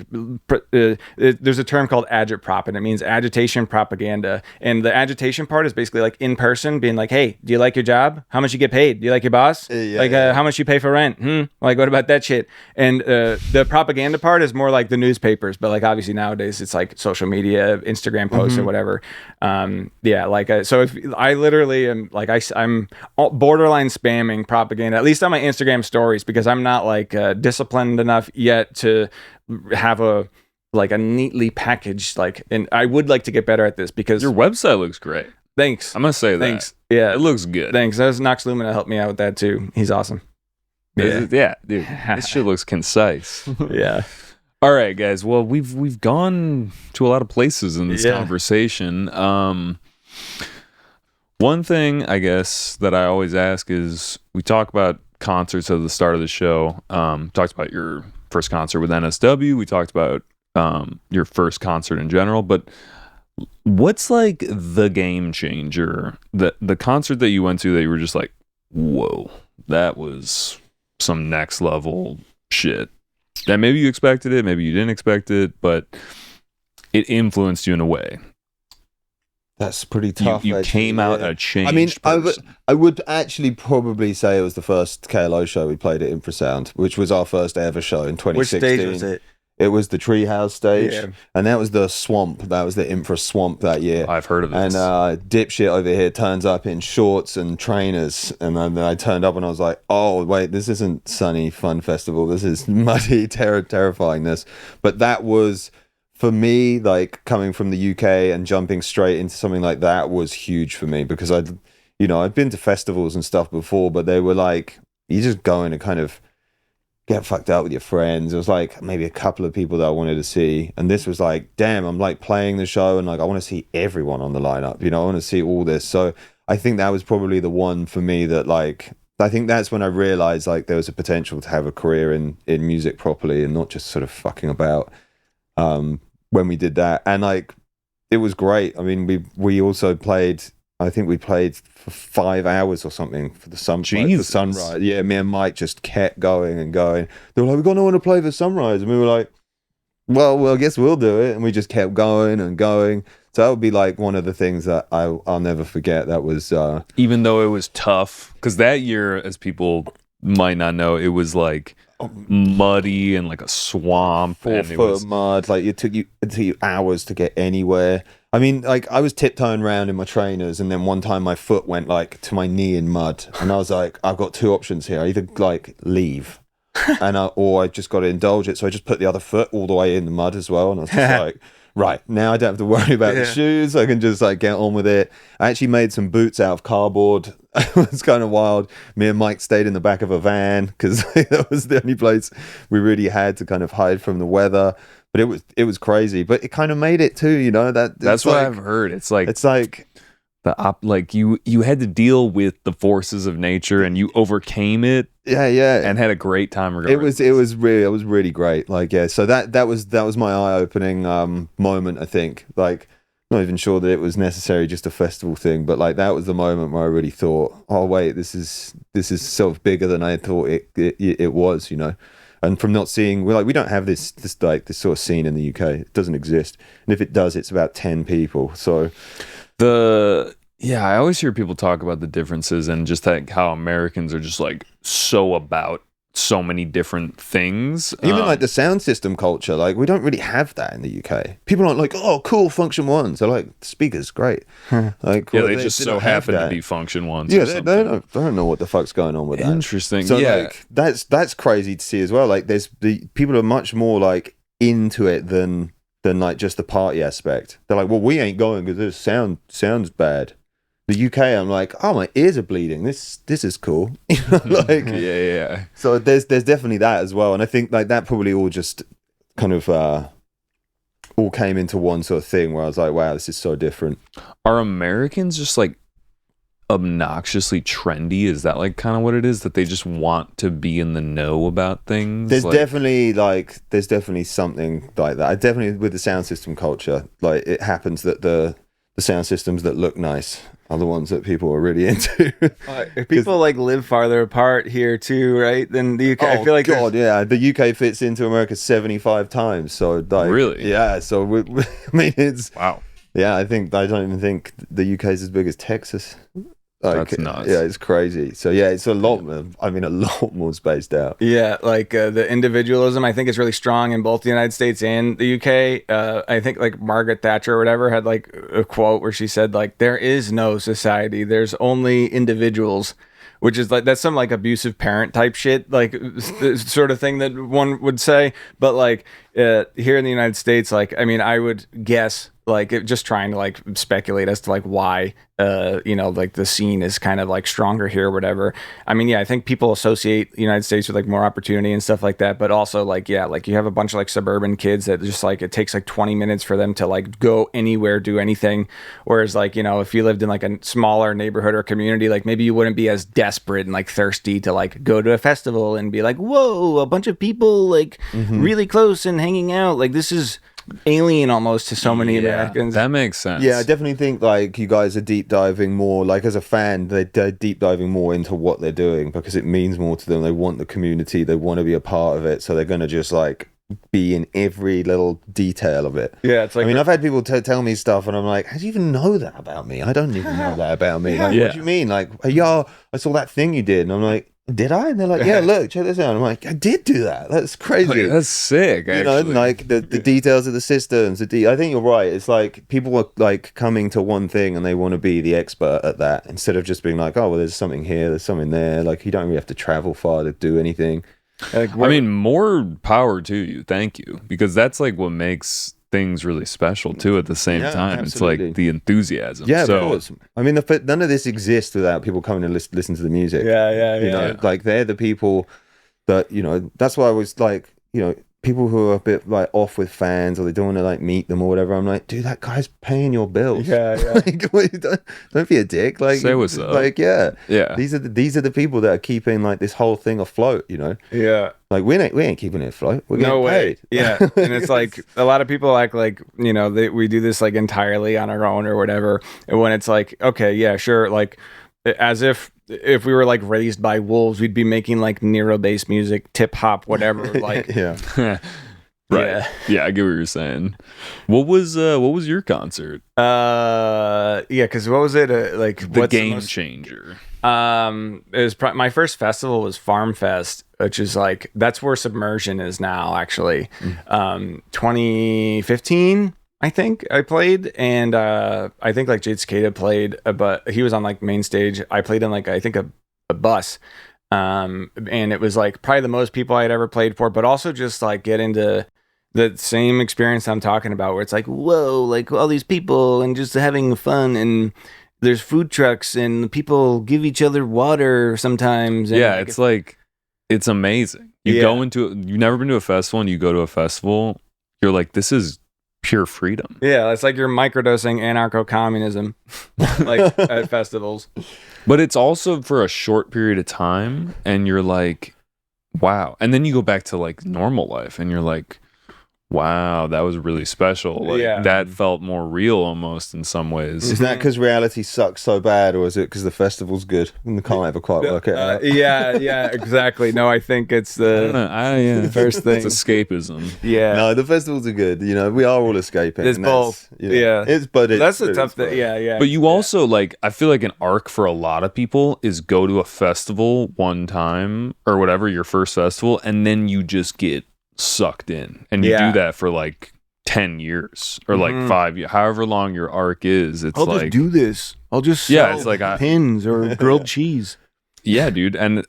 S4: there's a term called agitprop, and it means agitation propaganda. And the agitation part is basically like in person being like, hey, do you like your job? How much you get paid? Do you like your boss? How much you pay for rent? Like, what about that shit? And the propaganda part is more like the newspapers, but like obviously nowadays it's like social media, Instagram posts or whatever. So if I literally am like, I'm borderline spamming propaganda, at least on my Instagram stories, because I'm not like disciplined enough yet to have a neatly packaged and I would like to get better at this, because
S1: your website looks great.
S4: Thanks.
S1: I'm gonna say that.
S4: Thanks. Yeah,
S1: it looks good.
S4: Thanks. That was Nox Lumina helped me out with that too. He's awesome.
S1: Dude, this shit looks concise.
S4: Yeah.
S1: All right, guys. Well, we've gone to a lot of places in this conversation. One thing I guess that I always ask is, we talk about concerts at the start of the show. Talked about your first concert with NSW. We talked about your first concert in general, but what's like the game changer, the concert that you went to that you were just like, whoa, that was some next level shit, that maybe you expected it, maybe you didn't expect it, but it influenced you in a way?
S3: That's pretty tough.
S1: You came out a changed person.
S3: I would actually probably say it was the first K.L.O show we played at Infrasound, which was our first ever show in 2016.
S4: Which stage was it?
S3: It was the Treehouse stage, and that was the swamp. That was the Infra swamp that year.
S1: I've heard of this.
S3: And dipshit over here turns up in shorts and trainers, and then I turned up and I was like, oh wait, this isn't Sunny Fun Festival. This is muddy, terrifyingness. But that was, for me, like coming from the UK and jumping straight into something like that was huge for me, because I'd been to festivals and stuff before, but they were like, you just go in and kind of get fucked out with your friends. It was like maybe a couple of people that I wanted to see, and this was like, damn, I'm like playing the show and like I want to see everyone on the lineup, I want to see all this. So I think that was probably the one for me that like, I think that's when I realized like there was a potential to have a career in music properly and not just sort of fucking about when we did that. And like it was great. I mean, we also played, I think we played for 5 hours or something for the sunrise. Yeah, me and Mike just kept going and going. They were like, we've got no one to play for sunrise. And we were like, well, I guess we'll do it. And we just kept going and going. So that would be like one of the things that I'll never forget. That was...
S1: even though it was tough, because that year, as people might not know, it was like muddy and like a swamp.
S3: 4 foot of mud. Like it took you hours to get anywhere. I mean, like I was tiptoeing around in my trainers, and then one time my foot went like to my knee in mud, and I was like, I've got 2 options here. I either like leave, or I just got to indulge it. So I just put the other foot all the way in the mud as well, and I was just like, right, now I don't have to worry about the shoes. I can just like get on with it. I actually made some boots out of cardboard. It was kind of wild. Me and Mike stayed in the back of a van because that was the only place we really had to kind of hide from the weather. But it was crazy. But it kind of made it too,
S1: That's what I've heard. It's like you had to deal with the forces of nature, and you overcame it.
S3: Yeah,
S1: and had a great time. Regardless.
S3: It was really great. Like so that was my eye opening moment. I think like. Not even sure that it was necessarily just a festival thing, but like that was the moment where I really thought, oh wait, this is sort of bigger than I thought it was, And from not seeing, we don't have this sort of scene in the UK. It doesn't exist, and if it does, it's about 10 people. So
S1: I always hear people talk about the differences and just like how Americans are just like so about so many different things.
S3: Even like the sound system culture, like we don't really have that in the UK. People aren't like, oh, cool, function ones. They're like, speakers, great. Like,
S1: yeah, they just so happen to be function ones.
S3: Yeah, they don't know what the fuck's going on with that.
S1: Interesting.
S3: So
S1: yeah,
S3: like that's crazy to see as well. Like there's the people are much more like into it than like just the party aspect. They're like, well, we ain't going because this sounds bad. The UK, I'm like, oh, my ears are bleeding. This is cool. You know, like,
S1: yeah.
S3: So there's definitely that as well, and I think like that probably all just kind of all came into one sort of thing where I was like, wow, this is so different.
S1: Are Americans just like obnoxiously trendy? Is that like kind of what it is, that they just want to be in the know about things?
S3: There's definitely something like that. I definitely, with the sound system culture, like it happens that the sound systems that look nice are the ones that people are really into.
S4: People like live farther apart here too, right? Than the UK.
S3: Oh,
S4: I feel like
S3: God, yeah, the UK fits into America 75 times. So like,
S1: really,
S3: yeah. So I mean, it's
S1: wow.
S3: Yeah, I don't even think the UK is as big as Texas. Like,
S1: that's nuts.
S3: Yeah, it's crazy. So yeah, it's a lot more spaced out.
S4: Yeah, like the individualism, I think is really strong in both the United States and the UK. I think like Margaret Thatcher or whatever had like a quote where she said like, there is no society, there's only individuals, which is like, that's some like abusive parent type shit, like sort of thing that one would say. But like here in the United States, like, I mean, I would guess like just trying to like speculate as to like why like the scene is kind of like stronger here or whatever. I mean, yeah, I think people associate the United States with like more opportunity and stuff like that, but also like, yeah, like you have a bunch of like suburban kids that just like it takes like 20 minutes for them to like go anywhere, do anything, whereas like, if you lived in like a smaller neighborhood or community, like maybe you wouldn't be as desperate and like thirsty to like go to a festival and be like, whoa, a bunch of people like really close and hanging out, like this is alien almost to so many Americans.
S1: That makes sense.
S3: Yeah, I definitely think like you guys are deep diving more, like as a fan, they're deep diving more into what they're doing because it means more to them. They want the community, they want to be a part of it, so they're going to just like be in every little detail of it.
S4: Yeah, it's like,
S3: I mean, I've had people tell me stuff and I'm like, how do you even know that about me? I don't even know that about me. Like, what do you mean? Like, yo, I saw that thing you did, and I'm like, did I? And they're like, yeah, look, check this out. I'm like, I did do that. That's crazy.
S1: Like, that's sick, actually.
S3: Like the details of the systems. I think you're right. It's like people are like coming to one thing and they want to be the expert at that instead of just being like, oh, well, there's something here, there's something there. Like, you don't really have to travel far to do anything.
S1: Like, I mean, more power to you. Thank you. Because that's like what makes things really special too at the same time. Absolutely. It's like the enthusiasm.
S3: Yeah, of course. I mean, none of this exists without people coming and listen to the music.
S4: Yeah.
S3: Like they're the people that, that's why I was like, people who are a bit like off with fans or they don't want to like meet them or whatever. I'm like, dude, that guy's paying your bills.
S4: Yeah.
S3: Like, don't be a dick. Like,
S1: say what's up.
S3: Like, yeah.
S1: These
S3: are the people that are keeping like this whole thing afloat.
S4: Yeah.
S3: Like we ain't keeping it afloat. We're getting paid.
S4: Yeah. And it's like a lot of people act like we do this like entirely on our own or whatever. And when it's like, okay, yeah, sure, like as if we were like raised by wolves, we'd be making like Nero-based music, tip hop, whatever. Like,
S3: yeah,
S1: right. Yeah, I get what you're saying. What was your concert?
S4: Because what was it?
S1: The Game Changer.
S4: It was my first festival was Farm Fest, which is like that's where Submersion is now. Actually, 2015. I think I played, and I think like Jade Cicada played, but he was on like main stage. I played in like I think a bus, and it was like probably the most people I had ever played for, but also just like get into the same experience I'm talking about, where it's like whoa, like all these people and just having fun, and there's food trucks and people give each other water sometimes. And
S1: yeah, it's like it's amazing. You've never been to a festival, and you go to a festival, you're like, this is pure freedom.
S4: Yeah, it's like you're microdosing anarcho-communism like at festivals.
S1: But it's also for a short period of time, and you're like, wow. And then you go back to like normal life and you're like, Wow, that was really special. Like, that felt more real almost in some ways.
S3: Is that because reality sucks so bad, or is it because the festival's good and they can't ever quite work it out?
S4: Yeah, exactly. No, I think it's the first thing.
S1: It's escapism.
S4: Yeah.
S3: No, the festivals are good. You know, we are all escaping.
S4: It's both. That's the tough thing. Yeah.
S1: But you also, like, I feel like an arc for a lot of people is go to a festival one time or whatever, your first festival, and then you just get sucked in, and you do that for like 10 years or like 5 years, however long your arc is. It's
S4: I'll
S1: like,
S4: just do this. I'll just sell
S1: it's like
S4: pins or grilled cheese.
S1: Yeah, dude, and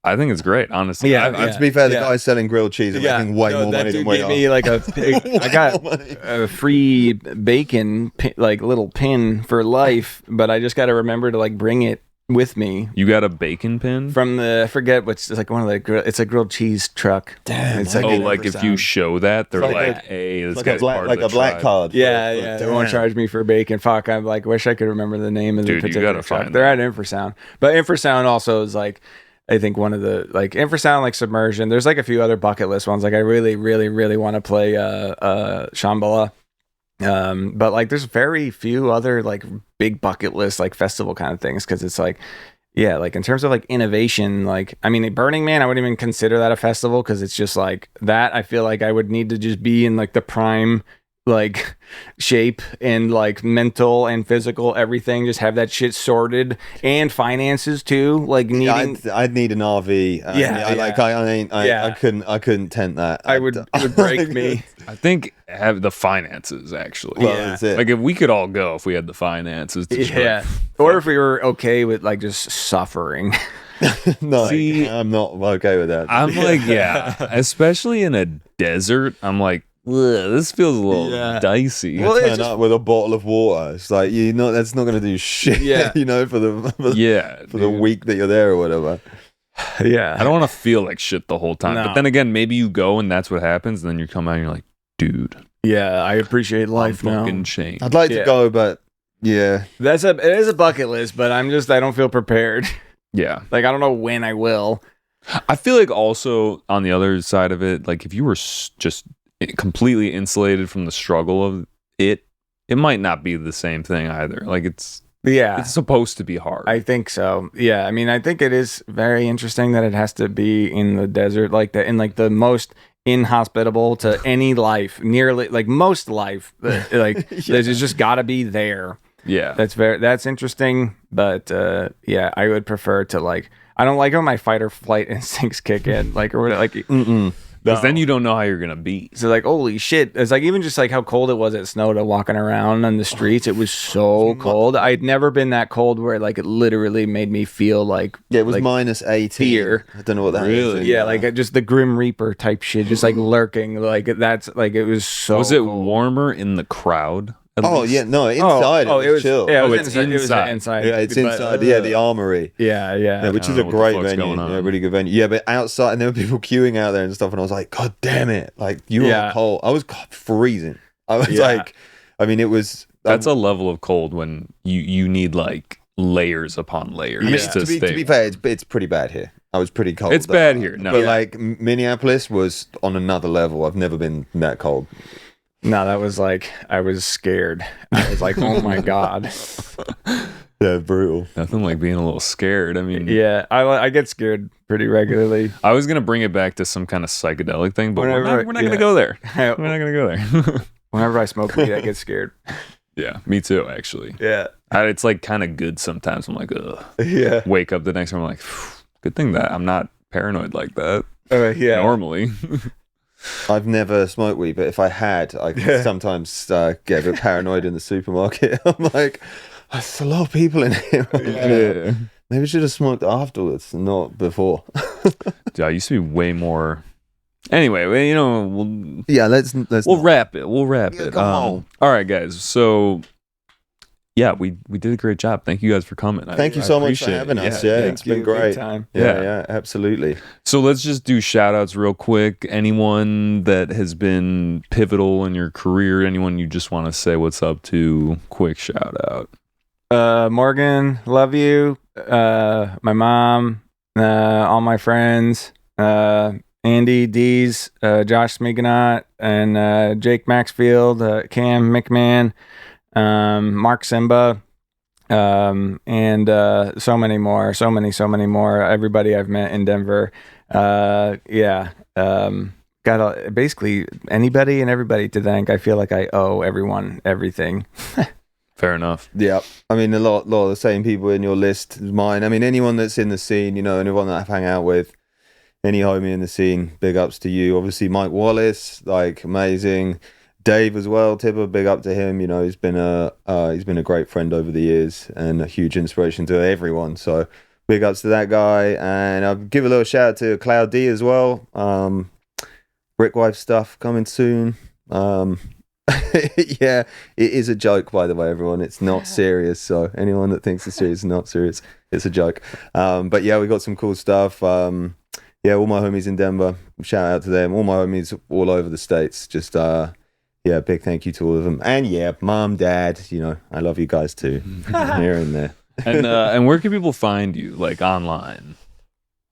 S1: I think it's great, honestly.
S3: To be fair, the guy selling grilled cheese is making way more money than we are.
S4: Me like I got a free bacon like little pin for life, but I just got to remember to like bring it with me.
S1: You got a bacon pin
S4: from I forget what's, it's like one of the it's a grilled cheese truck.
S3: Damn,
S4: it's
S1: like if you show that, they're like, hey, this guy's part of the
S3: black
S1: tribe.
S3: card.
S4: Yeah, they won't charge me for bacon. Fuck, I'm like, wish I could remember the name of the particular
S1: you gotta
S4: truck.
S1: find
S4: They're at Infrasound, but Infrasound also is like, I think one of the like Infrasound, like Submersion. There's like a few other bucket list ones. Like I really, really, really want to play Shambhala. But like there's very few other like big bucket list like festival kind of things, because it's like, yeah, like in terms of like innovation, like I mean Burning Man, I wouldn't even consider that a festival, because it's just like that. I feel like I would need to just be in like the prime like shape and like mental and physical everything, just have that shit sorted, and finances too, like needing
S3: I'd need an RV. I couldn't tent that.
S4: It would break me.
S1: I think have the finances actually.
S3: Well, that's it.
S1: Like if we could all go, if we had the finances to just
S4: or if we were okay with like just suffering.
S3: No,
S1: see,
S3: I'm not okay with that.
S1: I'm like, especially in a desert, I'm like, this feels a little dicey.
S3: Well, turn up with a bottle of water. It's like, that's not going to do shit. You know, for the week that you're there or whatever.
S4: Yeah,
S1: I don't want to feel like shit the whole time.
S4: No.
S1: But then again, maybe you go and that's what happens, and then you come out and you're like, dude,
S4: yeah, I appreciate life now.
S1: Fucking changed.
S3: I'd like to go, but it
S4: is a bucket list, but I don't feel prepared.
S1: Yeah,
S4: like I don't know when I will.
S1: I feel like also on the other side of it, like if you were just completely insulated from the struggle of it might not be the same thing either. Like it's supposed to be hard.
S4: I think so. Yeah, I mean, I think it is very interesting that it has to be in the desert, like that, in like the most inhospitable to any life, nearly like most life. Like there's just got to be there.
S1: Yeah,
S4: that's interesting. But I would prefer to like. I don't like when my fight or flight instincts kick in, like or like.
S1: Because then you don't know how you're gonna be.
S4: So like, holy shit! It's like even just like how cold it was at Snowda walking around on the streets. It was so cold. I'd never been that cold where like it literally made me feel like
S3: it was
S4: like
S3: minus 18.
S4: Fear.
S3: I don't know what that is.
S4: Yeah, like just the Grim Reaper type shit, just like lurking. Like that's like it was so.
S1: Was it
S4: cold.
S1: warmer in the crowd?
S3: Yeah, no, inside it was chill.
S4: Yeah,
S1: it's inside.
S4: It was inside.
S3: Yeah, it's inside. The Armory.
S4: Yeah,
S3: which is a great venue. Yeah, really good venue. Yeah, but outside, and there were people queuing out there and stuff, and I was like, God damn it! Like you were cold. I was freezing. I was like, I mean, it was.
S1: That's a level of cold when you need like layers upon layers.
S3: I mean, to be fair, it's pretty bad here. I was pretty cold.
S1: It's bad here. No,
S3: but like Minneapolis was on another level. I've never been that cold.
S4: No, that was like, I was scared. I was like, oh my God.
S3: Yeah, brutal.
S1: Nothing like being a little scared. I mean,
S4: yeah, I get scared pretty regularly.
S1: I was going to bring it back to some kind of psychedelic thing, but we're not going to go there. We're not going to go there.
S4: Whenever I smoke weed, I get scared.
S1: Yeah, me too, actually.
S4: Yeah.
S1: It's like kind of good sometimes. I'm like, ugh.
S4: Yeah.
S1: Wake up the next morning, I'm like, good thing that I'm not paranoid like that.
S4: Yeah.
S1: Normally.
S3: I've never smoked weed, but if I had, I could sometimes get a bit paranoid in the supermarket. I'm like, there's a lot of people in here.
S1: Yeah.
S3: Maybe I should have smoked afterwards, not before.
S1: Dude, I used to be way more. Anyway,
S3: let's
S1: we'll wrap it. We'll wrap it.
S3: Come on.
S1: All right, guys. So. Yeah, we did a great job. Thank you guys for coming.
S3: Thank you so much for having us. Yeah, it's been great.
S4: Time.
S3: Yeah, absolutely.
S1: So let's just do shout outs real quick. Anyone that has been pivotal in your career, anyone you just want to say what's up to, quick shout out.
S4: Morgan, love you. My mom, all my friends. Andy Dees, Josh Smiganot, and Jake Maxfield, Cam McMahon, Mark Simba, and so many more. Everybody I've met in Denver. Got basically anybody and everybody to thank. I feel like I owe everyone everything.
S1: Fair enough.
S3: Yeah, I mean a lot of the same people in your list as mine. I mean anyone that's in the scene, you know, anyone that I've hung out with, any homie in the scene, big ups to you. Obviously Mike Wallace, like amazing. Dave as well, Tipper, big up to him. You know, he's been a great friend over the years and a huge inspiration to everyone. So big ups to that guy. And I'll give a little shout out to Cloud D as well. Brickwife stuff coming soon. Yeah, it is a joke, by the way, everyone. It's not serious. So anyone that thinks it's serious is not serious. It's a joke. But yeah, we got some cool stuff. Yeah, all my homies in Denver, shout out to them. All my homies all over the States. Just, yeah, big thank you to all of them. And yeah, mom, dad, you know, I love you guys too. Here and there.
S1: And where can people find you, like online?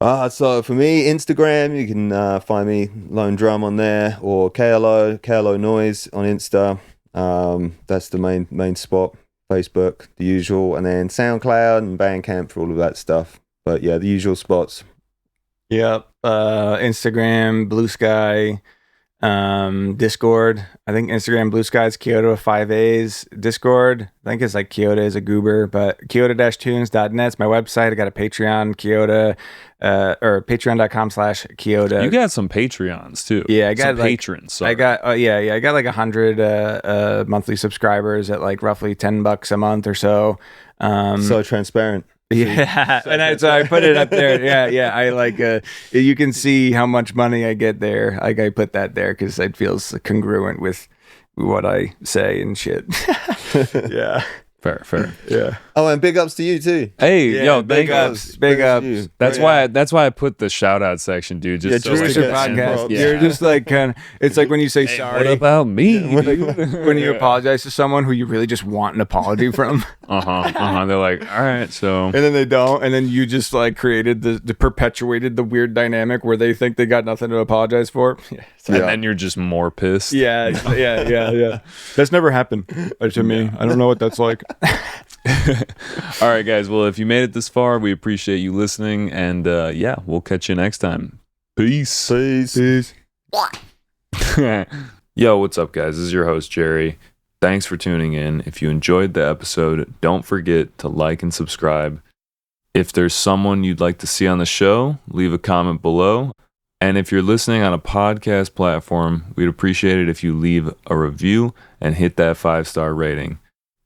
S3: So for me, Instagram, you can find me Lone Drum on there, or K.L.O Noise on Insta. That's the main spot. Facebook, the usual, and then SoundCloud and Bandcamp for all of that stuff. But yeah, the usual spots.
S4: Yep. Instagram, Blue Sky, Discord. I think Instagram, Blue Sky is Keota with 5 A's. Discord, I think it's like Keota is a goober, but Keota-tunes.net's my website. I got a Patreon, Keota, or patreon.com/Keota.
S1: You got some Patreons too.
S4: Yeah, I got
S1: some
S4: like,
S1: patrons. Sorry.
S4: I got I got like 100 monthly subscribers at like roughly $10 a month or so.
S3: So transparent.
S4: Yeah, and so I put it up there. Yeah. I like you can see how much money I get there. Like I put that there because it feels congruent with what I say and shit. Yeah.
S1: Fair.
S4: Yeah.
S3: Oh, and big ups to you too.
S1: Hey,
S4: Yeah,
S1: yo,
S4: big ups. Big ups.
S1: That's why I put the shout out section, dude. Just
S3: Yeah,
S1: so
S3: just
S1: like,
S3: your
S4: podcast.
S3: Yeah.
S4: You're just like kind of. It's like when you say sorry.
S1: what about me?
S4: When you apologize to someone who you really just want an apology from.
S1: They're like, all right, so.
S4: And then they don't, and then you just like created the perpetuated the weird dynamic where they think they got nothing to apologize for. Yeah.
S1: And then you're just more pissed.
S4: Yeah. That's never happened to me. I don't know what that's like.
S1: All right, guys. Well, if you made it this far, we appreciate you listening, and yeah, we'll catch you next time. Peace. Yo, what's up, guys? This is your host, Jerry. Thanks for tuning in. If you enjoyed the episode, don't forget to like and subscribe. If there's someone you'd like to see on the show, leave a comment below. And if you're listening on a podcast platform, we'd appreciate it if you leave a review and hit that 5-star rating.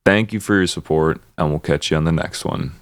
S1: Thank you for your support, and we'll catch you on the next one.